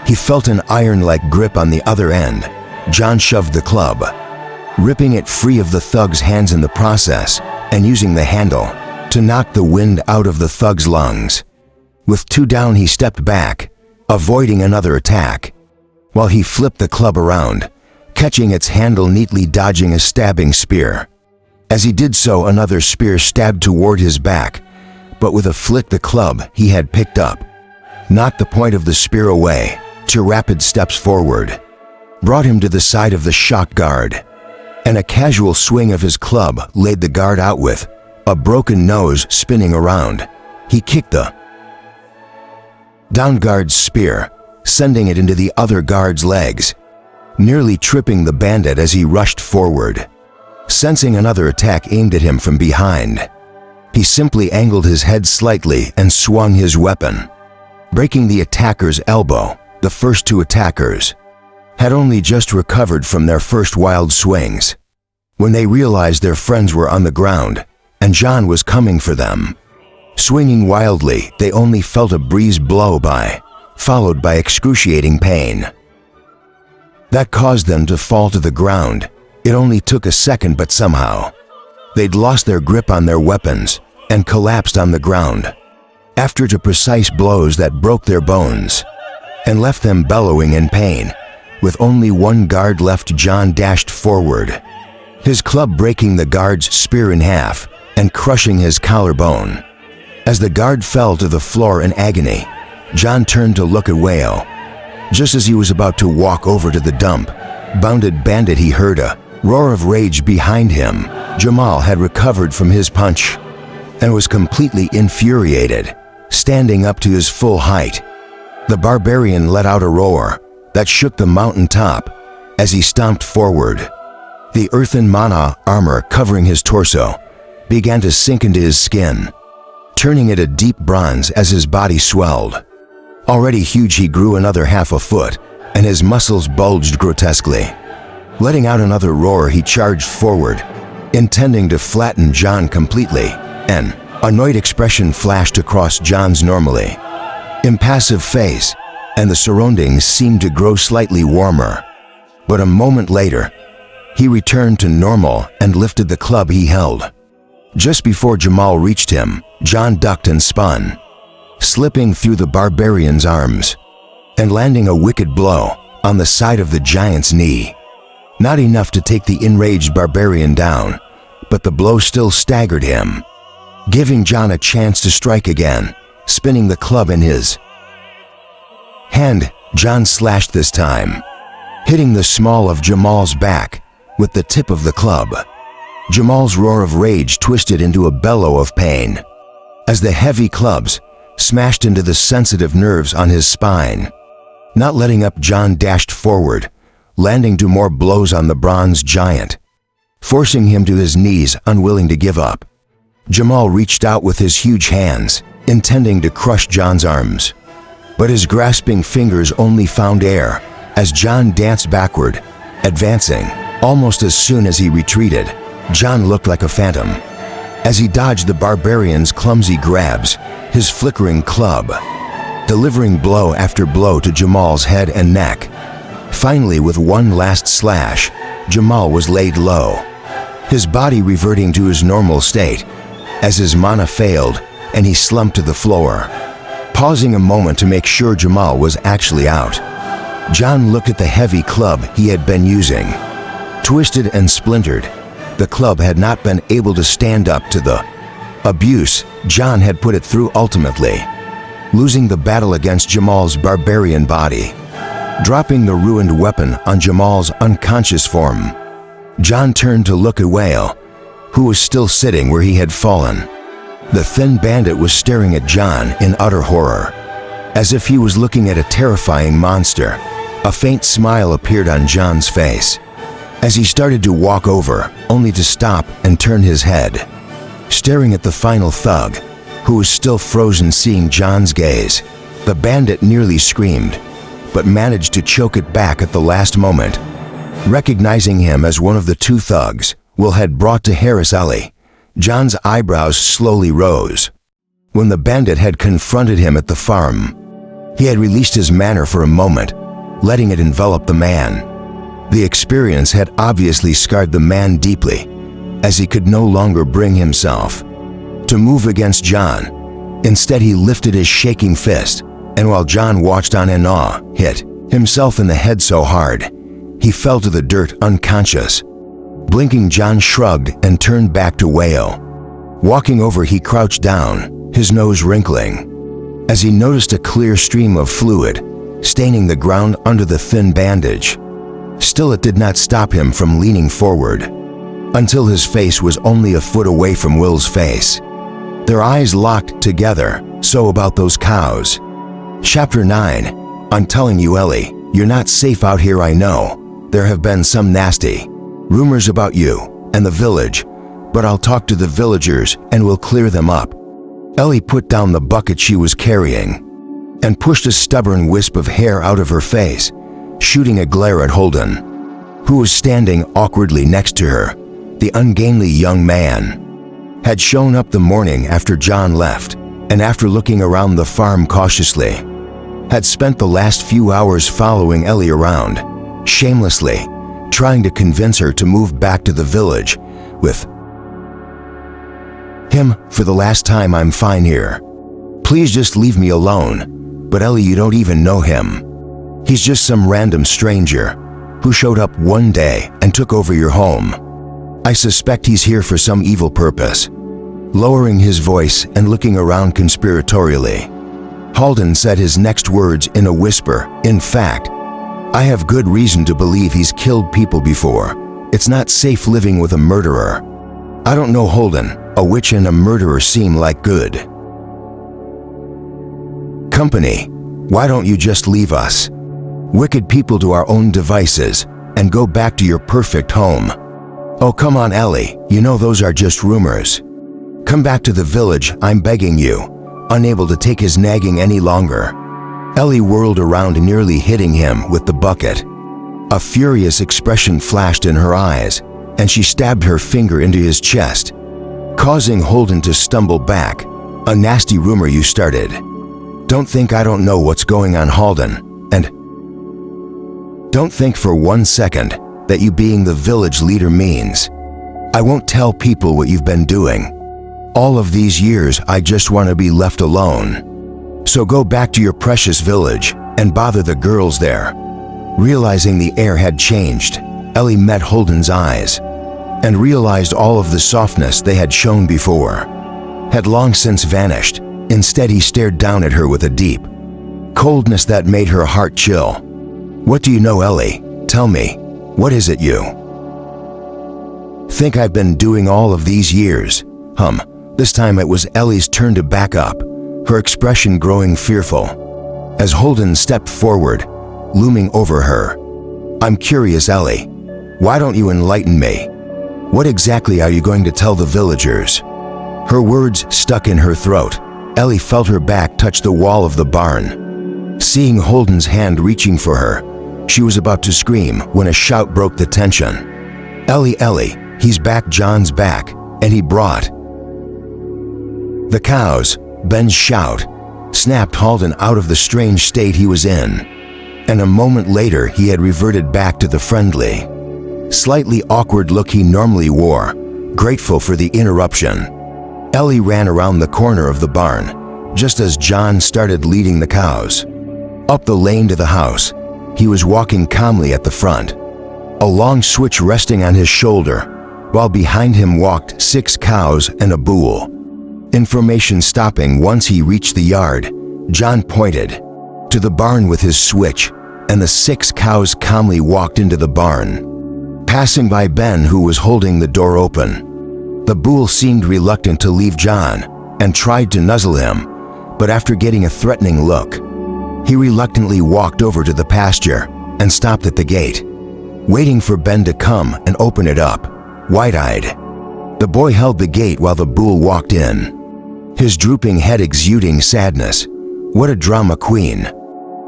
he felt an iron-like grip on the other end. John shoved the club, ripping it free of the thug's hands in the process, and using the handle to knock the wind out of the thug's lungs. With 2 down, he stepped back, avoiding another attack. while he flipped the club around, catching its handle neatly dodging a stabbing spear. As he did so, another spear stabbed toward his back, but with a flick the club he had picked up knocked the point of the spear away. 2 rapid steps forward brought him to the side of the shocked guard, and a casual swing of his club laid the guard out with a broken nose spinning around. He kicked the down guard's spear, sending it into the other guard's legs, nearly tripping the bandit as he rushed forward. Sensing another attack aimed at him from behind, he simply angled his head slightly and swung his weapon, breaking the attacker's elbow. The first 2 attackers had only just recovered from their first wild swings when they realized their friends were on the ground and John was coming for them. Swinging wildly, they only felt a breeze blow by, followed by excruciating pain that caused them to fall to the ground. It only took a second, but somehow they'd lost their grip on their weapons and collapsed on the ground after 2 precise blows that broke their bones and left them bellowing in pain. With only 1 guard left, John dashed forward, his club breaking the guard's spear in half and crushing his collarbone. As the guard fell to the floor in agony, John turned to look at Whale. Just as he was about to walk over to the dump-bounded bandit, he heard a roar of rage behind him. Jamal had recovered from his punch and was completely infuriated, standing up to his full height. The barbarian let out a roar that shook the mountain top as he stomped forward. The earthen mana armor covering his torso began to sink into his skin, turning it a deep bronze as his body swelled. Already huge, he grew another half a foot, and his muscles bulged grotesquely. Letting out another roar, he charged forward, intending to flatten John completely. An annoyed expression flashed across John's normally impassive face, and the surroundings seemed to grow slightly warmer. But a moment later, he returned to normal and lifted the club he held. Just before Jamal reached him, John ducked and spun, slipping through the barbarian's arms and landing a wicked blow on the side of the giant's knee. Not enough to take the enraged barbarian down, but the blow still staggered him, giving John a chance to strike again. Spinning the club in his hand, John slashed this time, hitting the small of Jamal's back with the tip of the club. Jamal's roar of rage twisted into a bellow of pain as the heavy clubs smashed into the sensitive nerves on his spine. Not letting up, John dashed forward, landing 2 more blows on the bronze giant, forcing him to his knees, unwilling to give up. Jamal reached out with his huge hands, intending to crush John's arms, but his grasping fingers only found air as John danced backward, advancing. Almost as soon as he retreated, John looked like a phantom as he dodged the barbarian's clumsy grabs, his flickering club delivering blow after blow to Jamal's head and neck. Finally, with one last slash, Jamal was laid low, his body reverting to his normal state as his mana failed and he slumped to the floor. Pausing a moment to make sure Jamal was actually out, John looked at the heavy club he had been using. Twisted and splintered, the club had not been able to stand up to the abuse John had put it through, ultimately losing the battle against Jamal's barbarian body. Dropping the ruined weapon on Jamal's unconscious form, John turned to look at Whale, who was still sitting where he had fallen. The thin bandit was staring at John in utter horror, as if he was looking at a terrifying monster. A faint smile appeared on John's face as he started to walk over, only to stop and turn his head, staring at the final thug, who was still frozen. Seeing John's gaze, the bandit nearly screamed, but managed to choke it back at the last moment. Recognizing him as one of the 2 thugs Will had brought to Harris Alley, John's eyebrows slowly rose. When the bandit had confronted him at the farm, he had released his manner for a moment, letting it envelop the man. The experience had obviously scarred the man deeply, as he could no longer bring himself to move against John. Instead, he lifted his shaking fist, and while John watched on in awe, hit Himself in the head so hard, he fell to the dirt unconscious. Blinking, John shrugged and turned back to wail. Walking over, he crouched down, his nose wrinkling, as he noticed a clear stream of fluid staining the ground under the thin bandage. Still, it did not stop him from leaning forward, until his face was only a foot away from Will's face. Their eyes locked together. So about those cows. Chapter 9. I'm telling you, Ellie, you're not safe out here, I know. There have been some nasty rumors about you and the village, but I'll talk to the villagers and we'll clear them up. Ellie put down the bucket she was carrying and pushed a stubborn wisp of hair out of her face, shooting a glare at Holden, who was standing awkwardly next to her. The ungainly young man had shown up the morning after John left, and after looking around the farm cautiously, had spent the last few hours following Ellie around, shamelessly trying to convince her to move back to the village with him. For the last time, I'm fine here. Please just leave me alone. But Ellie, you don't even know him. He's just some random stranger who showed up one day and took over your home. I suspect he's here for some evil purpose. Lowering his voice and looking around conspiratorially, Holden said his next words in a whisper. In fact, I have good reason to believe he's killed people before. It's not safe living with a murderer. I don't know, Holden. A witch and a murderer seem like good company. Why don't you just leave us, wicked people, to our own devices and go back to your perfect home? Oh, come on, Ellie. You know those are just rumors. Come back to the village, I'm begging you. Unable to take his nagging any longer, Ellie whirled around, nearly hitting him with the bucket. A furious expression flashed in her eyes, and she stabbed her finger into his chest, causing Holden to stumble back. A nasty rumor you started. Don't think I don't know what's going on, Holden, and don't think for 1 second that you being the village leader means I won't tell people what you've been doing. All of these years, I just want to be left alone. So go back to your precious village and bother the girls there. Realizing the air had changed, Ellie met Holden's eyes and realized all of the softness they had shown before had long since vanished. Instead, he stared down at her with a deep coldness that made her heart chill. What do you know, Ellie? Tell me, what is it you think I've been doing all of these years? This time it was Ellie's turn to back up, her expression growing fearful as Holden stepped forward, looming over her. I'm curious, Ellie. Why don't you enlighten me? What exactly are you going to tell the villagers? Her words stuck in her throat. Ellie felt her back touch the wall of the barn. Seeing Holden's hand reaching for her, she was about to scream when a shout broke the tension. Ellie, Ellie, he's back. John's back, and he brought the cows. Ben's shout snapped Holden out of the strange state he was in, and a moment later he had reverted back to the friendly, slightly awkward look he normally wore, grateful for the interruption. Ellie ran around the corner of the barn, just as John started leading the cows up the lane to the house. He was walking calmly at the front, a long switch resting on his shoulder, while behind him walked 6 cows and a bull. Information stopping once he reached the yard, John pointed to the barn with his switch, and the 6 cows calmly walked into the barn, passing by Ben, who was holding the door open. The bull seemed reluctant to leave John and tried to nuzzle him, but after getting a threatening look, he reluctantly walked over to the pasture and stopped at the gate, waiting for Ben to come and open it up. Wide-eyed, the boy held the gate while the bull walked in, his drooping head exuding sadness. What a drama queen.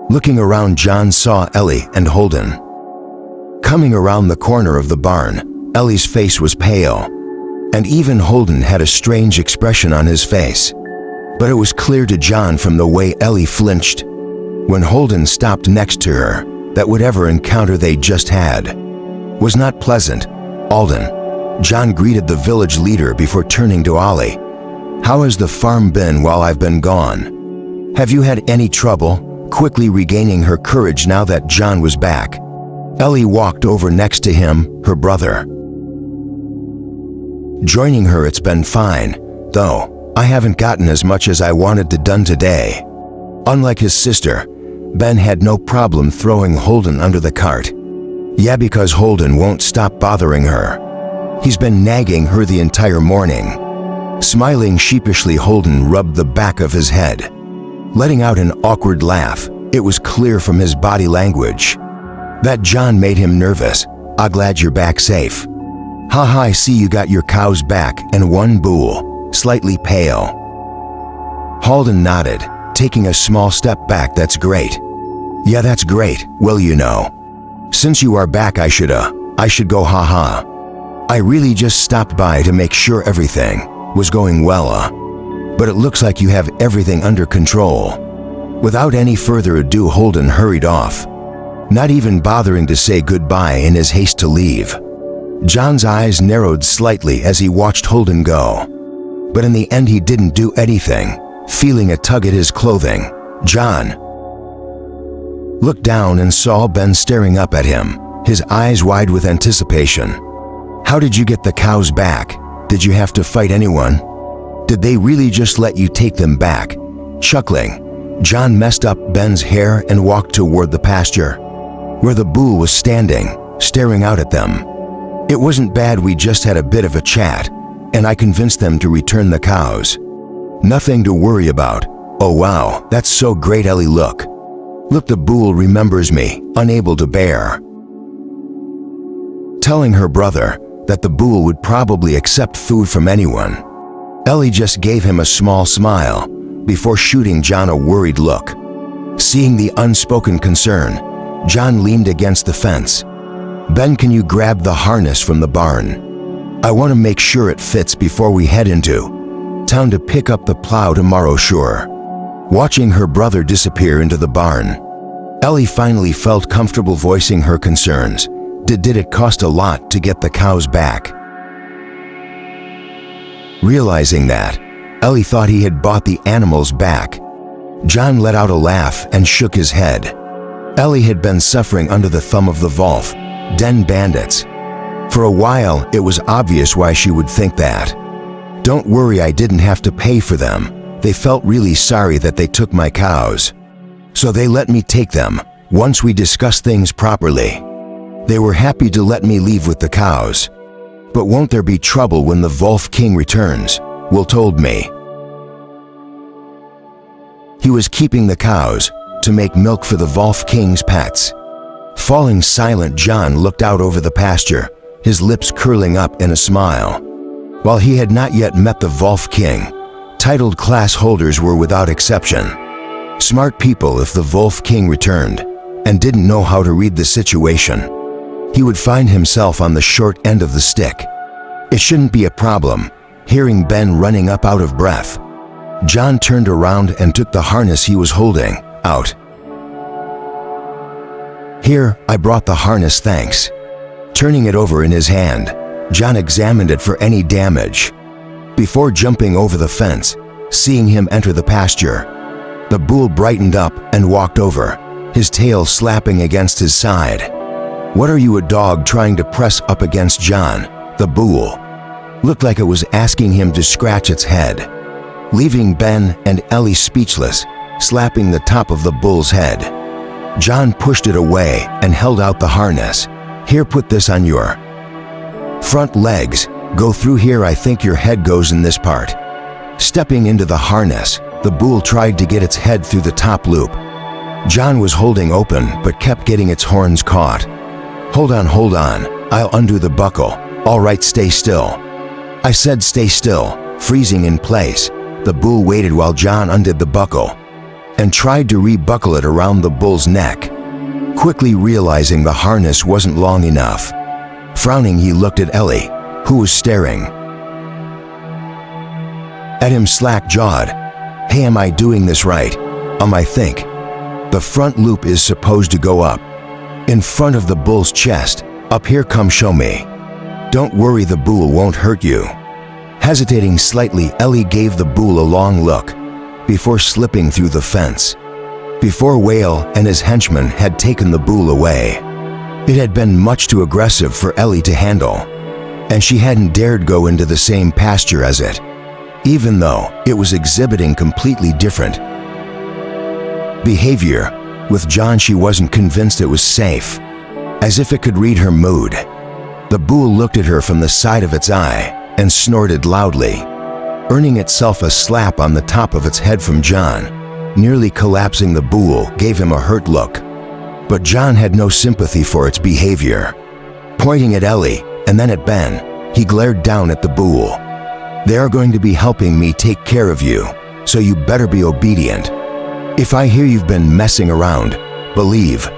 Looking around, John saw Ellie and Holden coming around the corner of the barn. Ellie's face was pale, and even Holden had a strange expression on his face. But it was clear to John from the way Ellie flinched when Holden stopped next to her that whatever encounter they just had was not pleasant. Alden, John greeted the village leader before turning to Ollie. How has the farm been while I've been gone? Have you had any trouble? quickly regaining her courage now that John was back. Ellie walked over next to him, her brother. Joining her, it's been fine, though I haven't gotten as much as I wanted to done today. Unlike his sister, Ben had no problem throwing Holden under the cart. Yeah, because Holden won't stop bothering her. He's been nagging her the entire morning. Smiling sheepishly, Holden rubbed the back of his head, letting out an awkward laugh. It was clear from his body language that John made him nervous. "I'm glad you're back safe." "Haha, I see you got your cows back and one bull, slightly pale." Holden nodded, taking a small step back. "That's great." "Yeah, that's great. Well, you know, since you are back, I should go, haha. I really just stopped by to make sure everything was going well, but it looks like you have everything under control." Without any further ado, Holden hurried off, not even bothering to say goodbye in his haste to leave. John's eyes narrowed slightly as he watched Holden go, but in the end he didn't do anything. Feeling a tug at his clothing, John looked down and saw Ben staring up at him, his eyes wide with anticipation. "How did you get the cows back? Did you have to fight anyone? Did they really just let you take them back?" Chuckling, John messed up Ben's hair and walked toward the pasture, where the bull was standing, staring out at them. "It wasn't bad, we just had a bit of a chat, and I convinced them to return the cows. Nothing to worry about." "Oh wow, that's so great, Ellie, look, the bull remembers me," unable to bear telling her brother that the bull would probably accept food from anyone. Ellie just gave him a small smile before shooting John a worried look. Seeing the unspoken concern, John leaned against the fence. "Ben, can you grab the harness from the barn? I want to make sure it fits before we head into town to pick up the plow tomorrow, sure." Watching her brother disappear into the barn, Ellie finally felt comfortable voicing her concerns. Did it cost a lot to get the cows back? Realizing that, Ellie thought he had bought the animals back. John let out a laugh and shook his head. Ellie had been suffering under the thumb of the Wolf Den bandits. For a while, it was obvious why she would think that. "Don't worry, I didn't have to pay for them. They felt really sorry that they took my cows, so they let me take them once we discussed things properly. They were happy to let me leave with the cows. But won't there be trouble when the Wolf King returns?" Will told me he was keeping the cows to make milk for the Wolf King's pets. Falling silent, John looked out over the pasture, his lips curling up in a smile. While he had not yet met the Wolf King, titled class holders were without exception smart people. If the Wolf King returned and didn't know how to read the situation, he would find himself on the short end of the stick. It shouldn't be a problem. Hearing Ben running up out of breath, John turned around and took the harness he was holding out. "Here, I brought the harness, thanks." Turning it over in his hand, John examined it for any damage before jumping over the fence. Seeing him enter the pasture, the bull brightened up and walked over, his tail slapping against his side. "What are you, a dog?" trying to press up against John. The bull looked like it was asking him to scratch its head, leaving Ben and Ellie speechless, slapping the top of the bull's head. John pushed it away and held out the harness. "Here, put this on your front legs. Go through here. I think your head goes in this part." Stepping into the harness, the bull tried to get its head through the top loop. John was holding open but kept getting its horns caught. Hold on, I'll undo the buckle." "All right, stay still." "I said stay still." Freezing in place, the bull waited while John undid the buckle and tried to rebuckle it around the bull's neck. Quickly realizing the harness wasn't long enough, frowning, he looked at Ellie, who was staring at him slack-jawed. "Hey, am I doing this right? I think the front loop is supposed to go up in front of the bull's chest. Up here, come show me." "Don't worry, the bull won't hurt you." Hesitating slightly, Ellie gave the bull a long look before slipping through the fence. before Whale and his henchmen had taken the bull away. It had been much too aggressive for Ellie to handle, and she hadn't dared go into the same pasture as it, even though it was exhibiting completely different behavior. With John, she wasn't convinced it was safe, as if it could read her mood. The bull looked at her from the side of its eye and snorted loudly, earning itself a slap on the top of its head from John. Nearly collapsing, the bull gave him a hurt look, but John had no sympathy for its behavior. Pointing at Ellie and then at Ben, he glared down at the bull. "They are going to be helping me take care of you, so you better be obedient. If I hear you've been messing around, believe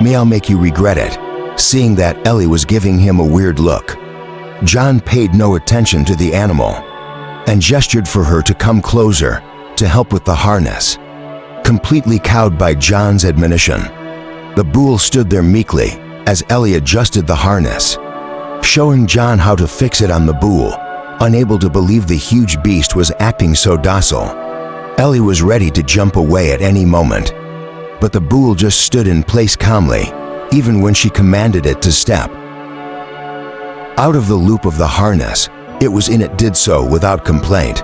me, I'll make you regret it." Seeing that Ellie was giving him a weird look, John paid no attention to the animal and gestured for her to come closer to help with the harness. Completely cowed by John's admonition, the bull stood there meekly as Ellie adjusted the harness, showing John how to fix it on the bull, unable to believe the huge beast was acting so docile. Ellie was ready to jump away at any moment, but the bull just stood in place calmly, even when she commanded it to step out of the loop of the harness. It did so without complaint.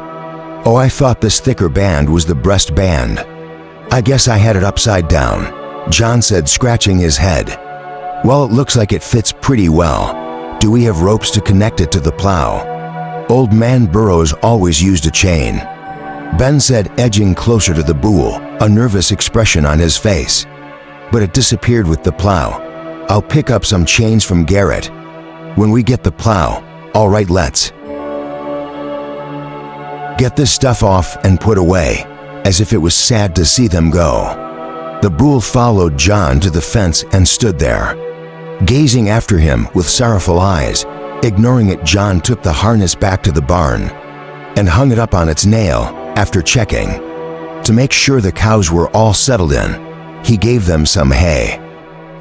"Oh, I thought this thicker band was the breast band. I guess I had it upside down," John said, scratching his head. "Well, it looks like it fits pretty well. Do we have ropes to connect it to the plow?" "Old Man Burrows always used a chain," Ben said, edging closer to the bull, a nervous expression on his face. "But it disappeared with the plow. I'll pick up some chains from Garrett when we get the plow. All right, let's get this stuff off and put away," as if it was sad to see them go. The bull followed John to the fence and stood there, gazing after him with sorrowful eyes. Ignoring it, John took the harness back to the barn and hung it up on its nail. After checking to make sure the cows were all settled in, he gave them some hay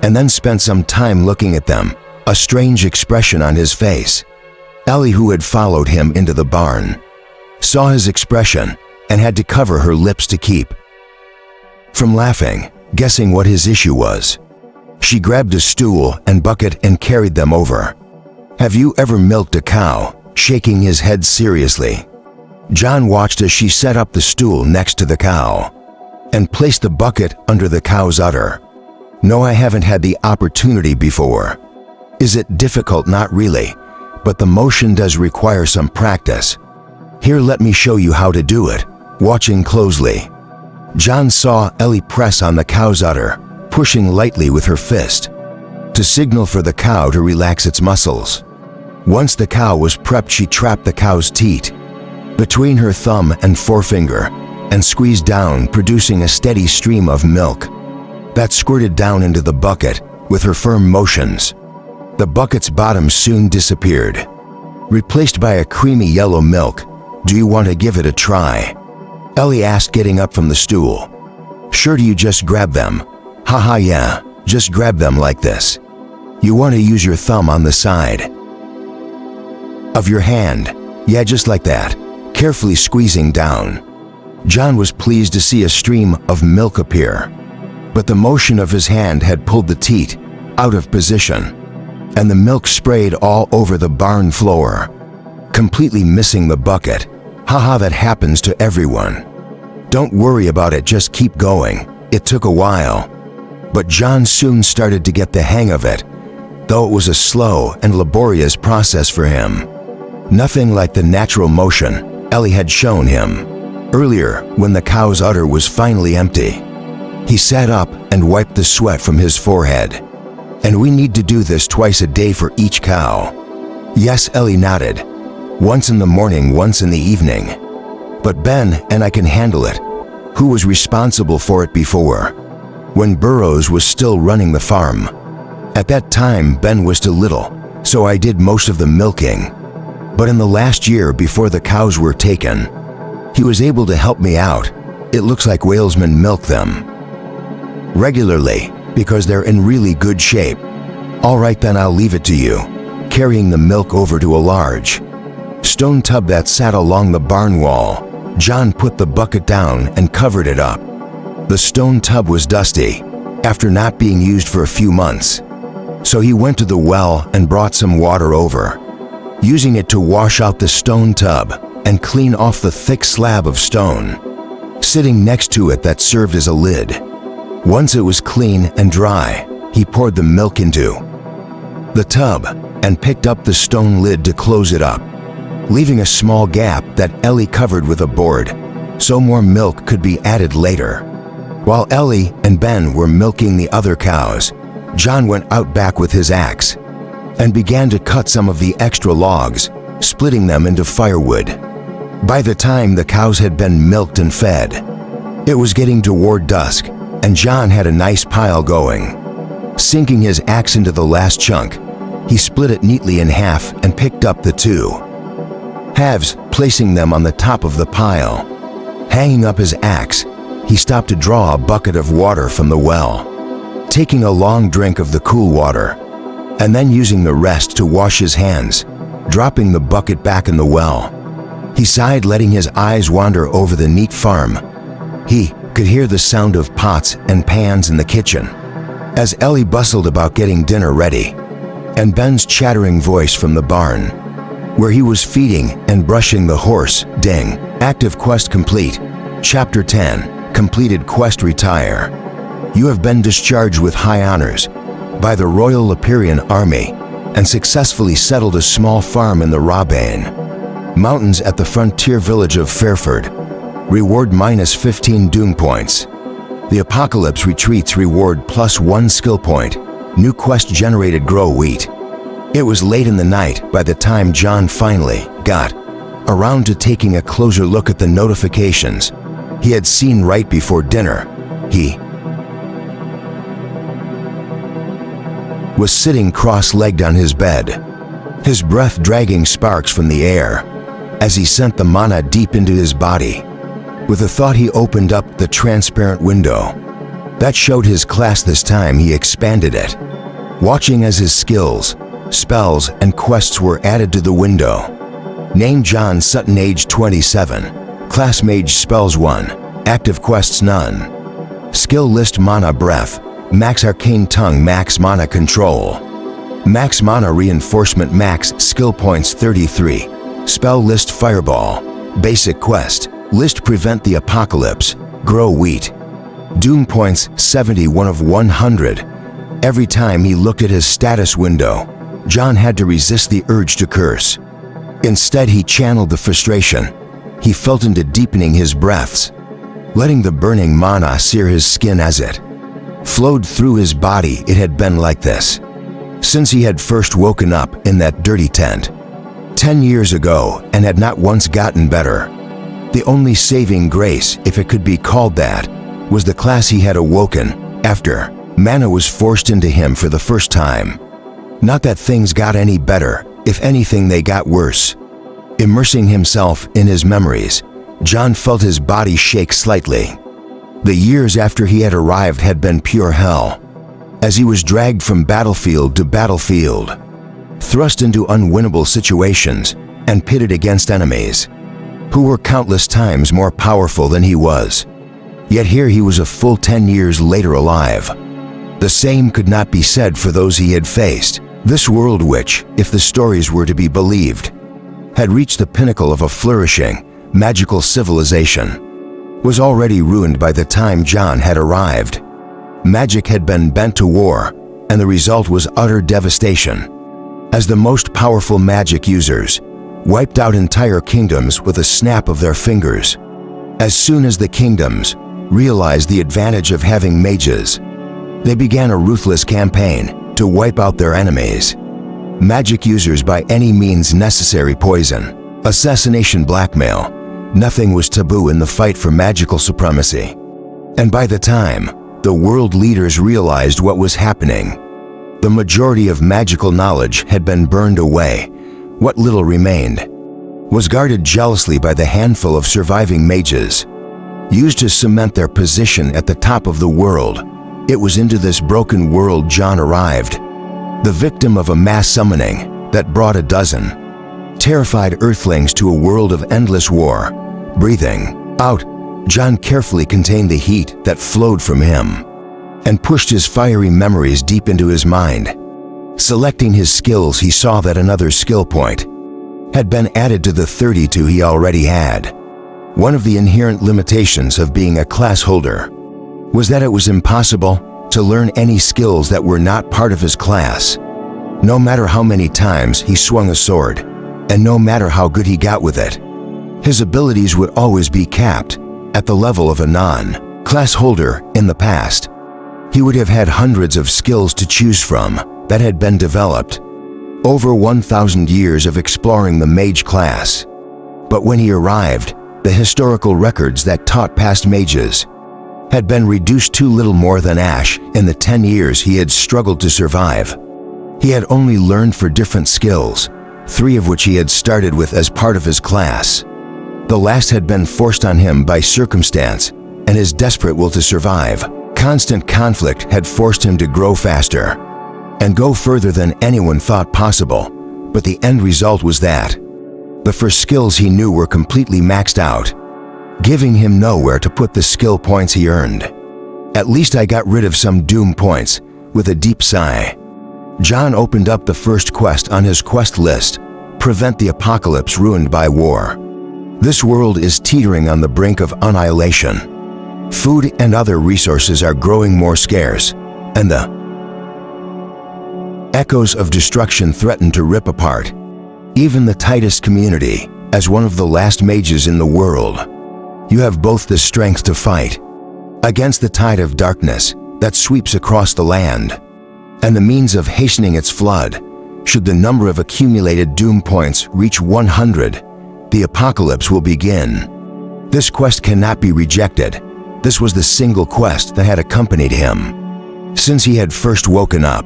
and then spent some time looking at them, a strange expression on his face. Ellie, who had followed him into the barn, saw his expression and had to cover her lips to keep from laughing, guessing what his issue was. She grabbed a stool and bucket and carried them over. "Have you ever milked a cow?" Shaking his head seriously, John watched as she set up the stool next to the cow and placed the bucket under the cow's udder. "No, I haven't had the opportunity before." "Is it difficult?" "Not really, but the motion does require some practice. Here, let me show you how to do it." Watching closely, John saw Ellie press on the cow's udder, pushing lightly with her fist to signal for the cow to relax its muscles. Once the cow was prepped, she trapped the cow's teat between her thumb and forefinger and squeezed down, producing a steady stream of milk that squirted down into the bucket with her firm motions. The bucket's bottom soon disappeared, replaced by a creamy yellow milk. "Do you want to give it a try?" Ellie asked, getting up from the stool. "Sure, do you just grab them?" "Haha, yeah, just grab them like this. You want to use your thumb on the side of your hand. Yeah, just like that." Carefully squeezing down, John was pleased to see a stream of milk appear, but the motion of his hand had pulled the teat out of position, and the milk sprayed all over the barn floor, completely missing the bucket. "Haha, that happens to everyone. Don't worry about it, just keep going." It took a while, but John soon started to get the hang of it, though it was a slow and laborious process for him. Nothing like the natural motion Ellie had shown him earlier when the cow's udder was finally empty. He sat up and wiped the sweat from his forehead. "And we need to do this twice a day for each cow?" "Yes," Ellie nodded. "Once in the morning, once in the evening. But Ben and I can handle it." "Who was responsible for it before?" "When Burrows was still running the farm. At that time, Ben was too little, so I did most of the milking. But in the last year before the cows were taken, he was able to help me out. It looks like whalesmen milk them regularly because they're in really good shape." "All right, then I'll leave it to you." Carrying the milk over to a large stone tub that sat along the barn wall, John put the bucket down and covered it up The stone tub was dusty, after not being used for a few months. So he went to the well and brought some water over, using it to wash out the stone tub and clean off the thick slab of stone, sitting next to it that served as a lid. Once it was clean and dry, he poured the milk into the tub and picked up the stone lid to close it up, leaving a small gap that Ellie covered with a board so more milk could be added later. While Ellie and Ben were milking the other cows, John went out back with his axe and began to cut some of the extra logs, splitting them into firewood. By the time the cows had been milked and fed, it was getting toward dusk, and John had a nice pile going. Sinking his axe into the last chunk, he split it neatly in half and picked up the two halves, placing them on the top of the pile. Hanging up his axe, he stopped to draw a bucket of water from the well, taking a long drink of the cool water, and then using the rest to wash his hands, dropping the bucket back in the well. He sighed, letting his eyes wander over the neat farm. He could hear the sound of pots and pans in the kitchen, as Ellie bustled about getting dinner ready, and Ben's chattering voice from the barn, where he was feeding and brushing the horse. Ding. Active quest complete. Chapter 10. Completed quest. Retire. You have been discharged with high honors by the Royal Leperian Army and successfully settled a small farm in the Rawbane Mountains at the frontier village of Fairford. Reward -15 doom points. The Apocalypse Retreats reward +1 skill point. New quest generated. Grow wheat. It was late in the night by the time John finally got around to taking a closer look at the notifications he had seen right before dinner. He was sitting cross-legged on his bed, his breath dragging sparks from the air as he sent the mana deep into his body. With a thought, he opened up the transparent window that showed his class. This time he expanded it, watching as his skills, spells, and quests were added to the window. Name: John Sutton, age 27, class Mage, spells 1, active quests none. Skill list: Mana Breath, max Arcane Tongue, max Mana Control, max Mana Reinforcement, max skill points 33. Spell list: Fireball, basic quest list: Prevent the Apocalypse, grow wheat. Doom points 71 of 100. Every time he looked at his status window, John had to resist the urge to curse. Instead, he channeled the frustration he felt into deepening his breaths, letting the burning mana sear his skin as it flowed through his body. It had been like this since he had first woken up in that dirty tent 10 years ago, and had not once gotten better. The only saving grace, if it could be called that, was the class he had awoken after mana was forced into him for the first time. Not that things got any better, if anything they got worse. Immersing himself in his memories, John felt his body shake slightly. The years after he had arrived had been pure hell, as he was dragged from battlefield to battlefield, thrust into unwinnable situations, and pitted against enemies who were countless times more powerful than he was. Yet here he was a full 10 years later alive. The same could not be said for those he had faced. This world, which, if the stories were to be believed, had reached the pinnacle of a flourishing, magical civilization, was already ruined by the time John had arrived. Magic had been bent to war, and the result was utter devastation, as the most powerful magic users wiped out entire kingdoms with a snap of their fingers. As soon as the kingdoms realized the advantage of having mages, they began a ruthless campaign to wipe out their enemies. Magic users by any means necessary: poison, assassination, blackmail. Nothing was taboo in the fight for magical supremacy. And by the time the world leaders realized what was happening, the majority of magical knowledge had been burned away. What little remained was guarded jealously by the handful of surviving mages, used to cement their position at the top of the world. It was into this broken world John arrived, the victim of a mass summoning that brought a dozen terrified earthlings to a world of endless war. Breathing out, John carefully contained the heat that flowed from him and pushed his fiery memories deep into his mind. Selecting his skills, he saw that another skill point had been added to the 32 he already had. One of the inherent limitations of being a class holder was that it was impossible to learn any skills that were not part of his class. No matter how many times he swung a sword, and no matter how good he got with it, his abilities would always be capped at the level of a non-class holder. In the past, he would have had hundreds of skills to choose from that had been developed over 1,000 years of exploring the mage class. But when he arrived, the historical records that taught past mages had been reduced to little more than ash in the 10 years he had struggled to survive. He had only learned for different skills, 3 of which he had started with as part of his class. The last had been forced on him by circumstance and his desperate will to survive. Constant conflict had forced him to grow faster and go further than anyone thought possible, but the end result was that the first skills he knew were completely maxed out, giving him nowhere to put the skill points he earned. At least I got rid of some doom points. With a deep sigh, John opened up the first quest on his quest list: prevent the apocalypse ruined by war. This world is teetering on the brink of annihilation. Food and other resources are growing more scarce, and the echoes of destruction threaten to rip apart even the tightest community. As one of the last mages in the world, you have both the strength to fight against the tide of darkness that sweeps across the land, and the means of hastening its flood. Should the number of accumulated doom points reach 100, the apocalypse will begin. This quest cannot be rejected. This was the single quest that had accompanied him since he had first woken up.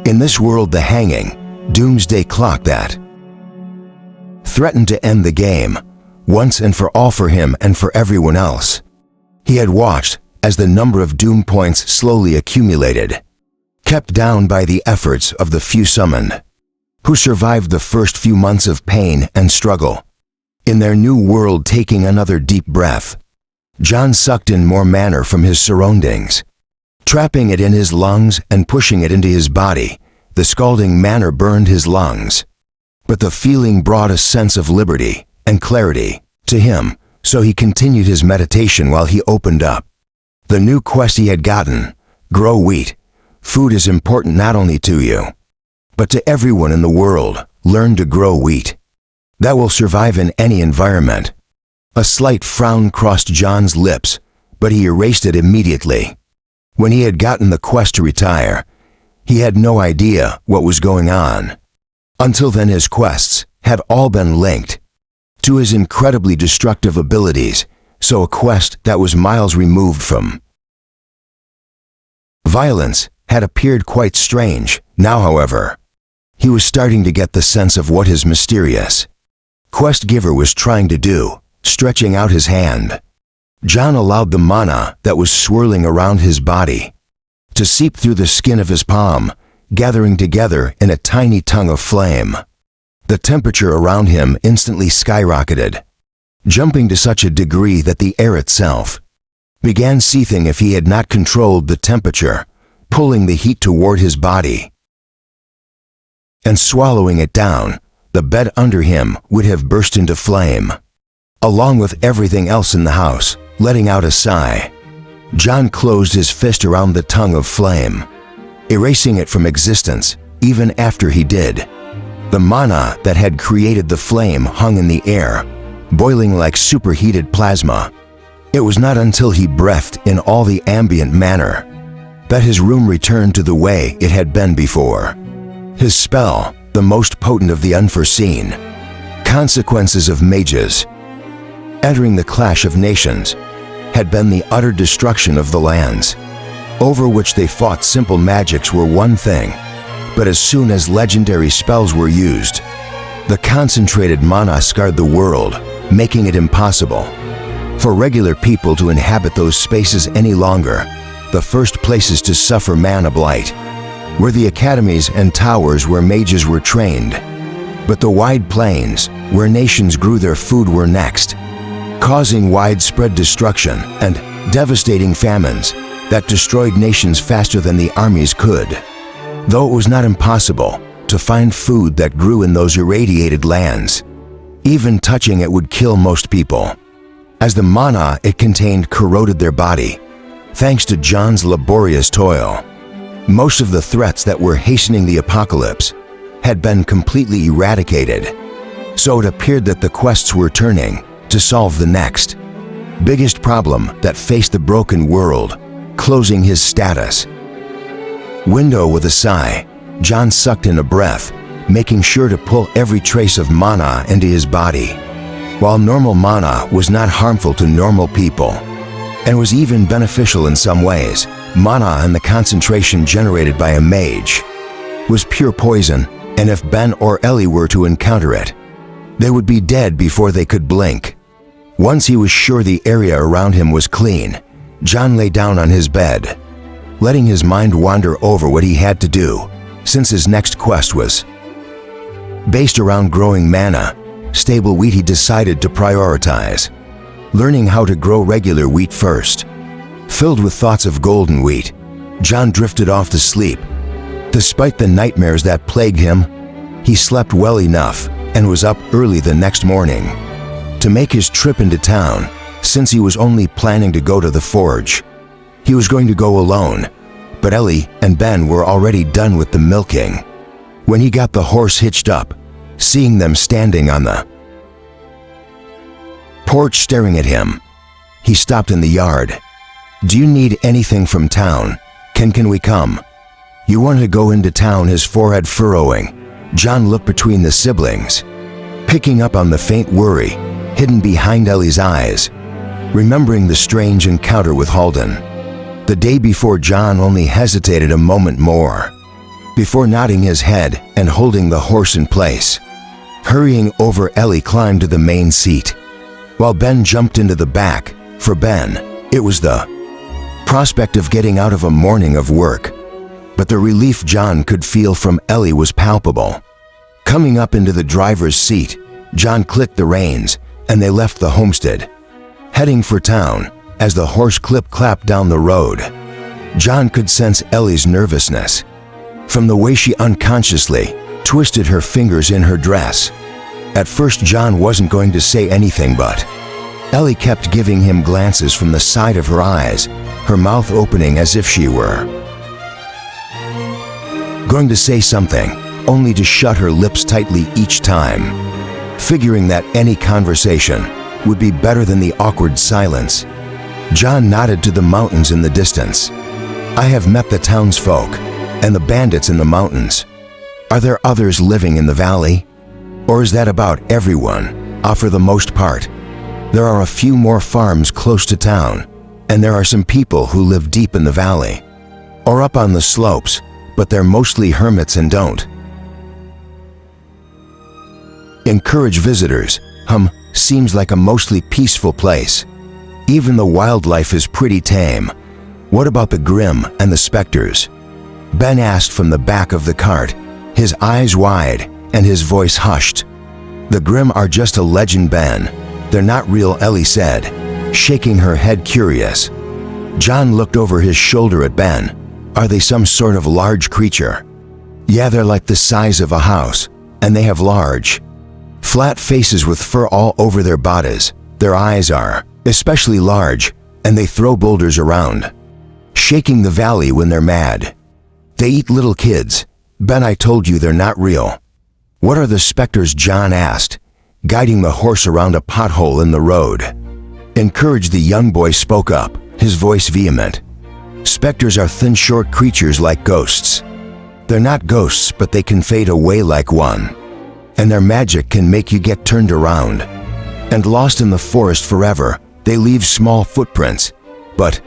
In this world, the hanging doomsday clock that threatened to end the game once and for all for him and for everyone else. He had watched as the number of doom points slowly accumulated, kept down by the efforts of the few summoned who survived the first few months of pain and struggle. In their new world, taking another deep breath, John sucked in more mana from his surroundings, trapping it in his lungs and pushing it into his body. The scalding mana burned his lungs, but the feeling brought a sense of liberty and clarity to him, so he continued his meditation while he opened up the new quest he had gotten: grow wheat. Food is important not only to you, but to everyone in the world. Learn to grow wheat that will survive in any environment. A slight frown crossed John's lips, but he erased it immediately. When he had gotten the quest to retire, he had no idea what was going on. Until then, his quests had all been linked to his incredibly destructive abilities, so a quest that was miles removed from violence had appeared quite strange. Now, however, he was starting to get the sense of what his mysterious quest giver was trying to do. Stretching out his hand, John allowed the mana that was swirling around his body to seep through the skin of his palm, gathering together in a tiny tongue of flame. The temperature around him instantly skyrocketed, jumping to such a degree that the air itself began seething if he had not controlled the temperature, pulling the heat toward his body and swallowing it down. The bed under him would have burst into flame, along with everything else in the house. Letting out a sigh, John closed his fist around the tongue of flame, erasing it from existence. Even after he did, the mana that had created the flame hung in the air, boiling like superheated plasma. It was not until he breathed in all the ambient manner that his room returned to the way it had been before. His spell, the most potent of the unforeseen consequences of mages entering the clash of nations, had been the utter destruction of the lands over which they fought. Simple magics were one thing, but as soon as legendary spells were used, the concentrated mana scarred the world, making it impossible for regular people to inhabit those spaces any longer. The first places to suffer mana blight were the academies and towers where mages were trained, but the wide plains where nations grew their food were next. causing widespread destruction and devastating famines that destroyed nations faster than the armies could. Though it was not impossible to find food that grew in those irradiated lands, even touching it would kill most people, as the mana it contained corroded their body. Thanks to John's laborious toil, most of the threats that were hastening the apocalypse had been completely eradicated, so it appeared that the quests were turning to solve the next biggest problem that faced the broken world, closing his status window. With a sigh, John sucked in a breath, making sure to pull every trace of mana into his body. While normal mana was not harmful to normal people, and was even beneficial in some ways, mana and the concentration generated by a mage was pure poison, and if Ben or Ellie were to encounter it, they would be dead before they could blink. Once he was sure the area around him was clean, John lay down on his bed, letting his mind wander over what he had to do, since his next quest was based around growing mana, stable wheat. He decided to prioritize learning how to grow regular wheat first. Filled with thoughts of golden wheat, John drifted off to sleep. Despite the nightmares that plagued him, he slept well enough and was up early the next morning to make his trip into town. Since he was only planning to go to the forge, he was going to go alone, but Ellie and Ben were already done with the milking. When he got the horse hitched up, seeing them standing on the porch staring at him, he stopped in the yard. "Do you need anything from town? Can we come?" "You want to go into town?" His forehead furrowing, John looked between the siblings, picking up on the faint worry hidden behind Ellie's eyes, remembering the strange encounter with Halden the day before. John only hesitated a moment more before nodding his head and holding the horse in place. Hurrying over, Ellie climbed to the main seat, while Ben jumped into the back. For Ben, it was the prospect of getting out of a morning of work, but the relief John could feel from Ellie was palpable. Coming up into the driver's seat, John clicked the reins, and they left the homestead, heading for town. As the horse clip-clapped down the road, John could sense Ellie's nervousness from the way she unconsciously twisted her fingers in her dress. At first, John wasn't going to say anything, but Ellie kept giving him glances from the side of her eyes, her mouth opening as if she were going to say something, only to shut her lips tightly each time. Figuring that any conversation would be better than the awkward silence, John nodded to the mountains in the distance. "I have met the townsfolk and the bandits in the mountains. Are there others living in the valley? Or is that about everyone?" "For the most part. There are a few more farms close to town, and there are some people who live deep in the valley or up on the slopes, but they're mostly hermits and don't encourage visitors. Seems like a mostly peaceful place. Even the wildlife is pretty tame." "What about the Grim and the specters?" Ben asked from the back of the cart, his eyes wide and his voice hushed. "The Grim are just a legend, Ben. They're not real," Ellie said, shaking her head curious. John looked over his shoulder at Ben. "Are they some sort of large creature?" "Yeah, they're like the size of a house, and they have large, flat faces with fur all over their bodies. Their eyes are especially large, and they throw boulders around, shaking the valley when they're mad. They eat little kids. Ben, I told you they're not real." "What are the specters?" John asked, guiding the horse around a pothole in the road. Encouraged, the young boy spoke up, his voice vehement. "Specters are thin, short creatures like ghosts. They're not ghosts, but they can fade away like one. And their magic can make you get turned around and lost in the forest forever. They leave small footprints, but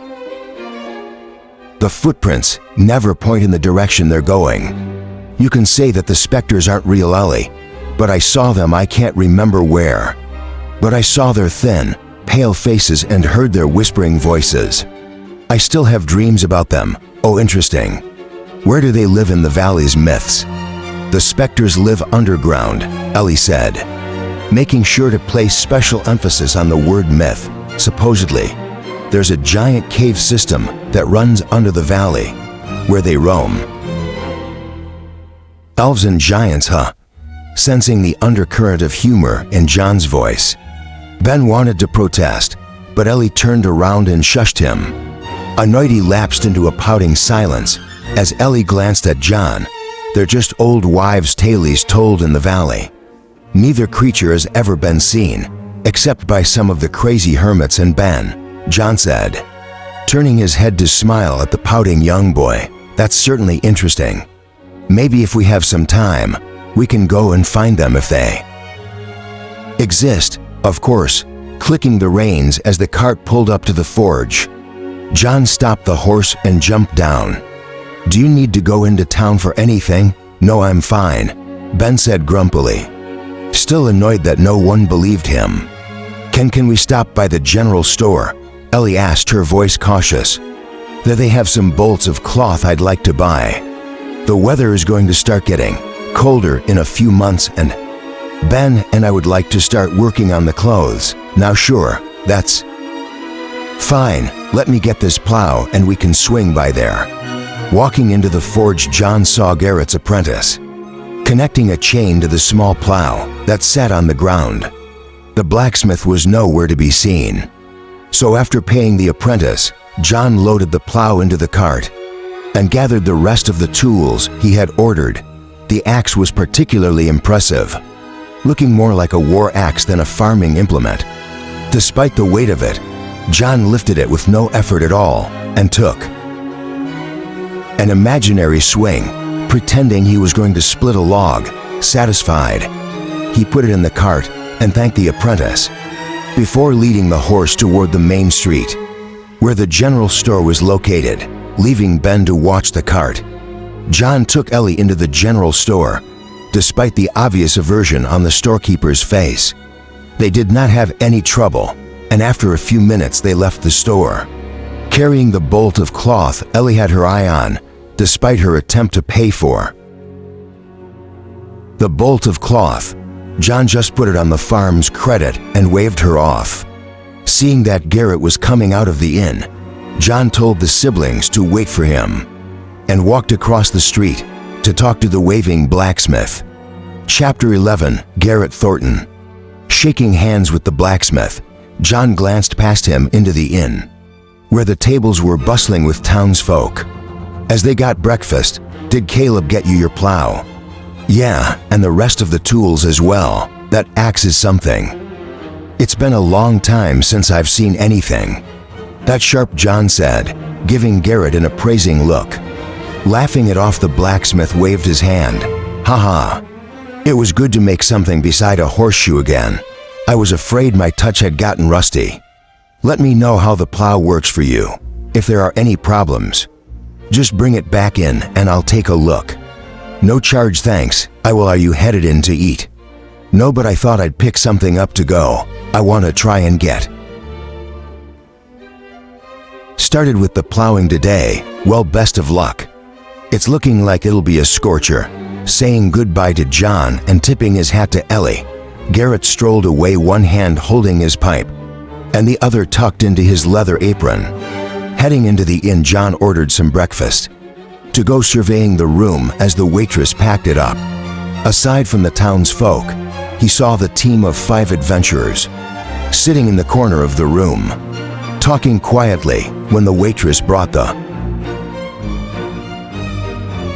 the footprints never point in the direction they're going. You can say that the specters aren't real, Ellie, but I saw them. I can't remember where, but I saw their thin, pale faces and heard their whispering voices. I still have dreams about them." "Oh, interesting. Where do they live in the valley's myths?" "The specters live underground," Ellie said. making sure to place special emphasis on the word myth. Supposedly, there's a giant cave system that runs under the valley, where they roam. Elves and giants, huh? Sensing the undercurrent of humor in John's voice, Ben wanted to protest, but Ellie turned around and shushed him. Annoyed, he lapsed into a pouting silence. As Ellie glanced at John, they're just old wives' tales told in the valley. Neither creature has ever been seen, except by some of the crazy hermits and Ben, John said, turning his head to smile at the pouting young boy. That's certainly interesting. Maybe if we have some time, we can go and find them if they exist, of course, clicking the reins as the cart pulled up to the forge. John stopped the horse and jumped down. Do you need to go into town for anything? No, I'm fine, Ben said grumpily, still annoyed that no one believed him. Can we stop by the general store? Ellie asked, her voice cautious. There they have some bolts of cloth I'd like to buy. The weather is going to start getting colder in a few months and Ben and I would like to start working on the clothes. Now sure, that's fine. Let me get this plow and we can swing by there. Walking into the forge, John saw Garrett's apprentice connecting a chain to the small plow that sat on the ground. The blacksmith was nowhere to be seen. So after paying the apprentice, John loaded the plow into the cart and gathered the rest of the tools he had ordered. The axe was particularly impressive, looking more like a war axe than a farming implement. Despite the weight of it, John lifted it with no effort at all and took an imaginary swing, pretending he was going to split a log. Satisfied, he put it in the cart and thanked the apprentice before leading the horse toward the main street, where the general store was located, leaving Ben to watch the cart. John took Ellie into the general store, despite the obvious aversion on the storekeeper's face. They did not have any trouble, and after a few minutes they left the store, carrying the bolt of cloth Ellie had her eye on, despite her attempt to pay for the bolt of cloth. John just put it on the farm's credit and waved her off. Seeing that Garrett was coming out of the inn, John told the siblings to wait for him and walked across the street to talk to the waving blacksmith. Chapter 11. Garrett Thornton. Shaking hands with the blacksmith, John glanced past him into the inn, where the tables were bustling with townsfolk. As they got breakfast, did Caleb get you your plow? Yeah, and the rest of the tools as well. That axe is something. It's been a long time since I've seen anything that sharp, John said, giving Garrett an appraising look. Laughing it off, the blacksmith waved his hand. Haha. It was good to make something beside a horseshoe again. I was afraid my touch had gotten rusty. Let me know how the plow works for you. If there are any problems, just bring it back in and I'll take a look. No charge, thanks. Are you headed in to eat? No, but I thought I'd pick something up to go. I want to try and get started with the plowing today. Well, best of luck. It's looking like it'll be a scorcher. Saying goodbye to John and tipping his hat to Ellie, Garrett strolled away, one hand holding his pipe and the other tucked into his leather apron. Heading into the inn, John ordered some breakfast to go surveying the room as the waitress packed it up. Aside from the townsfolk, he saw the team of 5 adventurers sitting in the corner of the room, talking quietly when the waitress brought the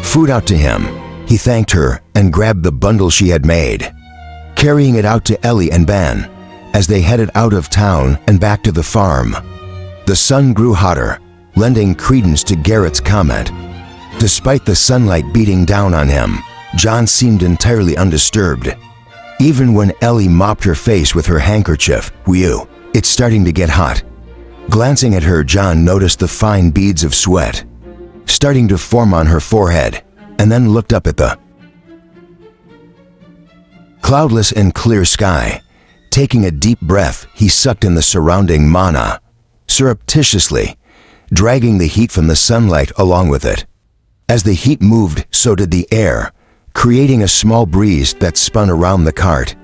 food out to him. He thanked her and grabbed the bundle she had made, carrying it out to Ellie and Ben as they headed out of town and back to the farm. The sun grew hotter, lending credence to Garrett's comment. Despite the sunlight beating down on him, John seemed entirely undisturbed. Even when Ellie mopped her face with her handkerchief, "Whew, it's starting to get hot." Glancing at her, John noticed the fine beads of sweat starting to form on her forehead, and then looked up at the cloudless and clear sky. Taking a deep breath, he sucked in the surrounding mana, surreptitiously dragging the heat from the sunlight along with it. As the heat moved, so did the air, creating a small breeze that spun around the cart.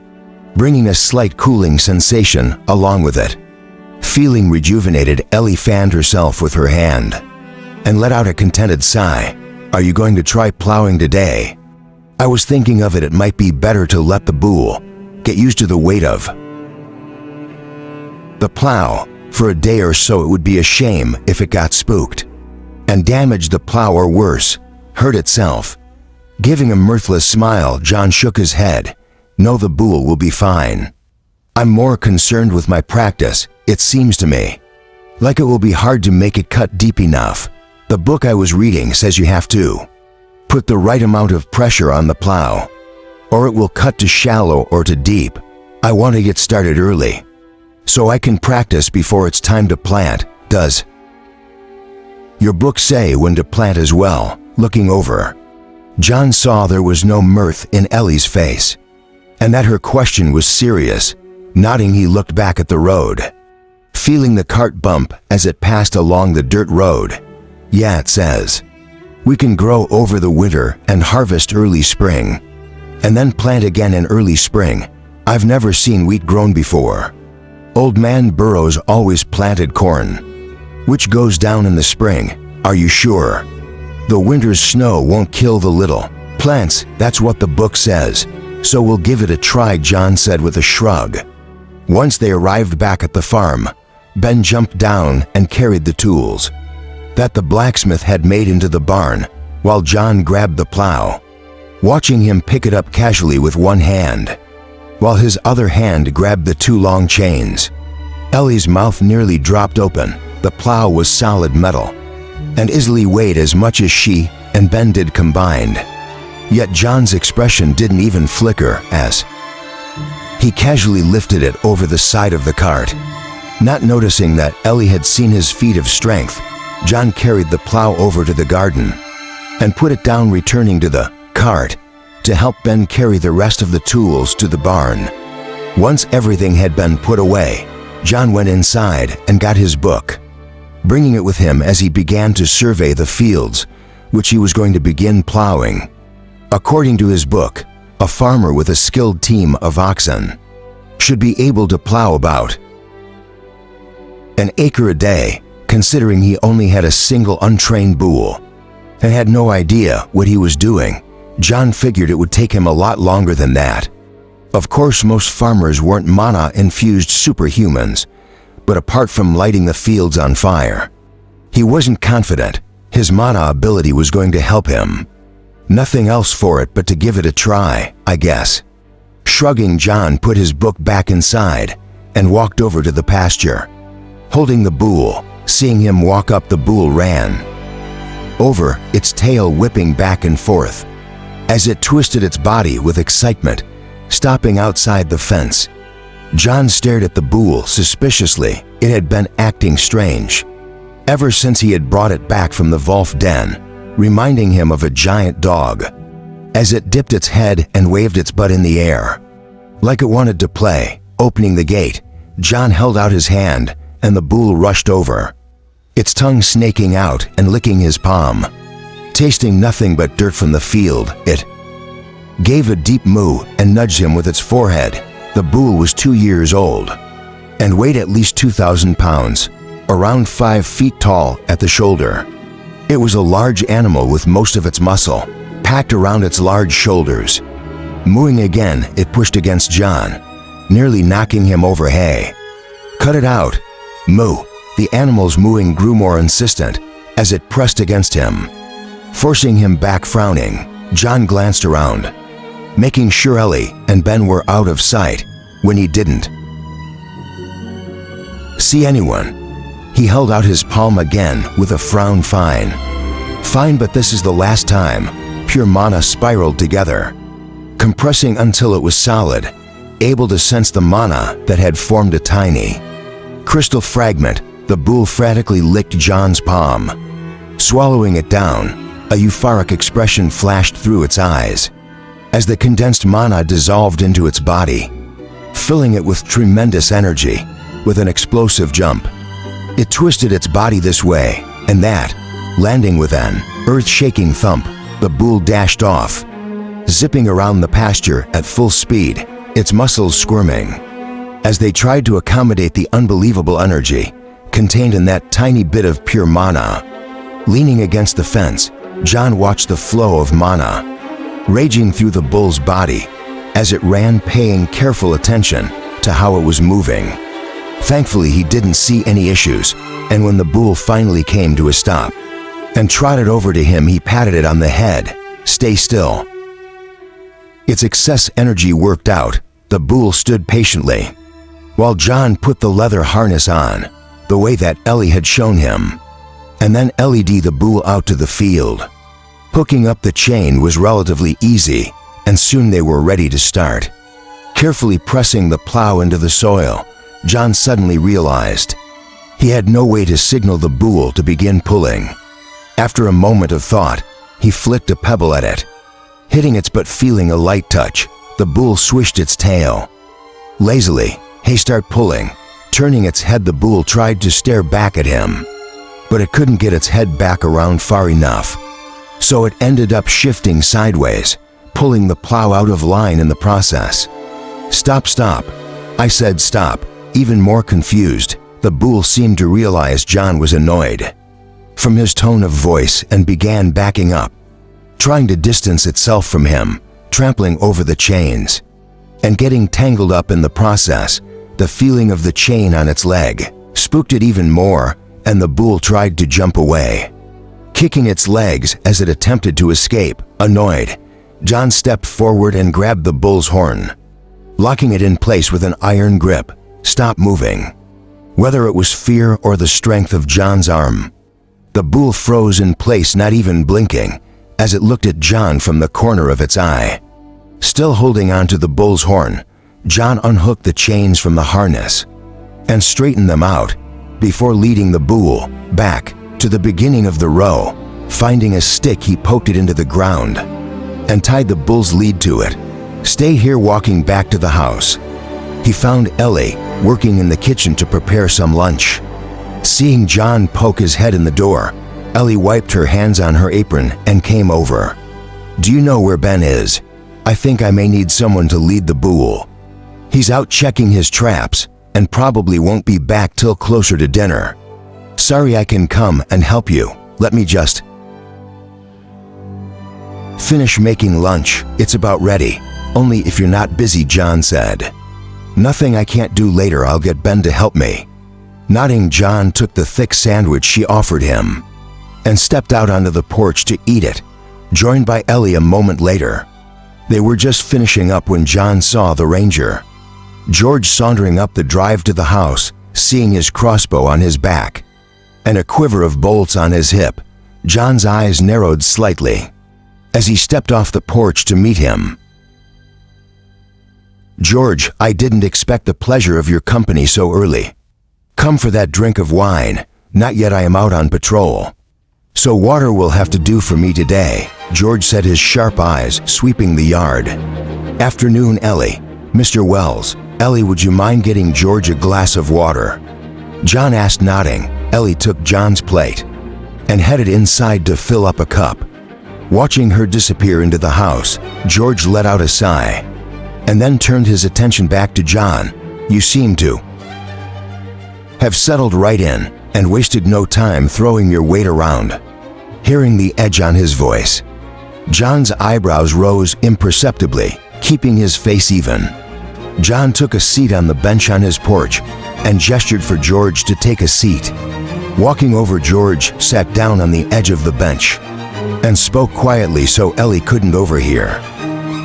bringing a slight cooling sensation along with it. Feeling rejuvenated, Ellie fanned herself with her hand and let out a contented sigh. "Are you going to try plowing today?" I was thinking of it might be better to let the bull get used to the weight of the plow for a day or so. It would be a shame if it got spooked and damaged the plow, or worse, hurt itself. Giving a mirthless smile, John shook his head. "No, the bull will be fine. I'm more concerned with my practice. It seems to me like it will be hard to make it cut deep enough. The book I was reading says you have to put the right amount of pressure on the plow, or it will cut to shallow or to deep. I want to get started early so I can practice before it's time to plant." "Does your book say when to plant as well?" Looking over, John saw there was no mirth in Ellie's face and that her question was serious. Nodding, he looked back at the road, feeling the cart bump as it passed along the dirt road. "Yeah, it says we can grow over the winter and harvest early spring, and then plant again in early spring. I've never seen wheat grown before. Old Man Burrows always planted corn, which goes down in the spring. Are you sure the winter's snow won't kill the little plants?" "That's what the book says, so we'll give it a try," John said with a shrug. Once they arrived back at the farm, Ben jumped down and carried the tools that the blacksmith had made into the barn, while John grabbed the plow, watching him pick it up casually with one hand, while his other hand grabbed the two long chains. Ellie's mouth nearly dropped open. The plow was solid metal and easily weighed as much as she and Ben did combined. Yet John's expression didn't even flicker as he casually lifted it over the side of the cart. Not noticing that Ellie had seen his feat of strength, John carried the plow over to the garden and put it down, returning to the cart to help Ben carry the rest of the tools to the barn. Once everything had been put away, John went inside and got his book, bringing it with him as he began to survey the fields which he was going to begin plowing. According to his book, a farmer with a skilled team of oxen should be able to plow about an acre a day, considering he only had a single untrained bull and had no idea what he was doing. John figured it would take him a lot longer than that. Of course, most farmers weren't mana-infused superhumans, but apart from lighting the fields on fire, he wasn't confident his mana ability was going to help him. Nothing else for it but to give it a try, I guess. Shrugging, John put his book back inside and walked over to the pasture, holding the bull. Seeing him walk up, the bull ran over, its tail whipping back and forth as it twisted its body with excitement, stopping outside the fence. John stared at the bull suspiciously. It had been acting strange ever since he had brought it back from the wolf den, reminding him of a giant dog as it dipped its head and waved its butt in the air like it wanted to play. Opening the gate, John held out his hand and the bull rushed over, its tongue snaking out and licking his palm. Tasting nothing but dirt from the field, it gave a deep moo and nudged him with its forehead. The bull was 2 years old and weighed at least 2,000 pounds, around 5 feet tall at the shoulder. It was a large animal with most of its muscle packed around its large shoulders. Mooing again, it pushed against John, nearly knocking him over. "Hey, cut it out. Moo." The animal's mooing grew more insistent as it pressed against him, forcing him back. Frowning, John glanced around, making sure Ellie and Ben were out of sight when he didn't see anyone. He held out his palm again with a frown. Fine, but this is the last time." Pure mana spiraled together, compressing until it was solid, able to sense the mana that had formed a tiny crystal fragment. The bull frantically licked John's palm, swallowing it down. A euphoric expression flashed through its eyes as the condensed mana dissolved into its body, filling it with tremendous energy. With an explosive jump, it twisted its body this way and that, landing with an earth-shaking thump. The bull dashed off, zipping around the pasture at full speed, its muscles squirming. As they tried to accommodate the unbelievable energy contained in that tiny bit of pure mana. Leaning against the fence, John watched the flow of mana raging through the bull's body as it ran, paying careful attention to how it was moving. Thankfully, he didn't see any issues, and when the bull finally came to a stop and trotted over to him, he patted it on the head. "Stay still." Its excess energy worked out. The bull stood patiently while John put the leather harness on, the way that Ellie had shown him, and then LED the bull out to the field. Hooking up the chain was relatively easy, and soon they were ready to start. Carefully pressing the plow into the soil, John suddenly realized he had no way to signal the bull to begin pulling. After a moment of thought, he flicked a pebble at it. Hitting its but feeling a light touch, the bull swished its tail. Lazily, "Hey, start pulling." Turning its head, the bull tried to stare back at him, but it couldn't get its head back around far enough. So it ended up shifting sideways, pulling the plow out of line in the process. "Stop, stop." I said stop. Even more confused, the bull seemed to realize John was annoyed from his tone of voice and began backing up, trying to distance itself from him, trampling over the chains and getting tangled up in the process. The feeling of the chain on its leg spooked it even more, and the bull tried to jump away, kicking its legs as it attempted to escape. Annoyed, John stepped forward and grabbed the bull's horn, locking it in place with an iron grip. "Stop moving." Whether it was fear or the strength of John's arm, the bull froze in place, not even blinking, as it looked at John from the corner of its eye. Still holding onto the bull's horn, John unhooked the chains from the harness and straightened them out before leading the bull back to the beginning of the row. Finding a stick, he poked it into the ground and tied the bull's lead to it. "Stay here." Walking back to the house, he found Ellie working in the kitchen to prepare some lunch. Seeing John poke his head in the door, Ellie wiped her hands on her apron and came over. "Do you know where Ben is? I think I may need someone to lead the bull. He's out checking his traps and probably won't be back till closer to dinner. Sorry, I can come and help you. Let me just finish making lunch. It's about ready. Only if you're not busy," John said. "Nothing I can't do later. I'll get Ben to help me." Nodding, John took the thick sandwich she offered him and stepped out onto the porch to eat it, joined by Ellie a moment later. They were just finishing up when John saw the ranger, George, sauntering up the drive to the house. Seeing his crossbow on his back and a quiver of bolts on his hip, John's eyes narrowed slightly as he stepped off the porch to meet him. "George, I didn't expect the pleasure of your company so early. Come for that drink of wine?" "Not yet, I am out on patrol. So water will have to do for me today," George said, his sharp eyes sweeping the yard. "Afternoon, Ellie." "Mr. Wells." "Ellie, would you mind getting George a glass of water?" John asked, nodding. Ellie took John's plate and headed inside to fill up a cup. Watching her disappear into the house, George let out a sigh and then turned his attention back to John. "You seem to have settled right in and wasted no time throwing your weight around." Hearing the edge on his voice, John's eyebrows rose imperceptibly, keeping his face even. John took a seat on the bench on his porch and gestured for George to take a seat. Walking over, George sat down on the edge of the bench and spoke quietly so Ellie couldn't overhear.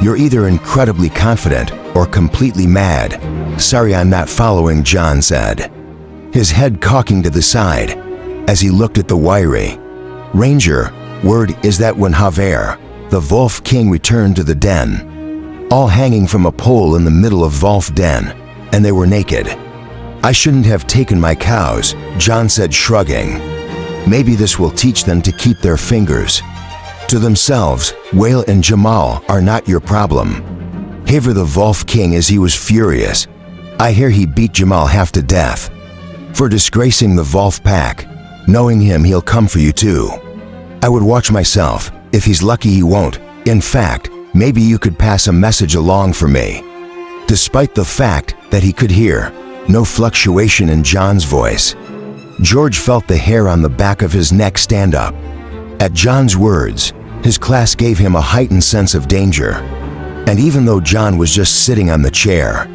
"You're either incredibly confident or completely mad." "Sorry, I'm not following," John said, his head cocking to the side as he looked at the wiry ranger. "Word is that when Javier, the Wolf King, returned to the den, all hanging from a pole in the middle of Wolf Den, and they were naked." "I shouldn't have taken my cows," John said, shrugging. "Maybe this will teach them to keep their fingers to themselves. Whale and Jamal are not your problem." Haver, the Wolf King, as he was furious. "I hear he beat Jamal half to death for disgracing the Wolf Pack. Knowing him, he'll come for you too. I would watch myself. If he's lucky, he won't. In fact, maybe you could pass a message along for me." despite the fact that he could hear no fluctuation in John's voice. George felt the hair on the back of his neck stand up. At John's words, his class gave him a heightened sense of danger. And even though John was just sitting on the chair,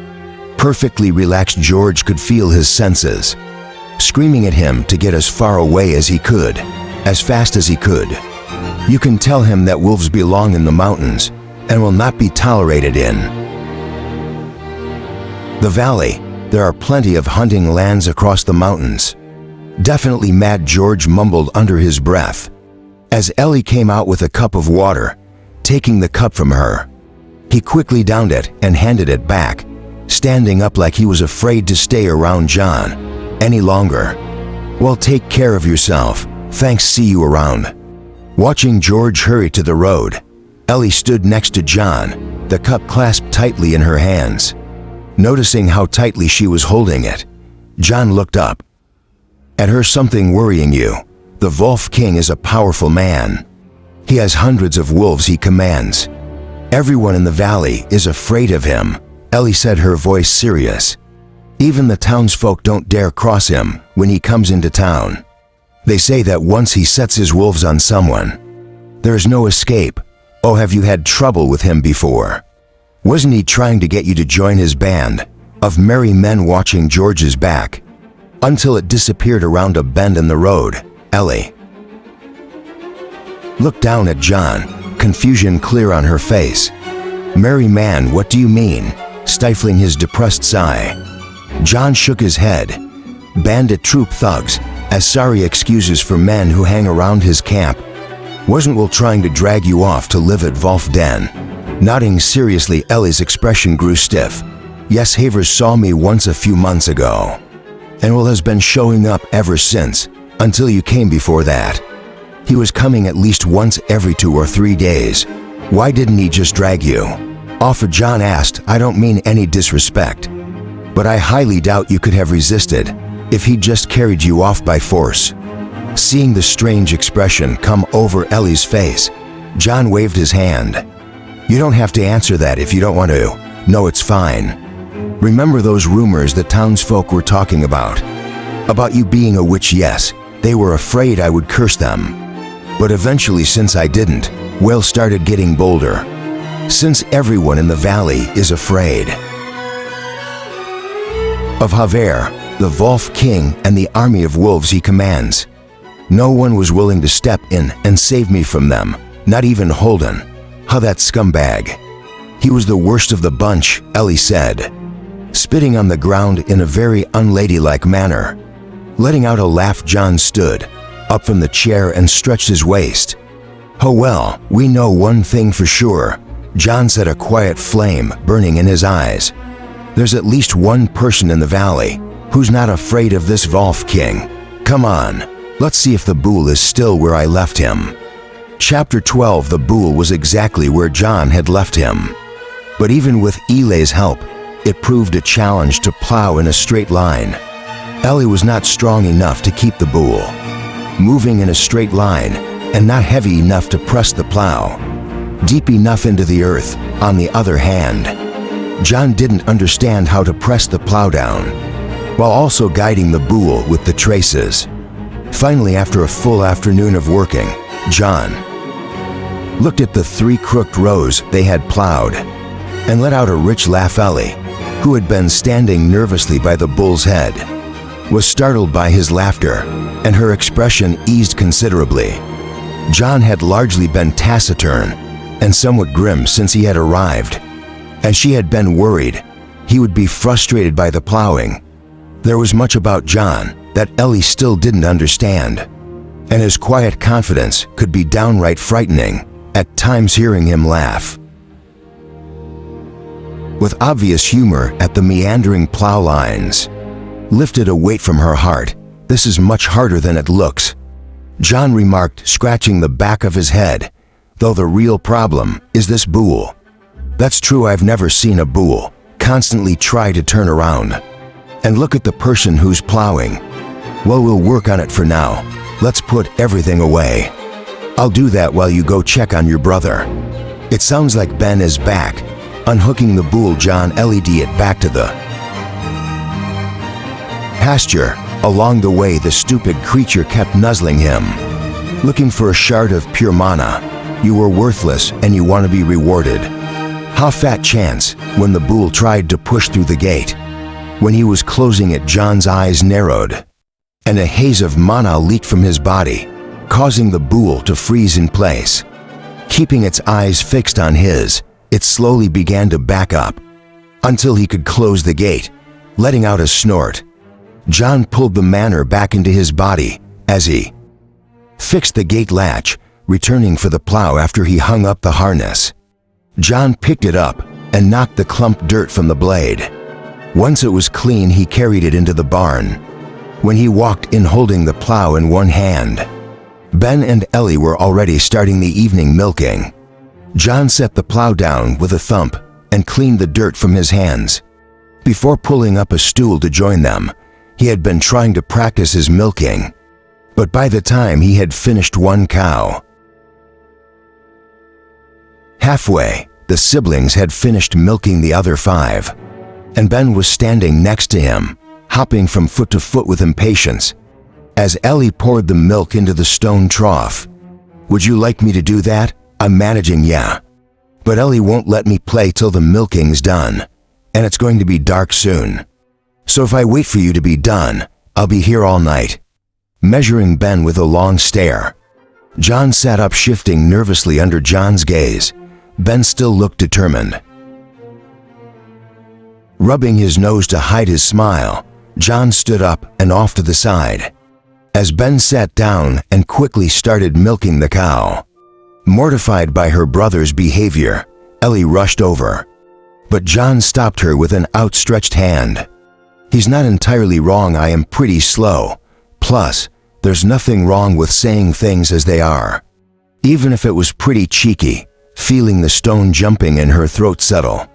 perfectly relaxed, George could feel his senses, screaming at him to get as far away as he could, as fast as he could. You can tell him that wolves belong in the mountains and will not be tolerated in the valley. There are plenty of hunting lands across the mountains. Definitely, Mad George mumbled under his breath, as Ellie came out with a cup of water, taking the cup from her. He quickly downed it and handed it back, standing up like he was afraid to stay around John any longer. Well, take care of yourself. Thanks, see you around. Watching George hurry to the road, Ellie stood next to John, the cup clasped tightly in her hands. Noticing how tightly she was holding it, John looked up at her. Something worrying you? The Wolf King is a powerful man. He has hundreds of wolves he commands. Everyone in the valley is afraid of him, Ellie said, her voice serious. Even the townsfolk don't dare cross him when he comes into town. They say that once he sets his wolves on someone, there is no escape. Oh, have you had trouble with him before? Wasn't he trying to get you to join his band of merry men? Watching George's back until it disappeared around a bend in the road, Ellie looked down at John, confusion clear on her face. Merry man, what do you mean? Stifling his depressed sigh, John shook his head. Bandit troop thugs, as sorry excuses for men who hang around his camp. Wasn't Will trying to drag you off to live at Wolf Den? Nodding seriously, Ellie's expression grew stiff. Yes, Havers saw me once a few months ago, and Will has been showing up ever since, until you came. Before that, he was coming at least once every 2 or 3 days. Why didn't he just drag you off? John asked. I don't mean any disrespect, but I highly doubt you could have resisted if he just carried you off by force. Seeing the strange expression come over Ellie's face, John waved his hand. You don't have to answer that if you don't want to. No, it's fine. Remember those rumors the townsfolk were talking about you being a witch? Yes, they were afraid I would curse them. But eventually, since I didn't, Will started getting bolder. Since everyone in the valley is afraid of Haver, the Wolf King, and the army of wolves he commands, no one was willing to step in and save me from them, not even Holden. How that scumbag. He was the worst of the bunch, Ellie said, spitting on the ground in a very unladylike manner. Letting out a laugh, John stood up from the chair and stretched his waist. Oh well, we know one thing for sure, John said, a quiet flame burning in his eyes. There's at least one person in the valley who's not afraid of this Wolf King. Come on, let's see if the bull is still where I left him. Chapter 12. The bull was exactly where John had left him. But even with Eli's help, it proved a challenge to plow in a straight line. Ellie was not strong enough to keep the bull moving in a straight line, and not heavy enough to press the plow deep enough into the earth. On the other hand, John didn't understand how to press the plow down while also guiding the bull with the traces. Finally, after a full afternoon of working, John looked at the 3 crooked rows they had plowed and let out a rich laugh. Ellie, who had been standing nervously by the bull's head, was startled by his laughter, and her expression eased considerably. John had largely been taciturn and somewhat grim since he had arrived, and she had been worried he would be frustrated by the plowing. There was much about John that Ellie still didn't understand, and his quiet confidence could be downright frightening at times. Hearing him laugh with obvious humor at the meandering plow lines lifted a weight from her heart. This is much harder than it looks, John remarked, scratching the back of his head. Though the real problem is this bull. That's true, I've never seen a bull constantly try to turn around and look at the person who's plowing. Well, we'll work on it for now. Let's put everything away. I'll do that while you go check on your brother. It sounds like Ben is back. Unhooking the bull, John led it back to the pasture. Along the way, the stupid creature kept nuzzling him. Looking for a shard of pure mana. You were worthless and you want to be rewarded. How fat chance when the bull tried to push through the gate. When he was closing it, John's eyes narrowed, and a haze of mana leaked from his body, causing the bull to freeze in place. Keeping its eyes fixed on his, it slowly began to back up, until he could close the gate, letting out a snort. John pulled the mana back into his body as he fixed the gate latch, returning for the plow after he hung up the harness. John picked it up and knocked the clump dirt from the blade. Once it was clean, he carried it into the barn. When he walked in holding the plow in one hand, Ben and Ellie were already starting the evening milking. John set the plow down with a thump and cleaned the dirt from his hands. Before pulling up a stool to join them, he had been trying to practice his milking, but by the time he had finished one cow, halfway, the siblings had finished milking the other 5, and Ben was standing next to him, hopping from foot to foot with impatience, as Ellie poured the milk into the stone trough. "Would you like me to do that? I'm managing, yeah. But Ellie won't let me play till the milking's done, and it's going to be dark soon. So if I wait for you to be done, I'll be here all night." Measuring Ben with a long stare, John sat up, shifting nervously under John's gaze. Ben still looked determined. Rubbing his nose to hide his smile, John stood up and off to the side, as Ben sat down and quickly started milking the cow. Mortified by her brother's behavior, Ellie rushed over, but John stopped her with an outstretched hand. "He's not entirely wrong. I am pretty slow. Plus, there's nothing wrong with saying things as they are." Even if it was pretty cheeky, feeling the stone jumping in her throat settle,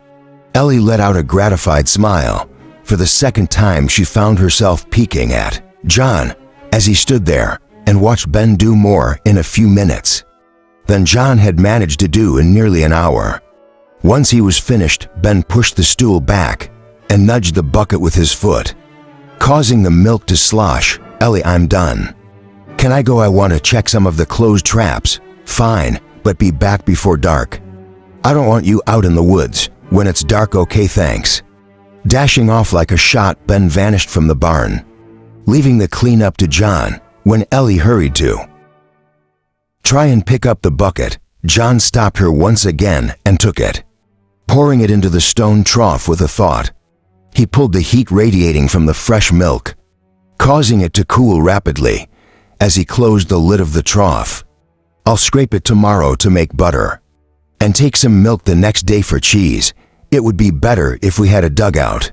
Ellie let out a gratified smile. For the second time, she found herself peeking at John as he stood there and watched Ben do more in a few minutes than John had managed to do in nearly an hour. Once he was finished, Ben pushed the stool back and nudged the bucket with his foot, causing the milk to slosh. "Ellie, I'm done. Can I go? I want to check some of the closed traps." "Fine, but be back before dark. I don't want you out in the woods when it's dark." "Okay, thanks." Dashing off like a shot, Ben vanished from the barn, leaving the cleanup to John. When Ellie hurried to try and pick up the bucket, John stopped her once again and took it, pouring it into the stone trough with a thought. He pulled the heat radiating from the fresh milk, causing it to cool rapidly as he closed the lid of the trough. "I'll scrape it tomorrow to make butter, and take some milk the next day for cheese. It would be better if we had a dugout,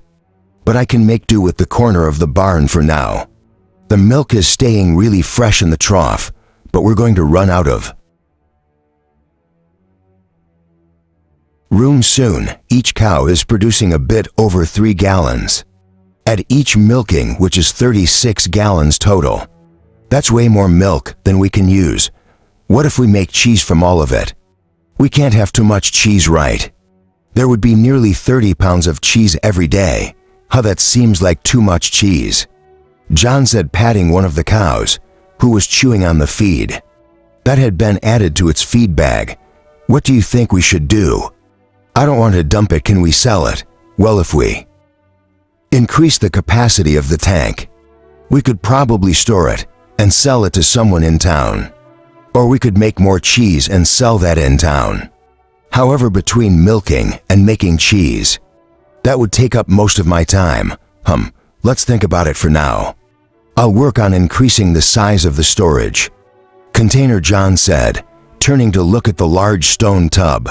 but I can make do with the corner of the barn for now. The milk is staying really fresh in the trough, but we're going to run out of room soon." Each cow is producing a bit over 3 gallons at each milking, which is 36 gallons total. That's way more milk than we can use. What if we make cheese from all of it? We can't have too much cheese, right? There would be nearly 30 pounds of cheese every day. How that seems like too much cheese, John said, patting one of the cows, who was chewing on the feed that had been added to its feed bag. "What do you think we should do?" "I don't want to dump it. Can we sell it?" "Well, if we increase the capacity of the tank, we could probably store it and sell it to someone in town. Or we could make more cheese and sell that in town. However, between milking and making cheese, that would take up most of my time. Let's think about it for now. I'll work on increasing the size of the storage container," John said, turning to look at the large stone tub.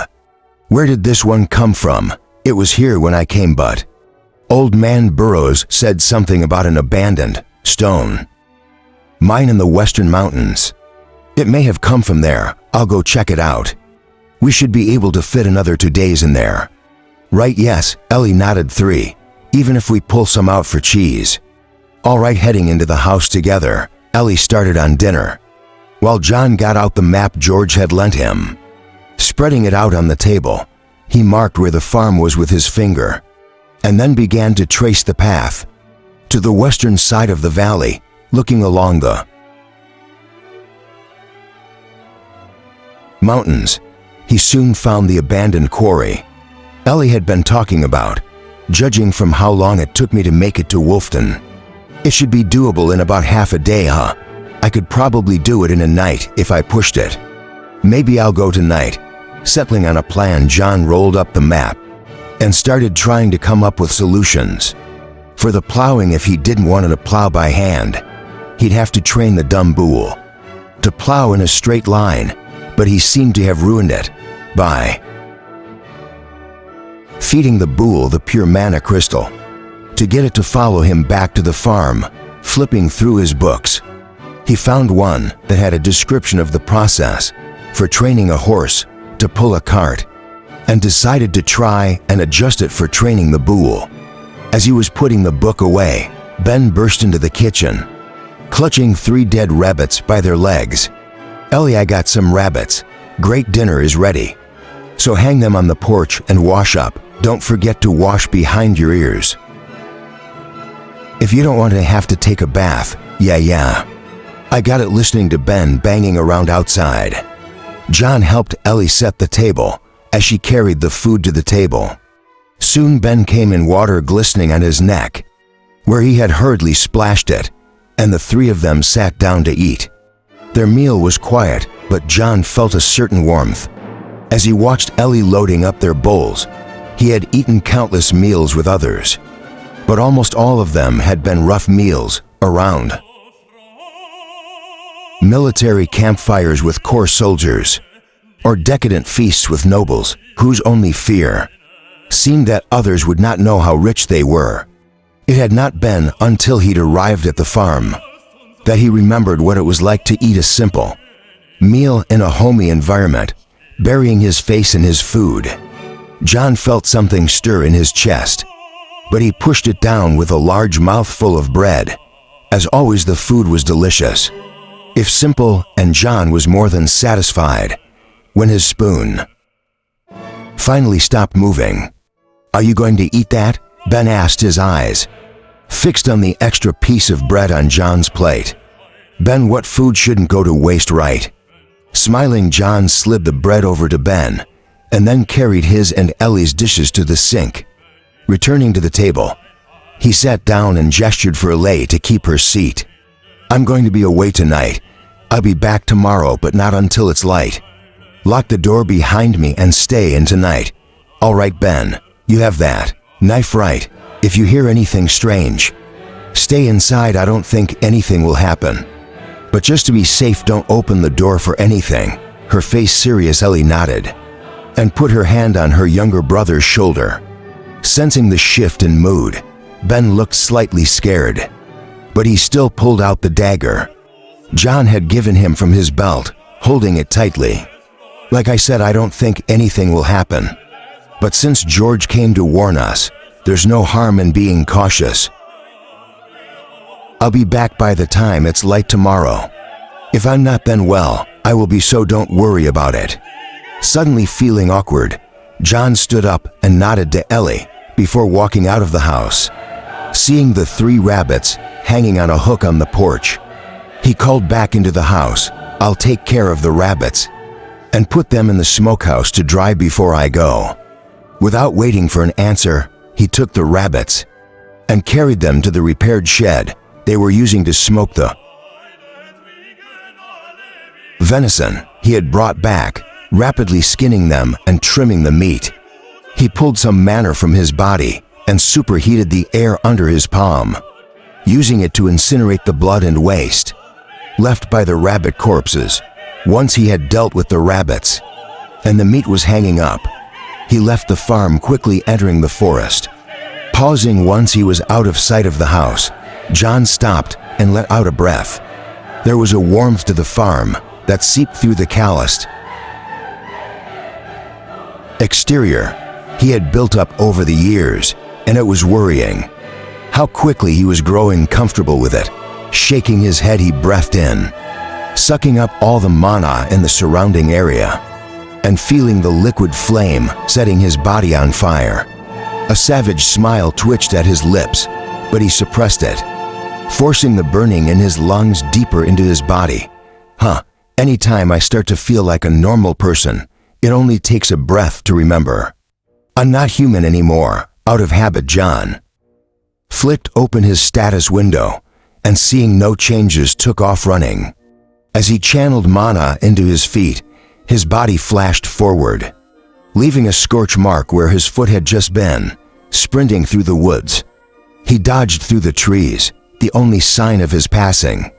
"Where did this one come from?" "It was here when I came, but Old Man Burrows said something about an abandoned stone mine in the western mountains. It may have come from there. I'll go check it out. We should be able to fit another 2 days in there." "Right, yes," Ellie nodded. 3, even if we pull some out for cheese." "All right." Heading into the house together, Ellie started on dinner, while John got out the map George had lent him. Spreading it out on the table, He marked where the farm was with his finger, and then began to trace the path to the western side of the valley, looking along the mountains. He soon found the abandoned quarry Ellie had been talking about. Judging from how long it took me to make it to Wolfton, it should be doable in about half a day, huh? I could probably do it in a night if I pushed it. Maybe I'll go tonight. Settling on a plan, John rolled up the map and started trying to come up with solutions. For the plowing, if he didn't want to plow by hand, he'd have to train the dumb bull to plow in a straight line, but he seemed to have ruined it by feeding the bull the pure mana crystal to get it to follow him back to the farm. Flipping through his books, he found one that had a description of the process for training a horse to pull a cart, and decided to try and adjust it for training the bull. As he was putting the book away, Ben burst into the kitchen, clutching 3 dead rabbits by their legs. "Ellie, I got some rabbits. Great dinner is ready. So hang them on the porch and wash up. Don't forget to wash behind your ears. If you don't want to have to take a bath." Yeah. I got it, listening to Ben banging around outside. John helped Ellie set the table as she carried the food to the table. Soon Ben came in, water glistening on his neck, where he had hurriedly splashed it, and the 3 of them sat down to eat. Their meal was quiet, but John felt a certain warmth as he watched Ellie loading up their bowls. He had eaten countless meals with others, but almost all of them had been rough meals around military campfires with corps soldiers, or decadent feasts with nobles whose only fear seemed that others would not know how rich they were. It had not been until he'd arrived at the farm that he remembered what it was like to eat a simple meal in a homey environment, burying his face in his food. John felt something stir in his chest, but he pushed it down with a large mouthful of bread. As always, the food was delicious, if simple, and John was more than satisfied when his spoon finally stopped moving. "Are you going to eat that?" Ben asked, his eyes fixed on the extra piece of bread on John's plate. "Ben, what food shouldn't go to waste, right?" Smiling, John slid the bread over to Ben and then carried his and Ellie's dishes to the sink. Returning to the table, he sat down and gestured for Ellie to keep her seat. "I'm going to be away tonight. I'll be back tomorrow, but not until it's light. Lock the door behind me and stay in tonight." "All right, Ben, you have that knife, right? If you hear anything strange, stay inside. I don't think anything will happen, but just to be safe, don't open the door for anything." Her face serious, Ellie nodded and put her hand on her younger brother's shoulder. Sensing the shift in mood, Ben looked slightly scared, but he still pulled out the dagger John had given him from his belt, holding it tightly. "Like I said, I don't think anything will happen, but since George came to warn us, there's no harm in being cautious. I'll be back by the time it's light tomorrow. If I'm not, then well, I will be, so don't worry about it." Suddenly feeling awkward, John stood up and nodded to Ellie before walking out of the house. Seeing the 3 rabbits hanging on a hook on the porch, he called back into the house, "I'll take care of the rabbits and put them in the smokehouse to dry before I go." Without waiting for an answer, he took the rabbits and carried them to the repaired shed they were using to smoke the venison he had brought back, rapidly skinning them and trimming the meat. He pulled some manner from his body and superheated the air under his palm, using it to incinerate the blood and waste left by the rabbit corpses. Once he had dealt with the rabbits and the meat was hanging up, he left the farm, quickly entering the forest. Pausing once he was out of sight of the house, John stopped and let out a breath. There was a warmth to the farm that seeped through the calloused exterior he had built up over the years, and it was worrying how quickly he was growing comfortable with it. Shaking his head, he breathed in, sucking up all the mana in the surrounding area. and feeling the liquid flame setting his body on fire. A savage smile twitched at his lips, but he suppressed it, forcing the burning in his lungs deeper into his body. Anytime I start to feel like a normal person, it only takes a breath to remember. I'm not human anymore, out of habit. John flicked open his status window, and seeing no changes took off running. As he channeled mana into his feet, his body flashed forward, leaving a scorch mark where his foot had just been. Sprinting through the woods, he dodged through the trees, the only sign of his passing.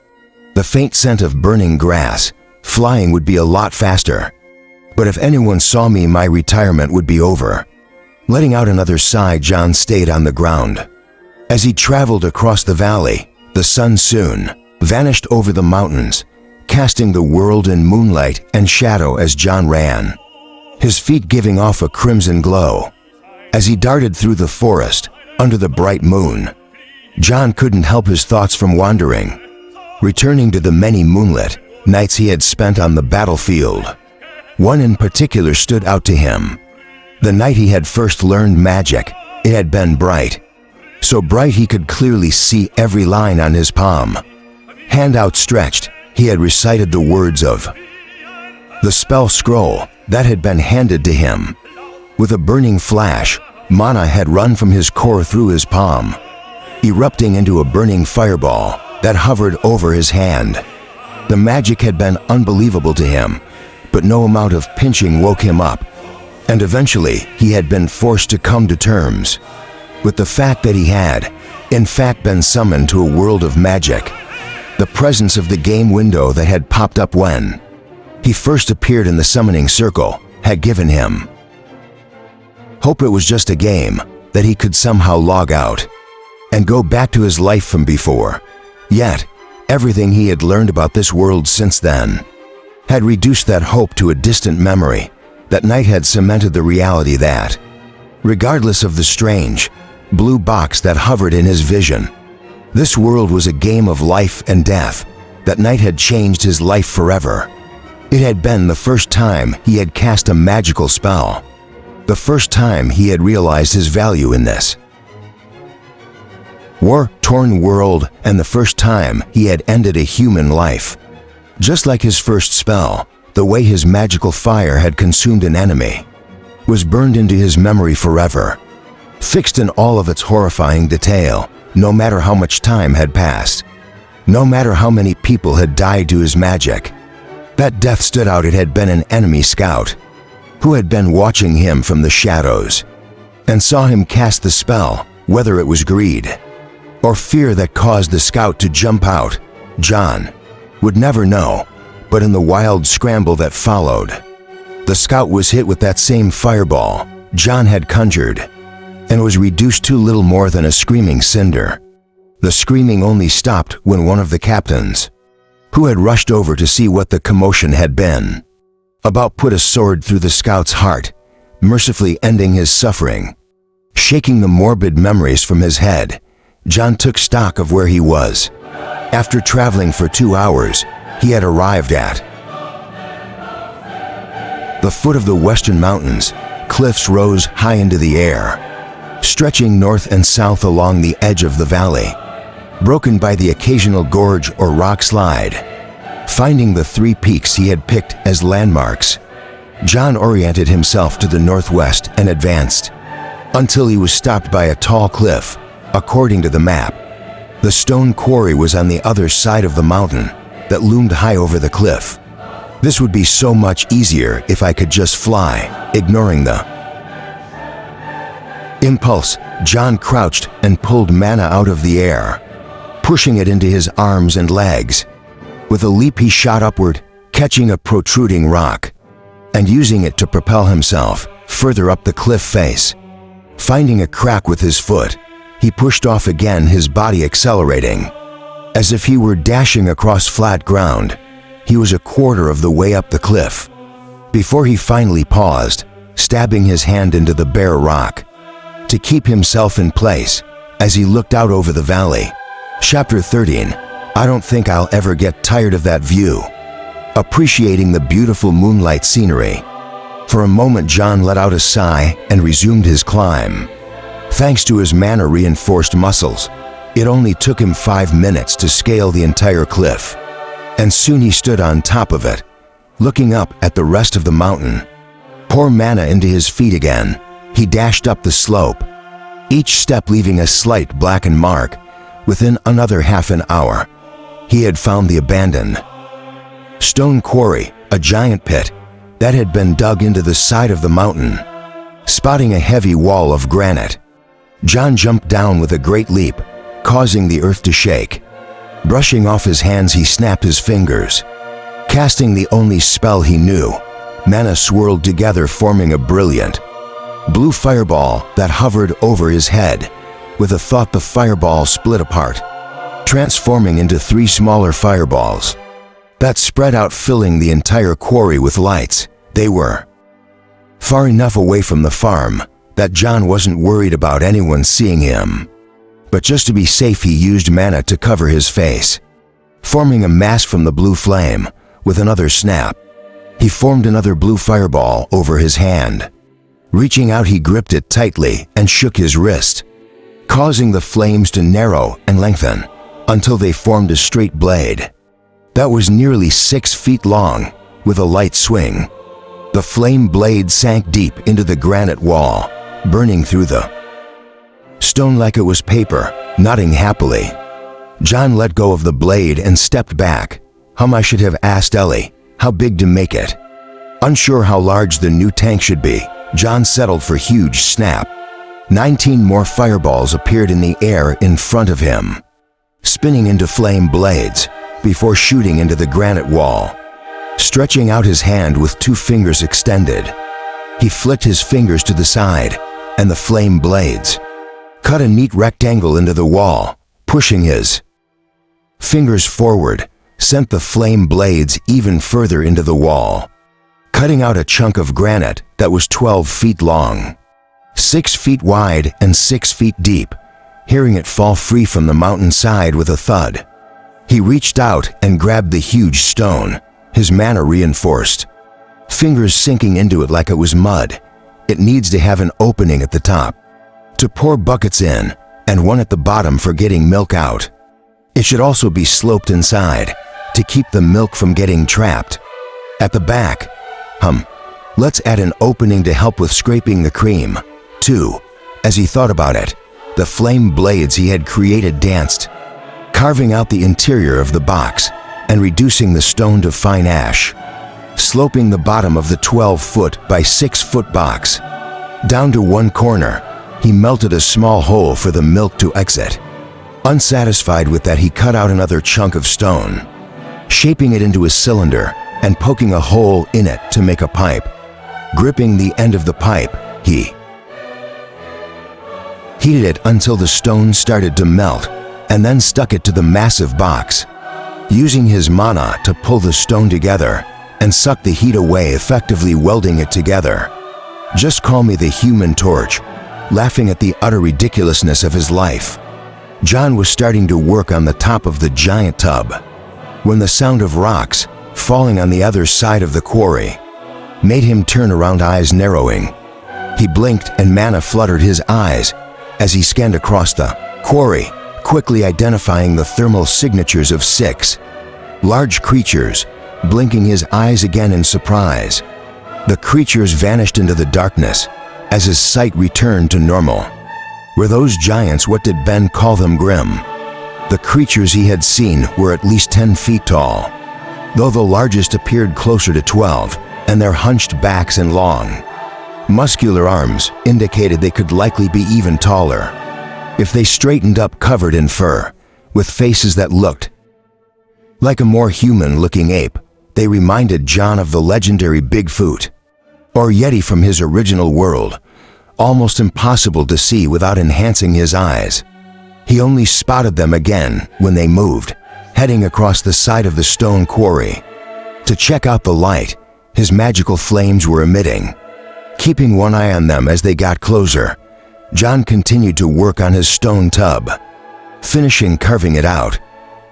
The faint scent of burning grass. Flying would be a lot faster. But if anyone saw me, my retirement would be over. Letting out another sigh, John stayed on the ground. As he traveled across the valley, the sun soon vanished over the mountains, casting the world in moonlight and shadow as John ran, his feet giving off a crimson glow. As he darted through the forest under the bright moon, John couldn't help his thoughts from wandering, returning to the many moonlit nights he had spent on the battlefield. One in particular stood out to him. The night he had first learned magic. It had been bright, so bright he could clearly see every line on his palm. Hand outstretched, he had recited the words of the spell scroll that had been handed to him. With a burning flash, mana had run from his core through his palm, erupting into a burning fireball that hovered over his hand. The magic had been unbelievable to him, but no amount of pinching woke him up, and eventually he had been forced to come to terms with the fact that he had, in fact, been summoned to a world of magic. The presence of the game window that had popped up when he first appeared in the summoning circle had given him hope it was just a game, that he could somehow log out and go back to his life from before. Yet, everything he had learned about this world since then had reduced that hope to a distant memory. That night had cemented the reality that, regardless of the strange, blue box that hovered in his vision, this world was a game of life and death. That night had changed his life forever. It had been the first time he had cast a magical spell, the first time he had realized his value in this war-torn world, and the first time he had ended a human life. Just like his first spell, the way his magical fire had consumed an enemy was burned into his memory forever, fixed in all of its horrifying detail, no matter how much time had passed, no matter how many people had died to his magic. That death stood out. It had been an enemy scout who had been watching him from the shadows and saw him cast the spell. Whether it was greed or fear that caused the scout to jump out, John would never know. But in the wild scramble that followed, the scout was hit with that same fireball John had conjured and was reduced to little more than a screaming cinder. The screaming only stopped when one of the captains, who had rushed over to see what the commotion had been, about put a sword through the scout's heart, mercifully ending his suffering. Shaking the morbid memories from his head, John took stock of where he was. After traveling for 2 hours, he had arrived at the foot of the western mountains. Cliffs rose high into the air, stretching north and south along the edge of the valley, broken by the occasional gorge or rock slide. Finding the 3 peaks he had picked as landmarks, John oriented himself to the northwest and advanced until he was stopped by a tall cliff. According to the map, the stone quarry was on the other side of the mountain that loomed high over the cliff. This would be so much easier if I could just fly. Ignoring the impulse, John crouched and pulled mana out of the air, pushing it into his arms and legs. With a leap, he shot upward, catching a protruding rock and using it to propel himself further up the cliff face. Finding a crack with his foot, he pushed off again, his body accelerating as if he were dashing across flat ground. He was a quarter of the way up the cliff before he finally paused, stabbing his hand into the bare rock to keep himself in place as he looked out over the valley. Chapter 13. I don't think I'll ever get tired of that view. Appreciating the beautiful moonlight scenery, For a moment, John let out a sigh and resumed his climb. Thanks to his mana-reinforced muscles, it only took him 5 minutes to scale the entire cliff, and soon he stood on top of it, looking up at the rest of the mountain. Pour mana into his feet again, he dashed up the slope, each step leaving a slight blackened mark. Within another half an hour, he had found the abandoned stone quarry, a giant pit that had been dug into the side of the mountain. Spotting a heavy wall of granite, John jumped down with a great leap, causing the earth to shake. Brushing off his hands, he snapped his fingers. Casting the only spell he knew, mana swirled together, forming a brilliant blue fireball that hovered over his head. With a thought, the fireball split apart, transforming into 3 smaller fireballs that spread out, filling the entire quarry with lights. They were far enough away from the farm that John wasn't worried about anyone seeing him. But just to be safe, he used mana to cover his face, forming a mask from the blue flame. With another snap, he formed another blue fireball over his hand. Reaching out, he gripped it tightly and shook his wrist, causing the flames to narrow and lengthen until they formed a straight blade that was nearly 6 feet long. With a light swing, the flame blade sank deep into the granite wall, burning through the stone like it was paper. Nodding happily, John let go of the blade and stepped back. I should have asked Ellie how big to make it. Unsure how large the new tank should be, John settled for huge. Snap. 19 more fireballs appeared in the air in front of him, spinning into flame blades before shooting into the granite wall. Stretching out his hand with 2 fingers extended, he flicked his fingers to the side, and the flame blades cut a neat rectangle into the wall. Pushing his fingers forward sent the flame blades even further into the wall, cutting out a chunk of granite that was 12 feet long, 6 feet wide, and 6 feet deep. Hearing it fall free from the mountainside with a thud, he reached out and grabbed the huge stone, his mana reinforced fingers sinking into it like it was mud. It needs to have an opening at the top to pour buckets in, and one at the bottom for getting milk out. It should also be sloped inside to keep the milk from getting trapped. At the back, let's add an opening to help with scraping the cream, too. As he thought about it, the flame blades he had created danced, carving out the interior of the box and reducing the stone to fine ash, sloping the bottom of the 12-foot by 6-foot box down to one corner. He melted a small hole for the milk to exit. Unsatisfied with that, he cut out another chunk of stone, shaping it into a cylinder and poking a hole in it to make a pipe. Gripping the end of the pipe, he heated it until the stone started to melt, and then stuck it to the massive box, using his mana to pull the stone together and suck the heat away, effectively welding it together. Just call me the Human Torch. Laughing at the utter ridiculousness of his life, John was starting to work on the top of the giant tub when the sound of rocks falling on the other side of the quarry made him turn around, eyes narrowing. He blinked and mana fluttered his eyes as he scanned across the quarry, quickly identifying the thermal signatures of 6 large creatures. Blinking his eyes again in surprise, the creatures vanished into the darkness as his sight returned to normal. Were those giants? What did Ben call them? Grim. The creatures he had seen were at least 10 feet tall, though the largest appeared closer to 12, and their hunched backs and long, muscular arms indicated they could likely be even taller if they straightened up, covered in fur, with faces that looked like a more human-looking ape. They reminded John of the legendary Bigfoot or Yeti from his original world, almost impossible to see without enhancing his eyes. He only spotted them again when they moved, heading across the side of the stone quarry to check out the light his magical flames were emitting. Keeping one eye on them as they got closer, John continued to work on his stone tub, finishing carving it out.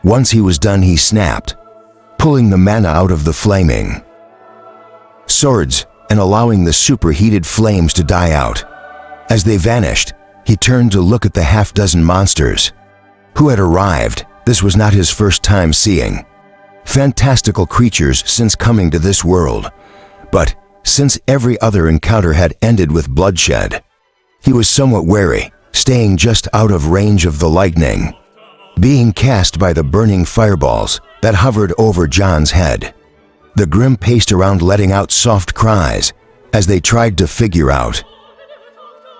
Once he was done, he snapped, pulling the mana out of the flaming swords and allowing the superheated flames to die out. As they vanished, he turned to look at the half-dozen monsters who had arrived. This was not his first time seeing fantastical creatures since coming to this world, but since every other encounter had ended with bloodshed, he was somewhat wary, staying just out of range of the lightning being cast by the burning fireballs that hovered over John's head. The Grimm paced around, letting out soft cries as they tried to figure out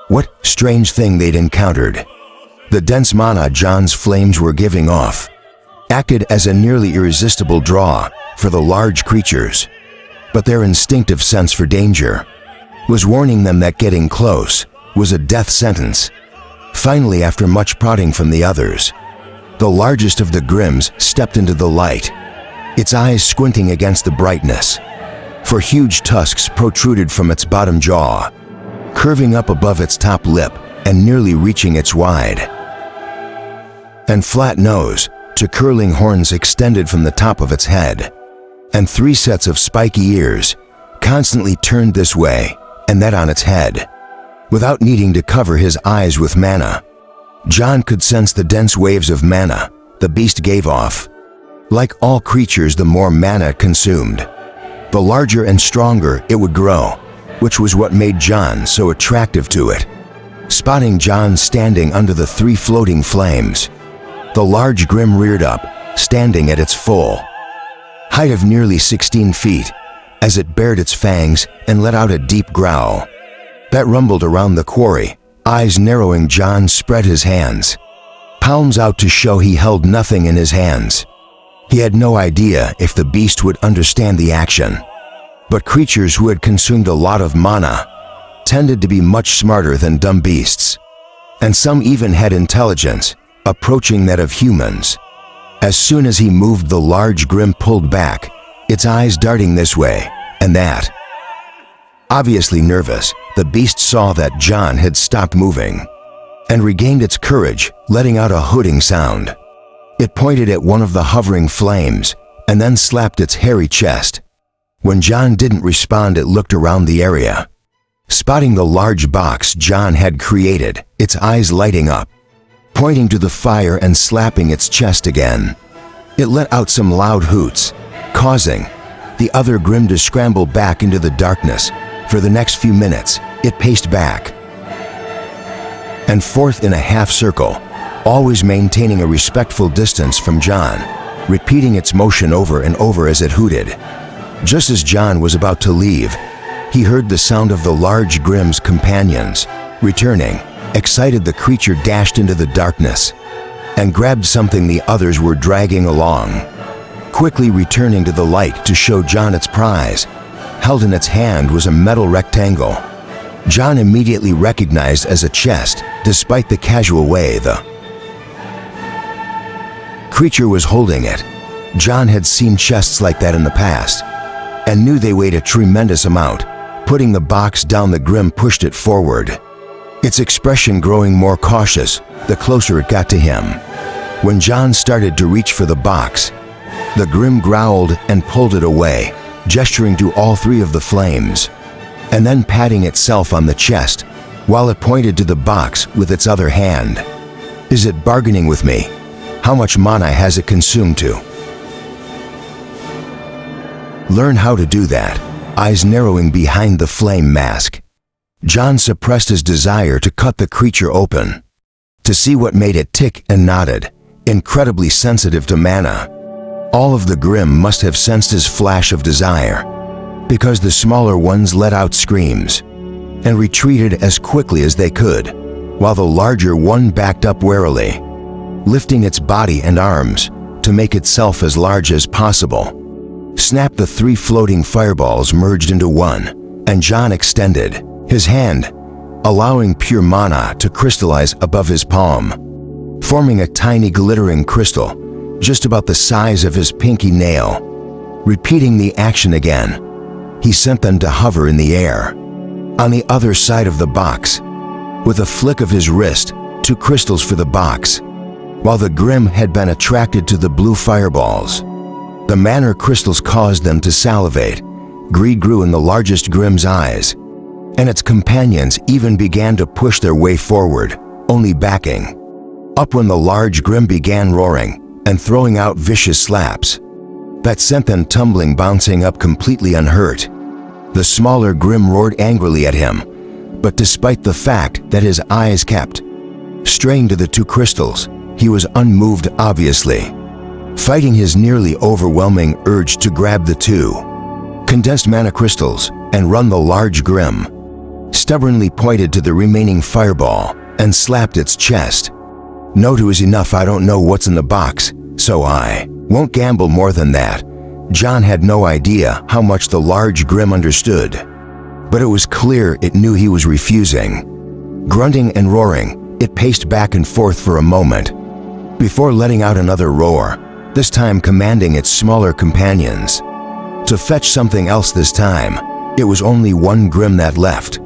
what strange thing they'd encountered. The dense mana John's flames were giving off acted as a nearly irresistible draw for the large creatures, but their instinctive sense for danger was warning them that getting close was a death sentence. Finally, after much prodding from the others, the largest of the Grimms stepped into the light, its eyes squinting against the brightness, for huge tusks protruded from its bottom jaw, curving up above its top lip and nearly reaching its wide and flat nose to curling horns extended from the top of its head, and 3 sets of spiky ears constantly turned this way and that on its head. Without needing to cover his eyes with mana, John could sense the dense waves of mana the beast gave off. Like all creatures, the more mana consumed, the larger and stronger it would grow, which was what made John so attractive to it. Spotting John standing under the 3 floating flames, the large Grimm reared up, standing at its full height of nearly 16 feet, as it bared its fangs and let out a deep growl that rumbled around the quarry. Eyes narrowing, John spread his hands, palms out to show he held nothing in his hands. He had no idea if the beast would understand the action, but creatures who had consumed a lot of mana tended to be much smarter than dumb beasts, and some even had intelligence approaching that of humans. As soon as he moved, the large Grimm pulled back, its eyes darting this way and that. Obviously nervous, the beast saw that John had stopped moving and regained its courage, letting out a hooting sound. It pointed at one of the hovering flames and then slapped its hairy chest. When John didn't respond, it looked around the area, spotting the large box John had created, its eyes lighting up, pointing to the fire and slapping its chest again. It let out some loud hoots, causing the other Grimm to scramble back into the darkness. For the next few minutes, it paced back and forth in a half circle, always maintaining a respectful distance from John, repeating its motion over and over as it hooted. Just as John was about to leave, he heard the sound of the large Grimm's companions returning. Excited, the creature dashed into the darkness and grabbed something the others were dragging along, quickly returning to the light to show John its prize. Held in its hand was a metal rectangle John immediately recognized as a chest, despite the casual way the creature was holding it. John had seen chests like that in the past and knew they weighed a tremendous amount. Putting the box down, the Grimm pushed it forward, its expression growing more cautious the closer it got to him. When John started to reach for the box, the Grimm growled and pulled it away, gesturing to all 3 of the flames, and then patting itself on the chest while it pointed to the box with its other hand. Is it bargaining with me? How much mana has it consumed to learn how to do that? Eyes narrowing behind the flame mask, John suppressed his desire to cut the creature open to see what made it tick, and nodded, incredibly sensitive to mana. All of the Grimm must have sensed his flash of desire, because the smaller ones let out screams and retreated as quickly as they could, while the larger one backed up warily, lifting its body and arms to make itself as large as possible. Snap! The 3 floating fireballs merged into one, and John extended his hand, allowing pure mana to crystallize above his palm, forming a tiny glittering crystal just about the size of his pinky nail. Repeating the action again, he sent them to hover in the air on the other side of the box. With a flick of his wrist, 2 crystals for the box, while the Grimm had been attracted to the blue fireballs. The mana crystals caused them to salivate greed grew in the largest Grimm's eyes, and its companions even began to push their way forward, only backing up when the large Grimm began roaring and throwing out vicious slaps that sent them tumbling, bouncing up completely unhurt. The smaller Grimm roared angrily at him, but despite the fact that his eyes kept straying to the two crystals, he was unmoved, obviously, fighting his nearly overwhelming urge to grab the two condensed mana crystals and run. The large Grimm stubbornly pointed to the remaining fireball and slapped its chest. "No, two is enough. I don't know what's in the box, so I won't gamble more than that." John had no idea how much the large Grimm understood, but it was clear it knew he was refusing. Grunting and roaring, it paced back and forth for a moment before letting out another roar, this time commanding its smaller companions to fetch something else. This time, it was only one Grimm that left,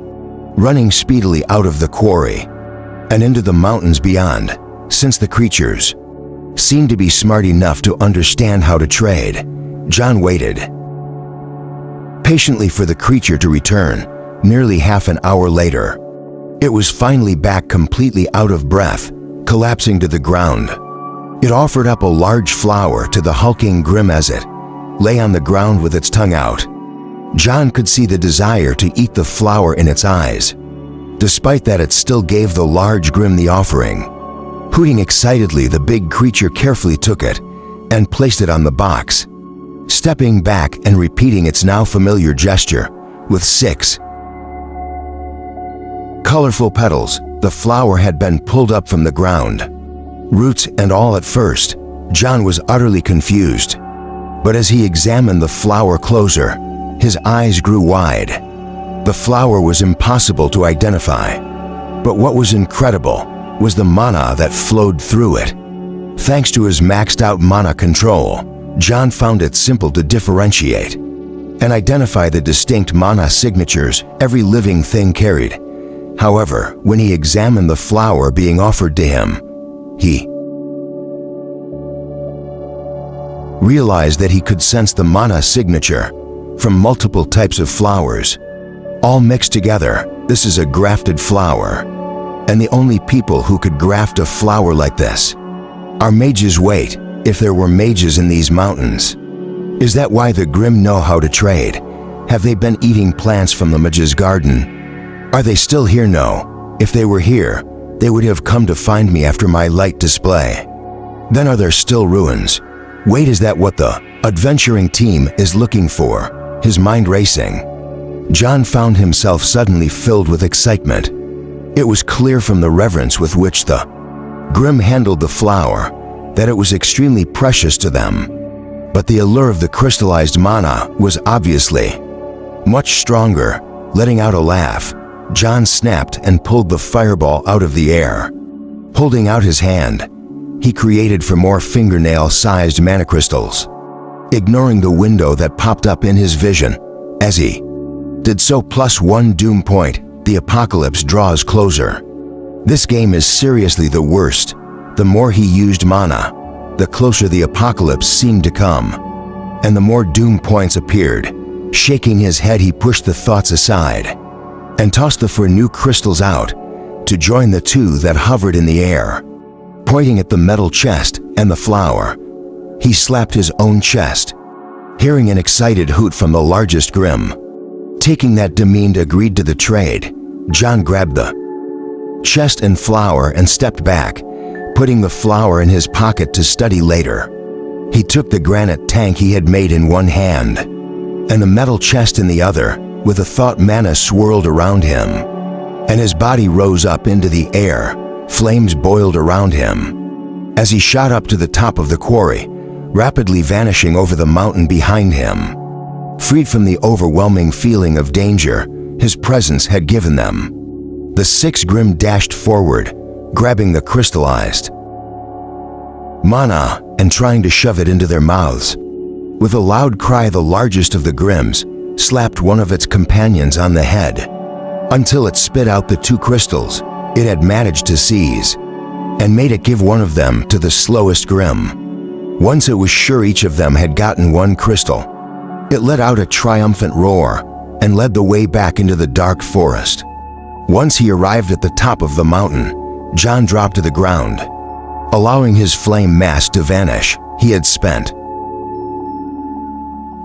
running speedily out of the quarry and into the mountains beyond. Since the creatures seemed to be smart enough to understand how to trade, John waited patiently for the creature to return. Nearly half an hour later, it was finally back, completely out of breath, collapsing to the ground. It offered up a large flower to the hulking Grimm as it lay on the ground with its tongue out. John could see the desire to eat the flower in its eyes. Despite that, it still gave the large Grimm the offering. Hooting excitedly, the big creature carefully took it and placed it on the box, stepping back and repeating its now familiar gesture. With 6 colorful petals, the flower had been pulled up from the ground, roots and all. At first, John was utterly confused, but as he examined the flower closer, his eyes grew wide. The flower was impossible to identify, but what was incredible was the mana that flowed through it. Thanks to his maxed out mana control, John found it simple to differentiate and identify the distinct mana signatures every living thing carried. However, when he examined the flower being offered to him, he realized that he could sense the mana signature from multiple types of flowers, all mixed together. This is a grafted flower, and the only people who could graft a flower like this are mages. Wait, if there were mages in these mountains, is that why the Grimm know how to trade? Have they been eating plants from the mage's garden? Are they still here? No. If they were here, they would have come to find me after my light display. Then are there still ruins? Wait, is that what the adventuring team is looking for? His mind racing, John found himself suddenly filled with excitement. It was clear from the reverence with which the Grimm handled the flower that it was extremely precious to them. But the allure of the crystallized mana was obviously much stronger. Letting out a laugh, John snapped and pulled the fireball out of the air. Holding out his hand, he created for more fingernail-sized mana crystals, ignoring the window that popped up in his vision. As he did so, +1 doom point, the apocalypse draws closer. This game is seriously the worst. The more he used mana, the closer the apocalypse seemed to come, and the more doom points appeared. Shaking his head, he pushed the thoughts aside and tossed the 4 new crystals out to join the 2 that hovered in the air. Pointing at the metal chest and the flower, he slapped his own chest, hearing an excited hoot from the largest Grimm. Taking that demeaned agreed to the trade, John grabbed the chest and flower and stepped back, putting the flower in his pocket to study later. He took the granite tank he had made in one hand and the metal chest in the other. With a thought, mana swirled around him, and his body rose up into the air. Flames boiled around him as he shot up to the top of the quarry, rapidly vanishing over the mountain behind him. Freed from the overwhelming feeling of danger his presence had given them, the 6 Grimm dashed forward, grabbing the crystallized mana and trying to shove it into their mouths. With a loud cry, the largest of the Grimms slapped one of its companions on the head until it spit out the 2 crystals it had managed to seize and made it give one of them to the slowest Grimm. Once it was sure each of them had gotten 1 crystal, It let out a triumphant roar and led the way back into the dark forest. Once he arrived at the top of the mountain, John dropped to the ground, allowing his flame mask to vanish. He had spent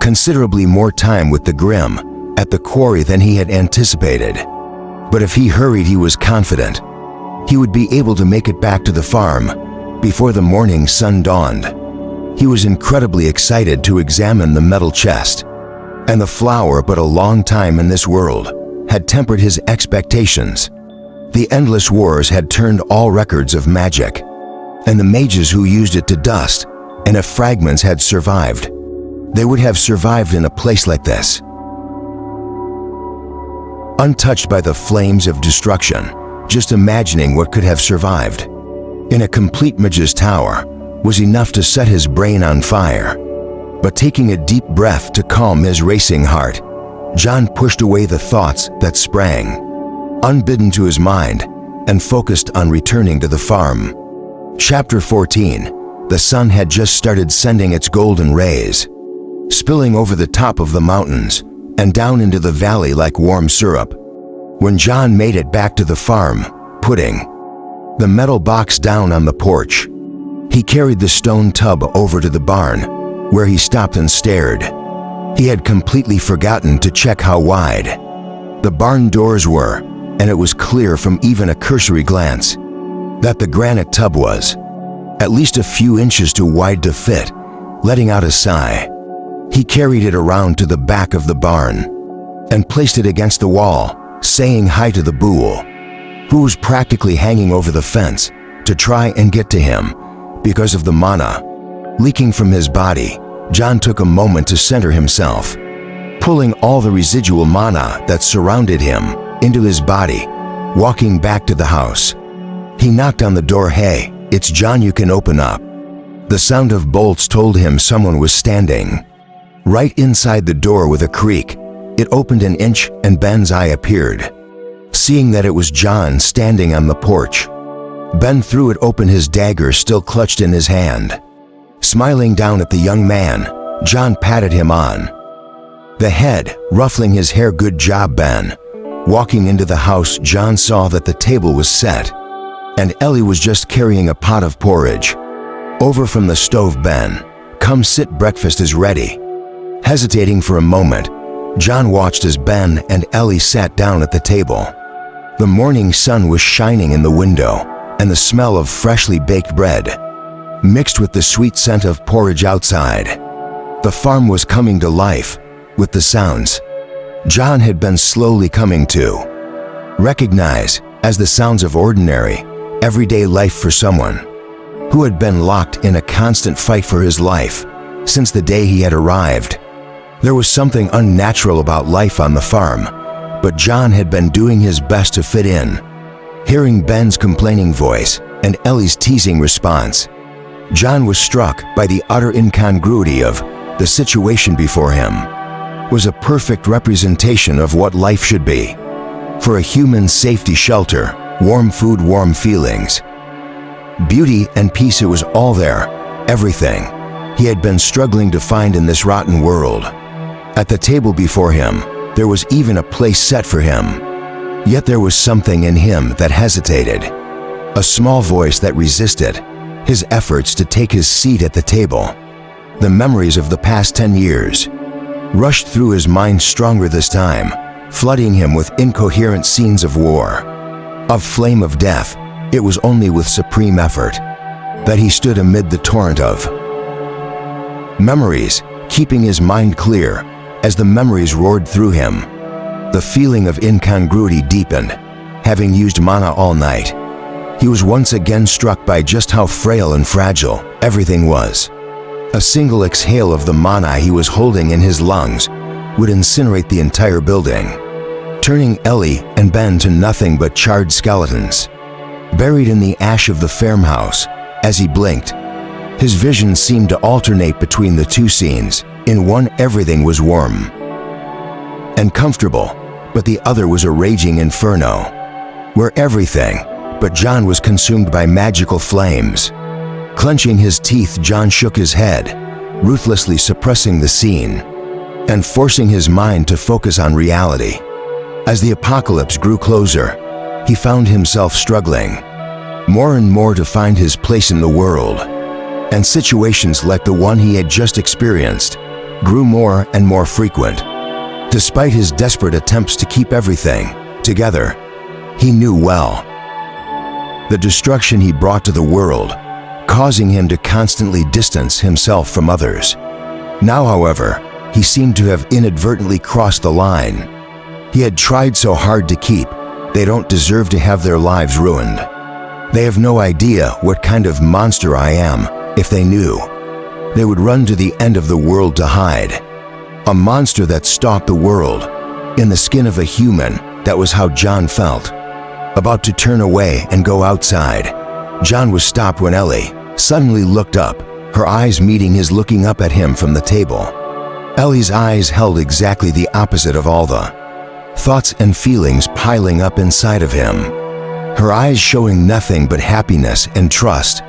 considerably more time with the Grimm at the quarry than he had anticipated. But if he hurried, he was confident he would be able to make it back to the farm before the morning sun dawned. He was incredibly excited to examine the metal chest and the flower, but a long time in this world had tempered his expectations. The endless wars had turned all records of magic, and the mages who used it to dust, and if fragments had survived, they would have survived in a place like this, untouched by the flames of destruction. Just imagining what could have survived in a complete mage's tower was enough to set his brain on fire. But taking a deep breath to calm his racing heart, John pushed away the thoughts that sprang unbidden to his mind and focused on returning to the farm. Chapter 14. The sun had just started sending its golden rays, spilling over the top of the mountains and down into the valley like warm syrup. When John made it back to the farm, putting the metal box down on the porch, he carried the stone tub over to the barn, where he stopped and stared. He had completely forgotten to check how wide the barn doors were, and it was clear from even a cursory glance that the granite tub was at least a few inches too wide to fit. Letting out a sigh, he carried it around to the back of the barn and placed it against the wall, saying hi to the bull, who was practically hanging over the fence to try and get to him because of the mana leaking from his body. John took a moment to center himself, pulling all the residual mana that surrounded him into his body. Walking back to the house, he knocked on the door. "Hey, it's John, you can open up." The sound of bolts told him someone was standing right inside the door. With a creak, it opened an inch and Ben's eye appeared. Seeing that it was John standing on the porch, Ben threw it open, his dagger still clutched in his hand. Smiling down at the young man, John patted him on the head, ruffling his hair. "Good job, Ben." Walking into the house, John saw that the table was set, and Ellie was just carrying a pot of porridge over from the stove. "Ben, come sit, breakfast is ready." Hesitating for a moment, John watched as Ben and Ellie sat down at the table. The morning sun was shining in the window, and the smell of freshly baked bread mixed with the sweet scent of porridge outside. The farm was coming to life with the sounds John had been slowly coming to recognize as the sounds of ordinary, everyday life for someone who had been locked in a constant fight for his life since the day he had arrived. There was something unnatural about life on the farm, but John had been doing his best to fit in. Hearing Ben's complaining voice and Ellie's teasing response, John was struck by the utter incongruity of the situation before him. It was a perfect representation of what life should be. For a human, safety, shelter, warm food, warm feelings, beauty and peace. It was all there, everything he had been struggling to find in this rotten world. At the table before him, there was even a place set for him. Yet there was something in him that hesitated, a small voice that resisted his efforts to take his seat at the table. The memories of the past 10 years rushed through his mind stronger this time, flooding him with incoherent scenes of war, of flame, of death. It was only with supreme effort that he stood amid the torrent of memories, keeping his mind clear. As the memories roared through him, the feeling of incongruity deepened. Having used mana all night, he was once again struck by just how frail and fragile everything was. A single exhale of the mana he was holding in his lungs would incinerate the entire building, turning Ellie and Ben to nothing but charred skeletons, buried in the ash of the farmhouse. As he blinked, his vision seemed to alternate between the two scenes. In one, everything was warm and comfortable, but the other was a raging inferno, where everything but John was consumed by magical flames. Clenching his teeth, John shook his head, ruthlessly suppressing the scene. and forcing his mind to focus on reality. As the apocalypse grew closer, he found himself struggling more and more to find his place in the world, and situations like the one he had just experienced grew more and more frequent. Despite his desperate attempts to keep everything together, he knew well the destruction he brought to the world, causing him to constantly distance himself from others. Now, however, he seemed to have inadvertently crossed the line. He had tried so hard to keep. They don't deserve to have their lives ruined. They have no idea what kind of monster I am. If they knew, they would run to the end of the world to hide. A monster that stalked the world, in the skin of a human. That was how John felt. About to turn away and go outside, John was stopped when Ellie suddenly looked up, her eyes meeting his, looking up at him from the table. Ellie's eyes held exactly the opposite of all the thoughts and feelings piling up inside of him. Her eyes showing nothing but happiness and trust.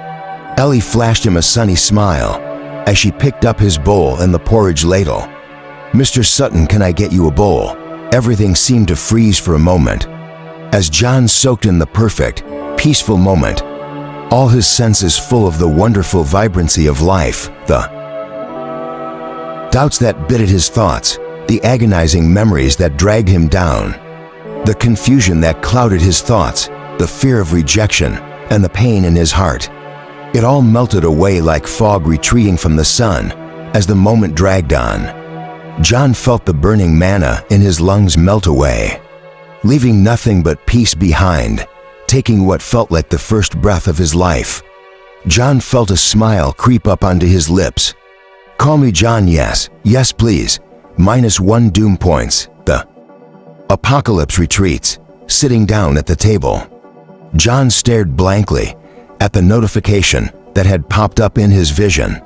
Ellie flashed him a sunny smile as she picked up his bowl and the porridge ladle. "Mr. Sutton, can I get you a bowl?" Everything seemed to freeze for a moment as John soaked in the perfect, peaceful moment, all his senses full of the wonderful vibrancy of life, the doubts that bit at his thoughts, the agonizing memories that dragged him down, the confusion that clouded his thoughts, the fear of rejection, and the pain in his heart. It all melted away like fog retreating from the sun as the moment dragged on. John felt the burning manna in his lungs melt away, leaving nothing but peace behind, taking what felt like the first breath of his life. John felt a smile creep up onto his lips. "Call me John, yes, yes please. -1 doom points." The apocalypse retreats, sitting down at the table. John stared blankly at the notification that had popped up in his vision,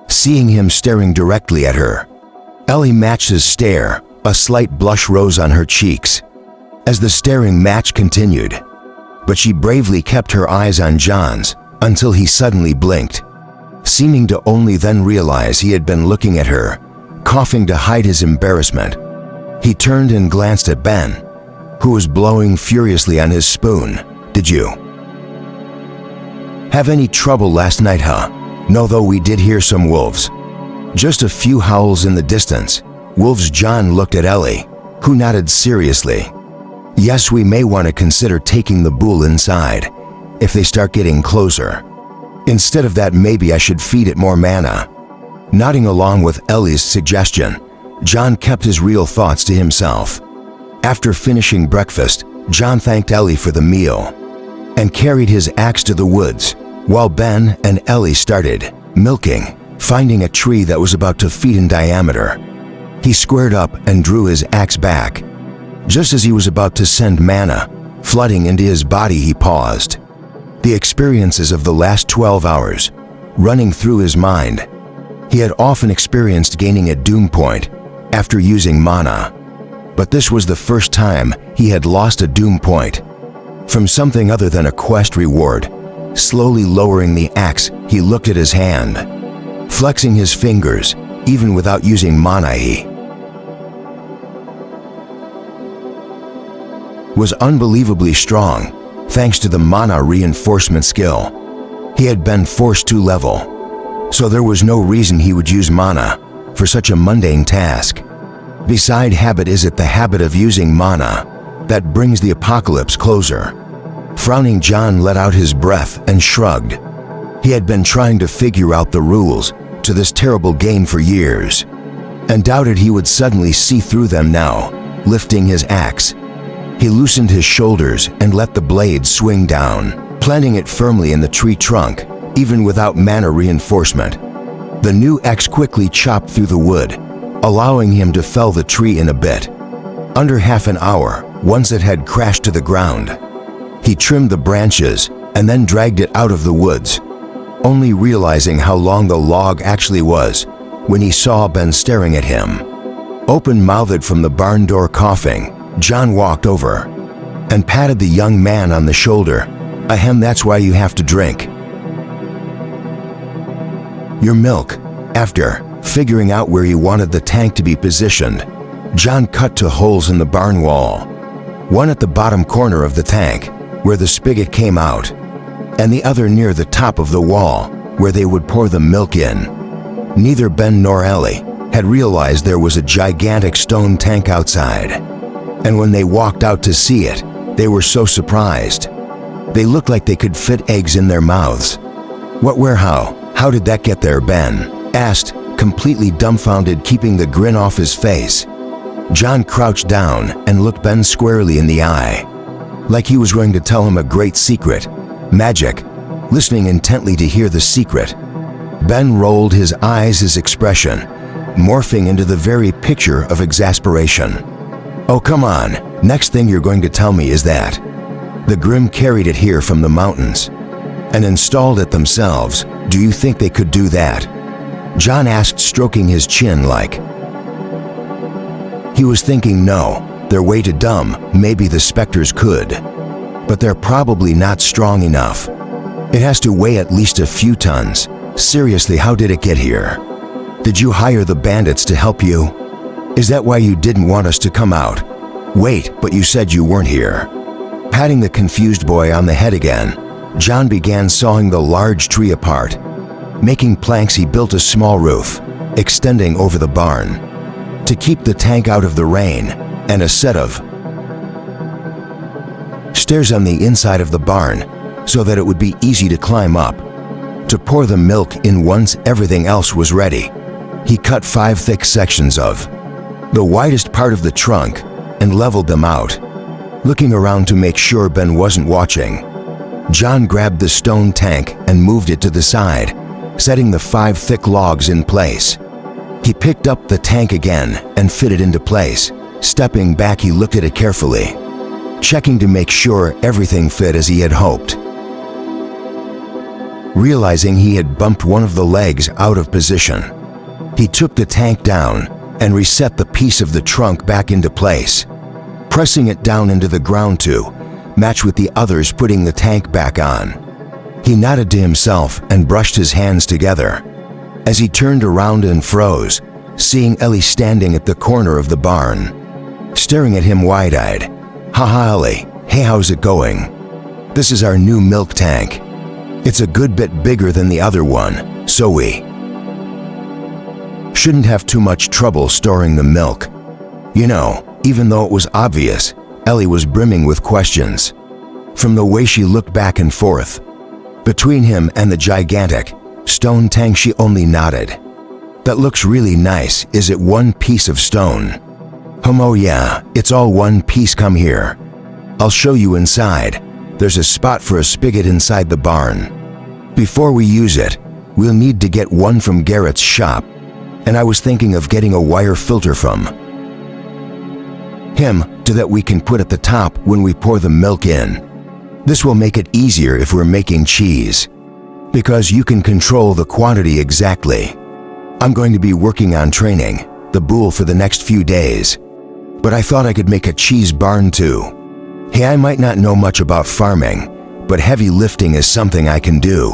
seeing him staring directly at her. Ellie matched his stare. A slight blush rose on her cheeks as the staring match continued, but she bravely kept her eyes on John's until he suddenly blinked, seeming to only then realize he had been looking at her. Coughing to hide his embarrassment, he turned and glanced at Ben, who was blowing furiously on his spoon. "Did you have any trouble last night, huh?" "No, though we did hear some wolves. Just a few howls in the distance." "Wolves?" John looked at Ellie, who nodded seriously. "Yes, we may want to consider taking the bull inside if they start getting closer. Instead of that, maybe I should feed it more manna." Nodding along with Ellie's suggestion, John kept his real thoughts to himself. After finishing breakfast, John thanked Ellie for the meal and carried his axe to the woods, while Ben and Ellie started milking, finding a tree that was about 2 feet in diameter. He squared up and drew his axe back. Just as he was about to send manna flooding into his body, he paused. The experiences of the last 12 hours running through his mind. He had often experienced gaining a doom point after using mana, but this was the first time he had lost a doom point from something other than a quest reward. Slowly lowering the axe, he looked at his hand, flexing his fingers. Even without using mana, he was unbelievably strong, thanks to the mana reinforcement skill. He had been forced to level, so there was no reason he would use mana for such a mundane task. Beside habit, is it the habit of using mana that brings the apocalypse closer? Frowning, John let out his breath and shrugged. He had been trying to figure out the rules to this terrible game for years, and doubted he would suddenly see through them now. Lifting his axe, he loosened his shoulders and let the blade swing down, planting it firmly in the tree trunk. Even without mana reinforcement, the new axe quickly chopped through the wood, allowing him to fell the tree in a bit. Under half an hour, once it had crashed to the ground, he trimmed the branches and then dragged it out of the woods, only realizing how long the log actually was when he saw Ben staring at him. Open-mouthed from the barn door, coughing, John walked over and patted the young man on the shoulder. "Ahem, that's why you have to drink your milk after Figuring out where he wanted the tank to be positioned, John cut 2 holes in the barn wall. One at the bottom corner of the tank, where the spigot came out, and the other near the top of the wall, where they would pour the milk in. Neither Ben nor Ellie had realized there was a gigantic stone tank outside, and when they walked out to see it, they were so surprised. They looked like they could fit eggs in their mouths. "What, where, how? How did that get there?" Ben asked, completely dumbfounded, keeping the grin off his face. John crouched down and looked Ben squarely in the eye, like he was going to tell him a great secret. Magic, listening intently to hear the secret. Ben rolled his eyes, his expression morphing into the very picture of exasperation. "Oh, come on. Next thing you're going to tell me is that the Grimm carried it here from the mountains and installed it themselves. Do you think they could do that?" John asked, stroking his chin like he was thinking, no, they're way too dumb. Maybe the Spectres could, but they're probably not strong enough. It has to weigh at least a few tons. Seriously, how did it get here? Did you hire the bandits to help you? Is that why you didn't want us to come out? Wait, but you said you weren't here. Patting the confused boy on the head again, John began sawing the large tree apart. Making planks, he built a small roof, extending over the barn, to keep the tank out of the rain, and a set of stairs on the inside of the barn so that it would be easy to climb up, to pour the milk in once everything else was ready. He cut 5 thick sections of the widest part of the trunk and leveled them out. Looking around to make sure Ben wasn't watching, John grabbed the stone tank and moved it to the side, setting the 5 thick logs in place. He picked up the tank again and fit it into place. Stepping back, he looked at it carefully, checking to make sure everything fit as he had hoped. Realizing he had bumped one of the legs out of position, he took the tank down and reset the piece of the trunk back into place, pressing it down into the ground to match with the others, putting the tank back on. He nodded to himself and brushed his hands together as he turned around and froze, seeing Ellie standing at the corner of the barn, staring at him wide-eyed. "Haha, Ellie. Hey, how's it going? This is our new milk tank. It's a good bit bigger than the other one, so we shouldn't have too much trouble storing the milk." You know, even though it was obvious, Ellie was brimming with questions. From the way she looked back and forth between him and the gigantic stone tank, she only nodded. "That looks really nice. Is it one piece of stone?" "Oh yeah, it's all one piece. Come here. I'll show you inside. There's a spot for a spigot inside the barn. Before we use it, we'll need to get one from Garrett's shop, and I was thinking of getting a wire filter from him so that we can put at the top when we pour the milk in. This will make it easier if we're making cheese, because you can control the quantity exactly. I'm going to be working on training the bull for the next few days, but I thought I could make a cheese barn too. Hey, I might not know much about farming, but heavy lifting is something I can do."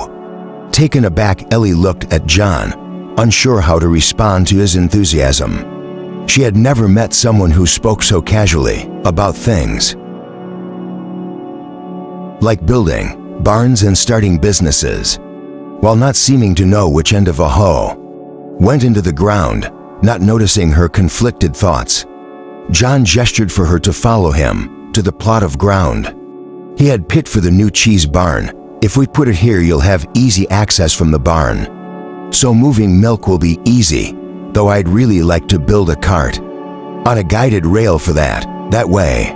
Taken aback, Ellie looked at John, unsure how to respond to his enthusiasm. She had never met someone who spoke so casually about things like building barns and starting businesses, while not seeming to know which end of a hoe went into the ground. Not noticing her conflicted thoughts, John gestured for her to follow him to the plot of ground he had picked for the new cheese barn. "If we put it here, you'll have easy access from the barn, so moving milk will be easy, though I'd really like to build a cart on a guided rail for that. That way,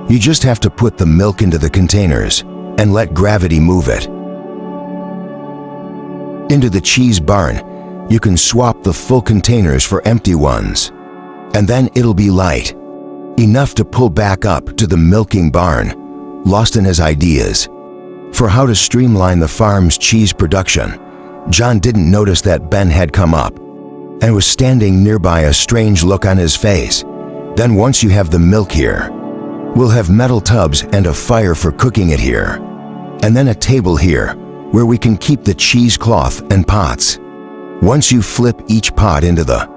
you just have to put the milk into the containers and let gravity move it into the cheese barn. You can swap the full containers for empty ones, and then it'll be light enough to pull back up to the milking barn." Lost in his ideas for how to streamline the farm's cheese production, John didn't notice that Ben had come up and was standing nearby, a strange look on his face. "Then once you have the milk here, we'll have metal tubs and a fire for cooking it here, and then a table here where we can keep the cheesecloth and pots. Once you flip each pot into the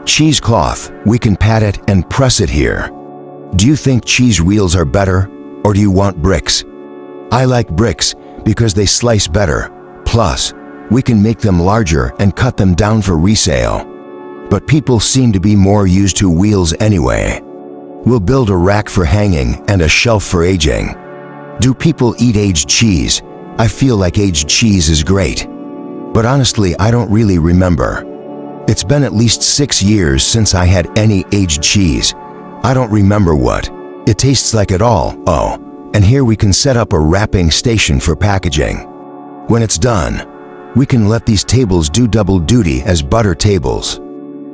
cheesecloth, we can pat it and press it here. Do you think cheese wheels are better, or do you want bricks? I like bricks because they slice better. Plus, we can make them larger and cut them down for resale. But people seem to be more used to wheels anyway. We'll build a rack for hanging and a shelf for aging. Do people eat aged cheese? I feel like aged cheese is great. But honestly, I don't really remember. It's been at least 6 years since I had any aged cheese. I don't remember what it tastes like at all. Oh, and here we can set up a wrapping station for packaging. When it's done, we can let these tables do double duty as butter tables.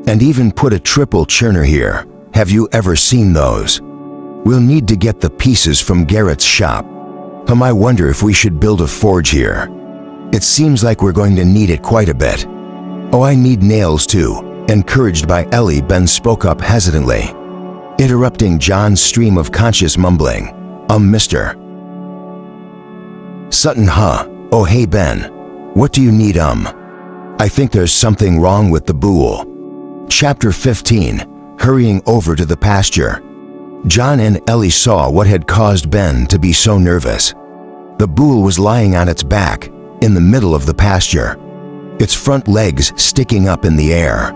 And even put a triple churner here. Have you ever seen those? We'll need to get the pieces from Garrett's shop. I wonder if we should build a forge here. It seems like we're going to need it quite a bit. Oh, I need nails too. Encouraged by Ellie, Ben spoke up hesitantly, interrupting John's stream of conscious mumbling. Mr. Sutton, huh? Oh, hey, Ben. What do you need, I think there's something wrong with the bull. Chapter 15, Hurrying Over to the Pasture. John and Ellie saw what had caused Ben to be so nervous. The bull was lying on its back, in the middle of the pasture, its front legs sticking up in the air,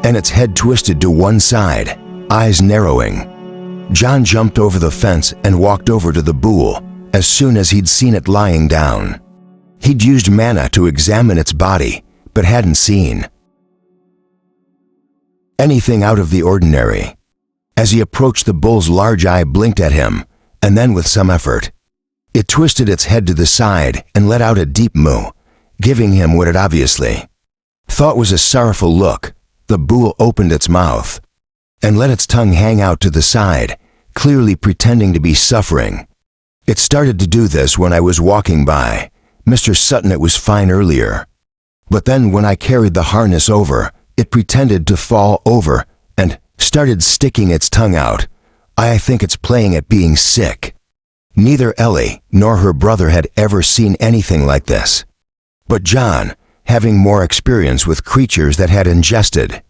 and its head twisted to one side, eyes narrowing. John jumped over the fence and walked over to the bull as soon as he'd seen it lying down. He'd used mana to examine its body, but hadn't seen anything out of the ordinary. As he approached, the bull's large eye blinked at him, and then with some effort, it twisted its head to the side and let out a deep moo, giving him what it obviously thought was a sorrowful look. The bull opened its mouth and let its tongue hang out to the side, clearly pretending to be suffering. It started to do this when I was walking by. Mr. Sutton, it was fine earlier. But then when I carried the harness over, it pretended to fall over and started sticking its tongue out. I think it's playing at being sick. Neither Ellie nor her brother had ever seen anything like this. But John, having more experience with creatures that had ingested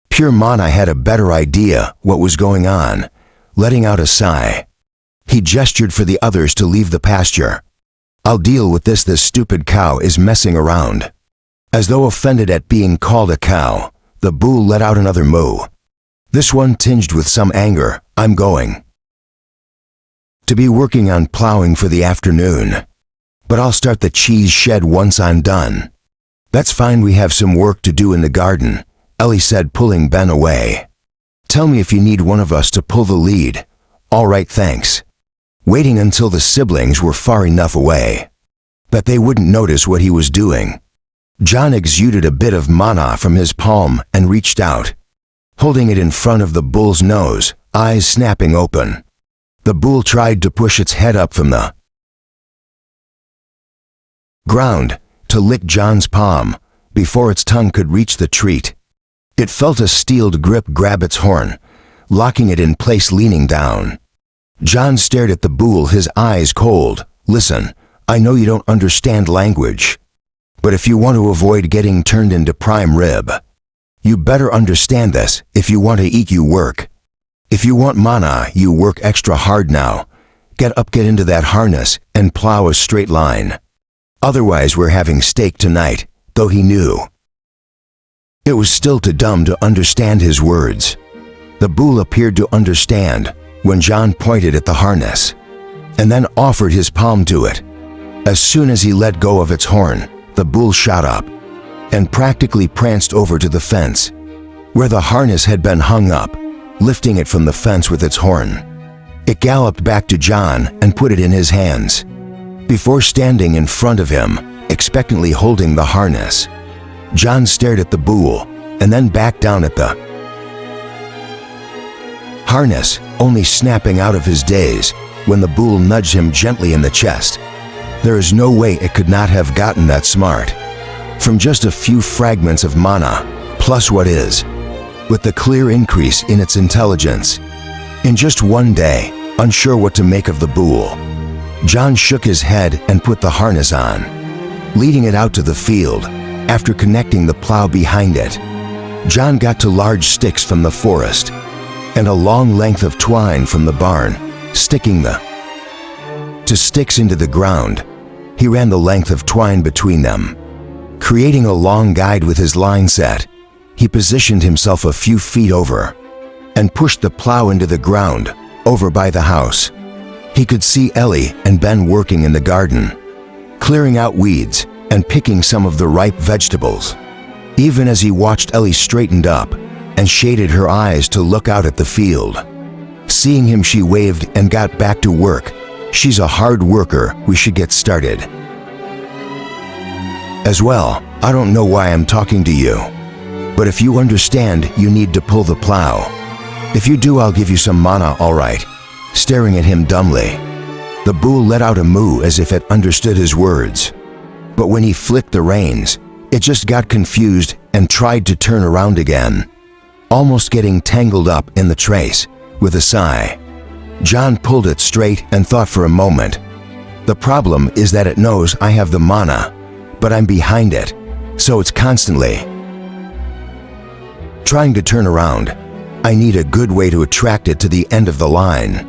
pure mana, had a better idea what was going on. Letting out a sigh, he gestured for the others to leave the pasture. I'll deal with this stupid cow is messing around. As though offended at being called a cow, the bull let out another moo, this one tinged with some anger. I'm going to be working on plowing for the afternoon, but I'll start the cheese shed once I'm done. That's fine, we have some work to do in the garden, Ellie said, pulling Ben away. Tell me if you need one of us to pull the lead. All right, thanks. Waiting until the siblings were far enough away that they wouldn't notice what he was doing, John exuded a bit of mana from his palm and reached out, holding it in front of the bull's nose, eyes snapping open. The bull tried to push its head up from the ground to lick John's palm before its tongue could reach the treat. It felt a steeled grip grab its horn, locking it in place, leaning down. John stared at the bull, his eyes cold. Listen, I know you don't understand language, but if you want to avoid getting turned into prime rib, you better understand this. If you want to eat, you work. If you want mana, you work extra hard now. Get up, get into that harness, and plow a straight line. Otherwise we're having steak tonight. Though he knew it was still too dumb to understand his words, the bull appeared to understand when John pointed at the harness and then offered his palm to it. As soon as he let go of its horn, the bull shot up and practically pranced over to the fence where the harness had been hung up, lifting it from the fence with its horn. It galloped back to John and put it in his hands before standing in front of him, expectantly holding the harness. John stared at the bull and then back down at the harness, only snapping out of his daze when the bull nudged him gently in the chest. There is no way it could not have gotten that smart from just a few fragments of mana, plus what is, with the clear increase in its intelligence. In just one day, unsure what to make of the bull, John shook his head and put the harness on, leading it out to the field After connecting the plow behind it, John got to large sticks from the forest and a long length of twine from the barn, sticking the sticks into the ground. He ran the length of twine between them. Creating a long guide with his line set, he positioned himself a few feet over and pushed the plow into the ground over by the house. He could see Ellie and Ben working in the garden, clearing out weeds and picking some of the ripe vegetables. Even as he watched, Ellie straightened up and shaded her eyes to look out at the field. Seeing him, she waved and got back to work. She's a hard worker. We should get started. As well, I don't know why I'm talking to you, but if you understand, you need to pull the plow. If you do, I'll give you some mana, all right? Staring at him dumbly, the bull let out a moo as if it understood his words. But when he flicked the reins, it just got confused and tried to turn around again, almost getting tangled up in the trace. With a sigh, John pulled it straight and thought for a moment. The problem is that it knows I have the mana, but I'm behind it, so it's constantly trying to turn around. I need a good way to attract it to the end of the line.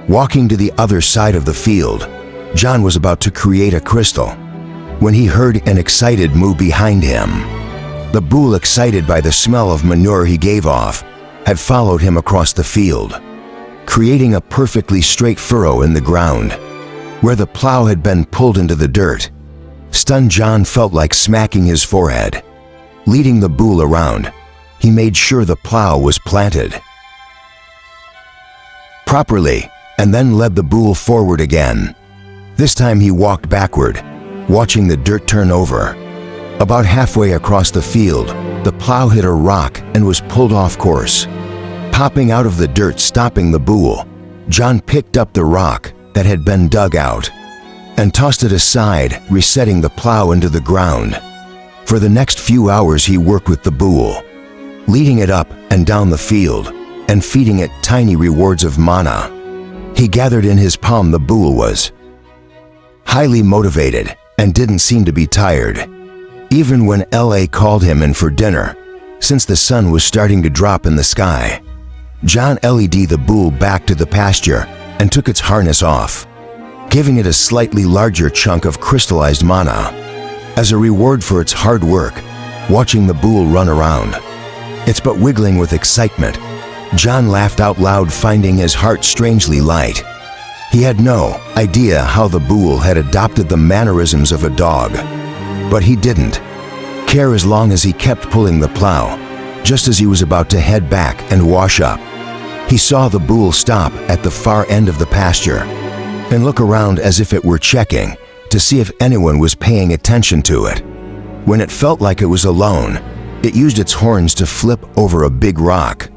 Walking to the other side of the field, John was about to create a crystal when he heard an excited moo behind him. The bull, excited by the smell of manure he gave off, had followed him across the field, creating a perfectly straight furrow in the ground where the plow had been pulled into the dirt. Stunned, John felt like smacking his forehead. Leading the bull around, he made sure the plow was planted properly and then led the bull forward again. This time he walked backward, watching the dirt turn over. About halfway across the field, the plow hit a rock and was pulled off course. Popping out of the dirt, stopping the bull, John picked up the rock that had been dug out and tossed it aside, resetting the plow into the ground. For the next few hours he worked with the bull, leading it up and down the field and feeding it tiny rewards of mana. He gathered in his palm. The bull was highly motivated and didn't seem to be tired, even when LA called him in for dinner, since the sun was starting to drop in the sky. John led the bull back to the pasture and took its harness off, giving it a slightly larger chunk of crystallized mana as a reward for its hard work. Watching the bull run around, it's but wiggling with excitement, John laughed out loud, finding his heart strangely light. He had no idea how the bull had adopted the mannerisms of a dog, but he didn't care as long as he kept pulling the plow. Just as he was about to head back and wash up, he saw the bull stop at the far end of the pasture and look around as if it were checking to see if anyone was paying attention to it. When it felt like it was alone, it used its horns to flip over a big rock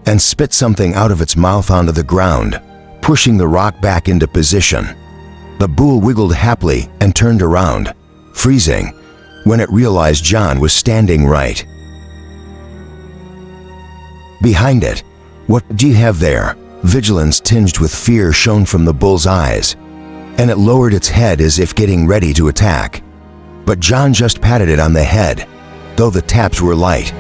and spit something out of its mouth onto the ground, pushing the rock back into position. The bull wiggled happily and turned around, freezing when it realized John was standing right behind it. What do you have there? Vigilance tinged with fear shone from the bull's eyes, and it lowered its head as if getting ready to attack. But John just patted it on the head. Though the taps were light,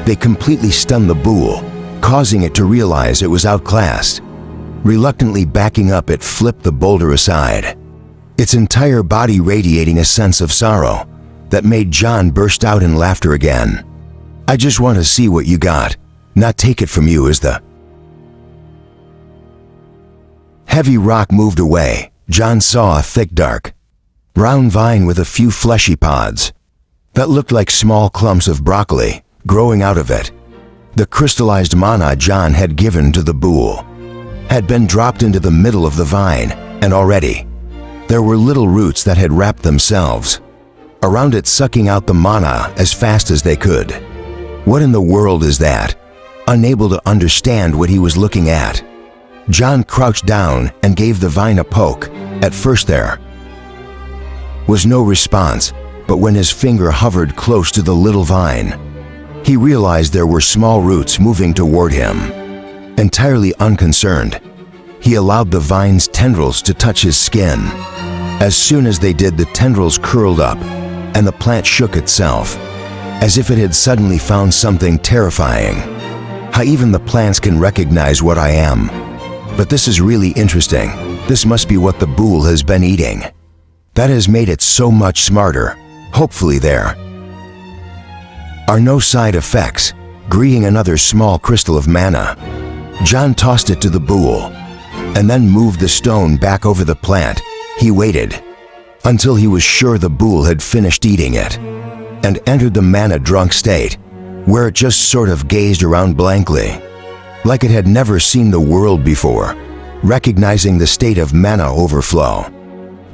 they completely stunned the bull, causing it to realize it was outclassed. Reluctantly backing up, it flipped the boulder aside, its entire body radiating a sense of sorrow that made John burst out in laughter again. I just want to see what you got, not take it from you. As the heavy rock moved away, John saw a thick, dark, round vine with a few fleshy pods that looked like small clumps of broccoli growing out of it. The crystallized mana John had given to the bull had been dropped into the middle of the vine, and already there were little roots that had wrapped themselves around it, sucking out the mana as fast as they could. What in the world is that? Unable to understand what he was looking at, John crouched down and gave the vine a poke. At first there was no response, but when his finger hovered close to the little vine, he realized there were small roots moving toward him. Entirely unconcerned, he allowed the vine's tendrils to touch his skin. As soon as they did, the tendrils curled up and the plant shook itself, as if it had suddenly found something terrifying. How even the plants can recognize what I am. But this is really interesting. This must be what the bull has been eating. That has made it so much smarter. Hopefully there are no side effects. Greeting another small crystal of mana, John tossed it to the bull, and then moved the stone back over the plant. He waited until he was sure the bull had finished eating it, and entered the mana-drunk state, where it just sort of gazed around blankly, like it had never seen the world before. Recognizing the state of mana overflow,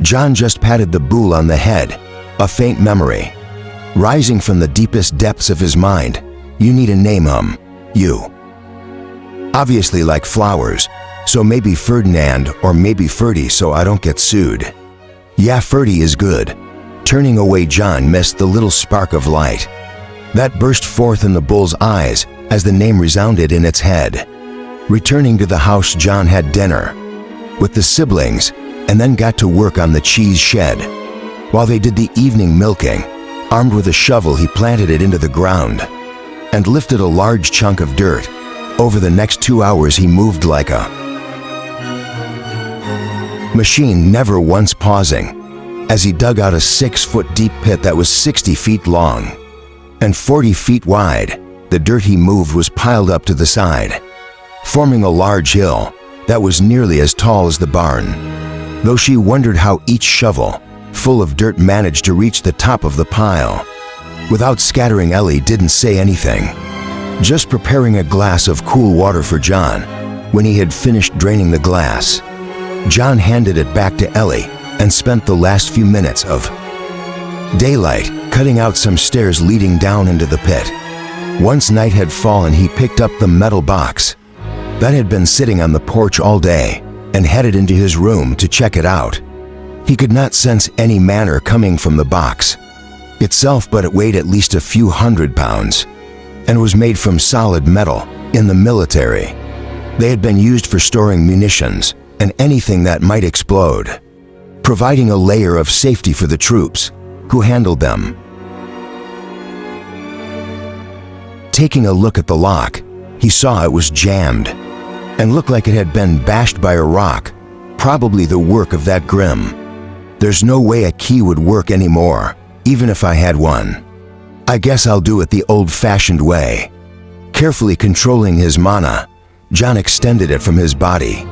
John just patted the bull on the head, a faint memory rising from the deepest depths of his mind. You need a name, you. Obviously like flowers, so maybe Ferdinand or maybe Ferdy so I don't get sued. Yeah, Ferdy is good. Turning away, John missed the little spark of light that burst forth in the bull's eyes as the name resounded in its head. Returning to the house, John had dinner with the siblings and then got to work on the cheese shed. While they did the evening milking, armed with a shovel, he planted it into the ground and lifted a large chunk of dirt. Over the next 2 hours, he moved like a machine, never once pausing, as he dug out a 6-foot deep pit that was 60 feet long and 40 feet wide. The dirt he moved was piled up to the side, forming a large hill that was nearly as tall as the barn. Though she wondered how each shovel full of dirt managed to reach the top of the pile without scattering. Ellie didn't say anything, just preparing a glass of cool water for John. When he had finished draining the glass, John handed it back to Ellie and spent the last few minutes of daylight cutting out some stairs leading down into the pit. Once night had fallen, he picked up the metal box that had been sitting on the porch all day and headed into his room to check it out. He could not sense any manner coming from the box itself, but it weighed at least a few hundred pounds and was made from solid metal. In the military, they had been used for storing munitions and anything that might explode, providing a layer of safety for the troops who handled them. Taking a look at the lock, he saw it was jammed and looked like it had been bashed by a rock, probably the work of that Grim. There's no way a key would work anymore, even if I had one. I guess I'll do it the old-fashioned way. Carefully controlling his mana, John extended it from his body,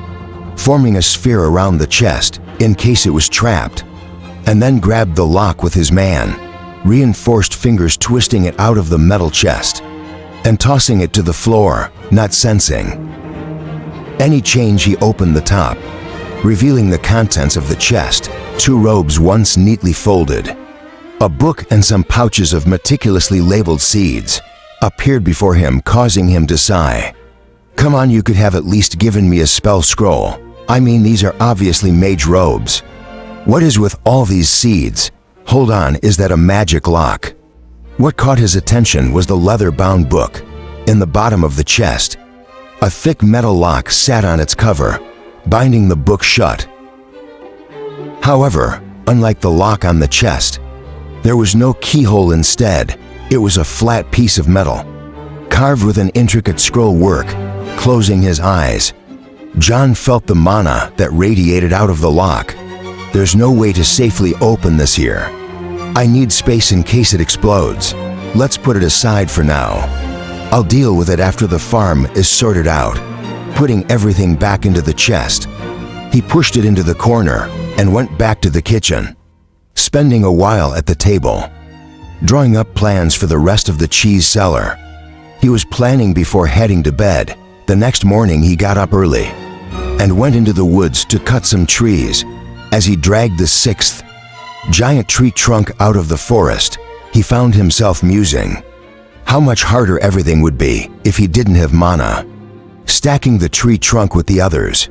forming a sphere around the chest in case it was trapped, and then grabbed the lock with his reinforced fingers, twisting it out of the metal chest and tossing it to the floor. Not sensing any change, he opened the top, revealing the contents of the chest: 2 robes once neatly folded, a book, and some pouches of meticulously labeled seeds appeared before him, causing him to sigh. Come on, you could have at least given me a spell scroll. I mean, these are obviously mage robes. What is with all these seeds? Hold on, is that a magic lock? What caught his attention was the leather-bound book in the bottom of the chest. A thick metal lock sat on its cover, binding the book shut. However, unlike the lock on the chest, there was no keyhole. Instead, it was a flat piece of metal, carved with an intricate scroll work. Closing his eyes, John felt the mana that radiated out of the lock. There's no way to safely open this here. I need space in case it explodes. Let's put it aside for now. I'll deal with it after the farm is sorted out. Putting everything back into the chest, he pushed it into the corner and went back to the kitchen, spending a while at the table, drawing up plans for the rest of the cheese cellar. He was planning before heading to bed. The next morning, he got up early and went into the woods to cut some trees. As he dragged the 6th giant tree trunk out of the forest, he found himself musing how much harder everything would be if he didn't have mana. Stacking the tree trunk with the others,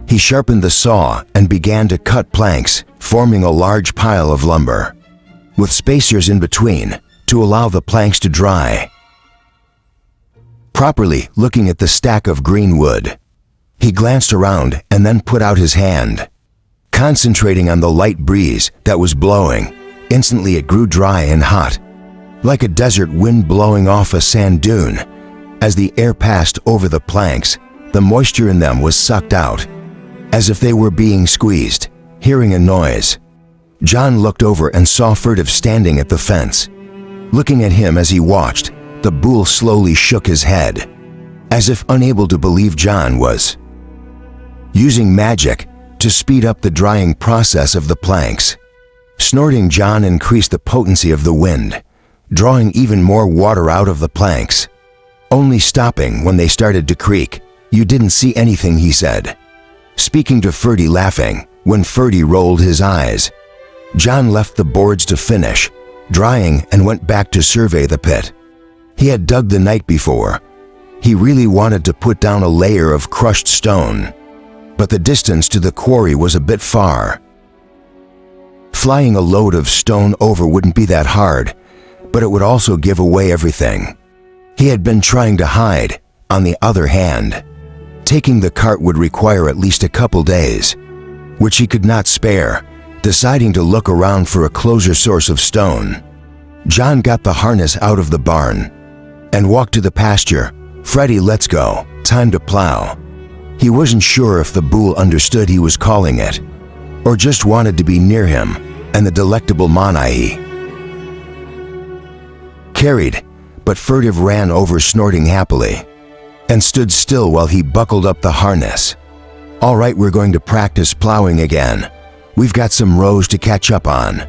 he sharpened the saw and began to cut planks, forming a large pile of lumber, with spacers in between to allow the planks to dry properly. Looking at the stack of green wood, he glanced around and then put out his hand, concentrating on the light breeze that was blowing Instantly it grew dry and hot, like a desert wind blowing off a sand dune. As the air passed over the planks, the moisture in them was sucked out, as if they were being squeezed. Hearing a noise, John looked over and saw Furtive standing at the fence. Looking at him as he watched, the bull slowly shook his head, as if unable to believe John was using magic to speed up the drying process of the planks. Snorting, John increased the potency of the wind, drawing even more water out of the planks, only stopping when they started to creak. "You didn't see anything," he said, speaking to Ferdy, laughing. When Ferdy rolled his eyes, John left the boards to finish drying and went back to survey the pit he had dug the night before. He really wanted to put down a layer of crushed stone, but the distance to the quarry was a bit far. Flying a load of stone over wouldn't be that hard, but it would also give away everything he had been trying to hide. On the other hand, taking the cart would require at least a couple days, which he could not spare. Deciding to look around for a closer source of stone, John got the harness out of the barn and walked to the pasture. "Freddy, let's go. Time to plow." He wasn't sure if the bull understood he was calling it, or just wanted to be near him and the delectable manai he carried, but Furtive ran over, snorting happily, and stood still while he buckled up the harness. "All right, we're going to practice plowing again. We've got some rows to catch up on."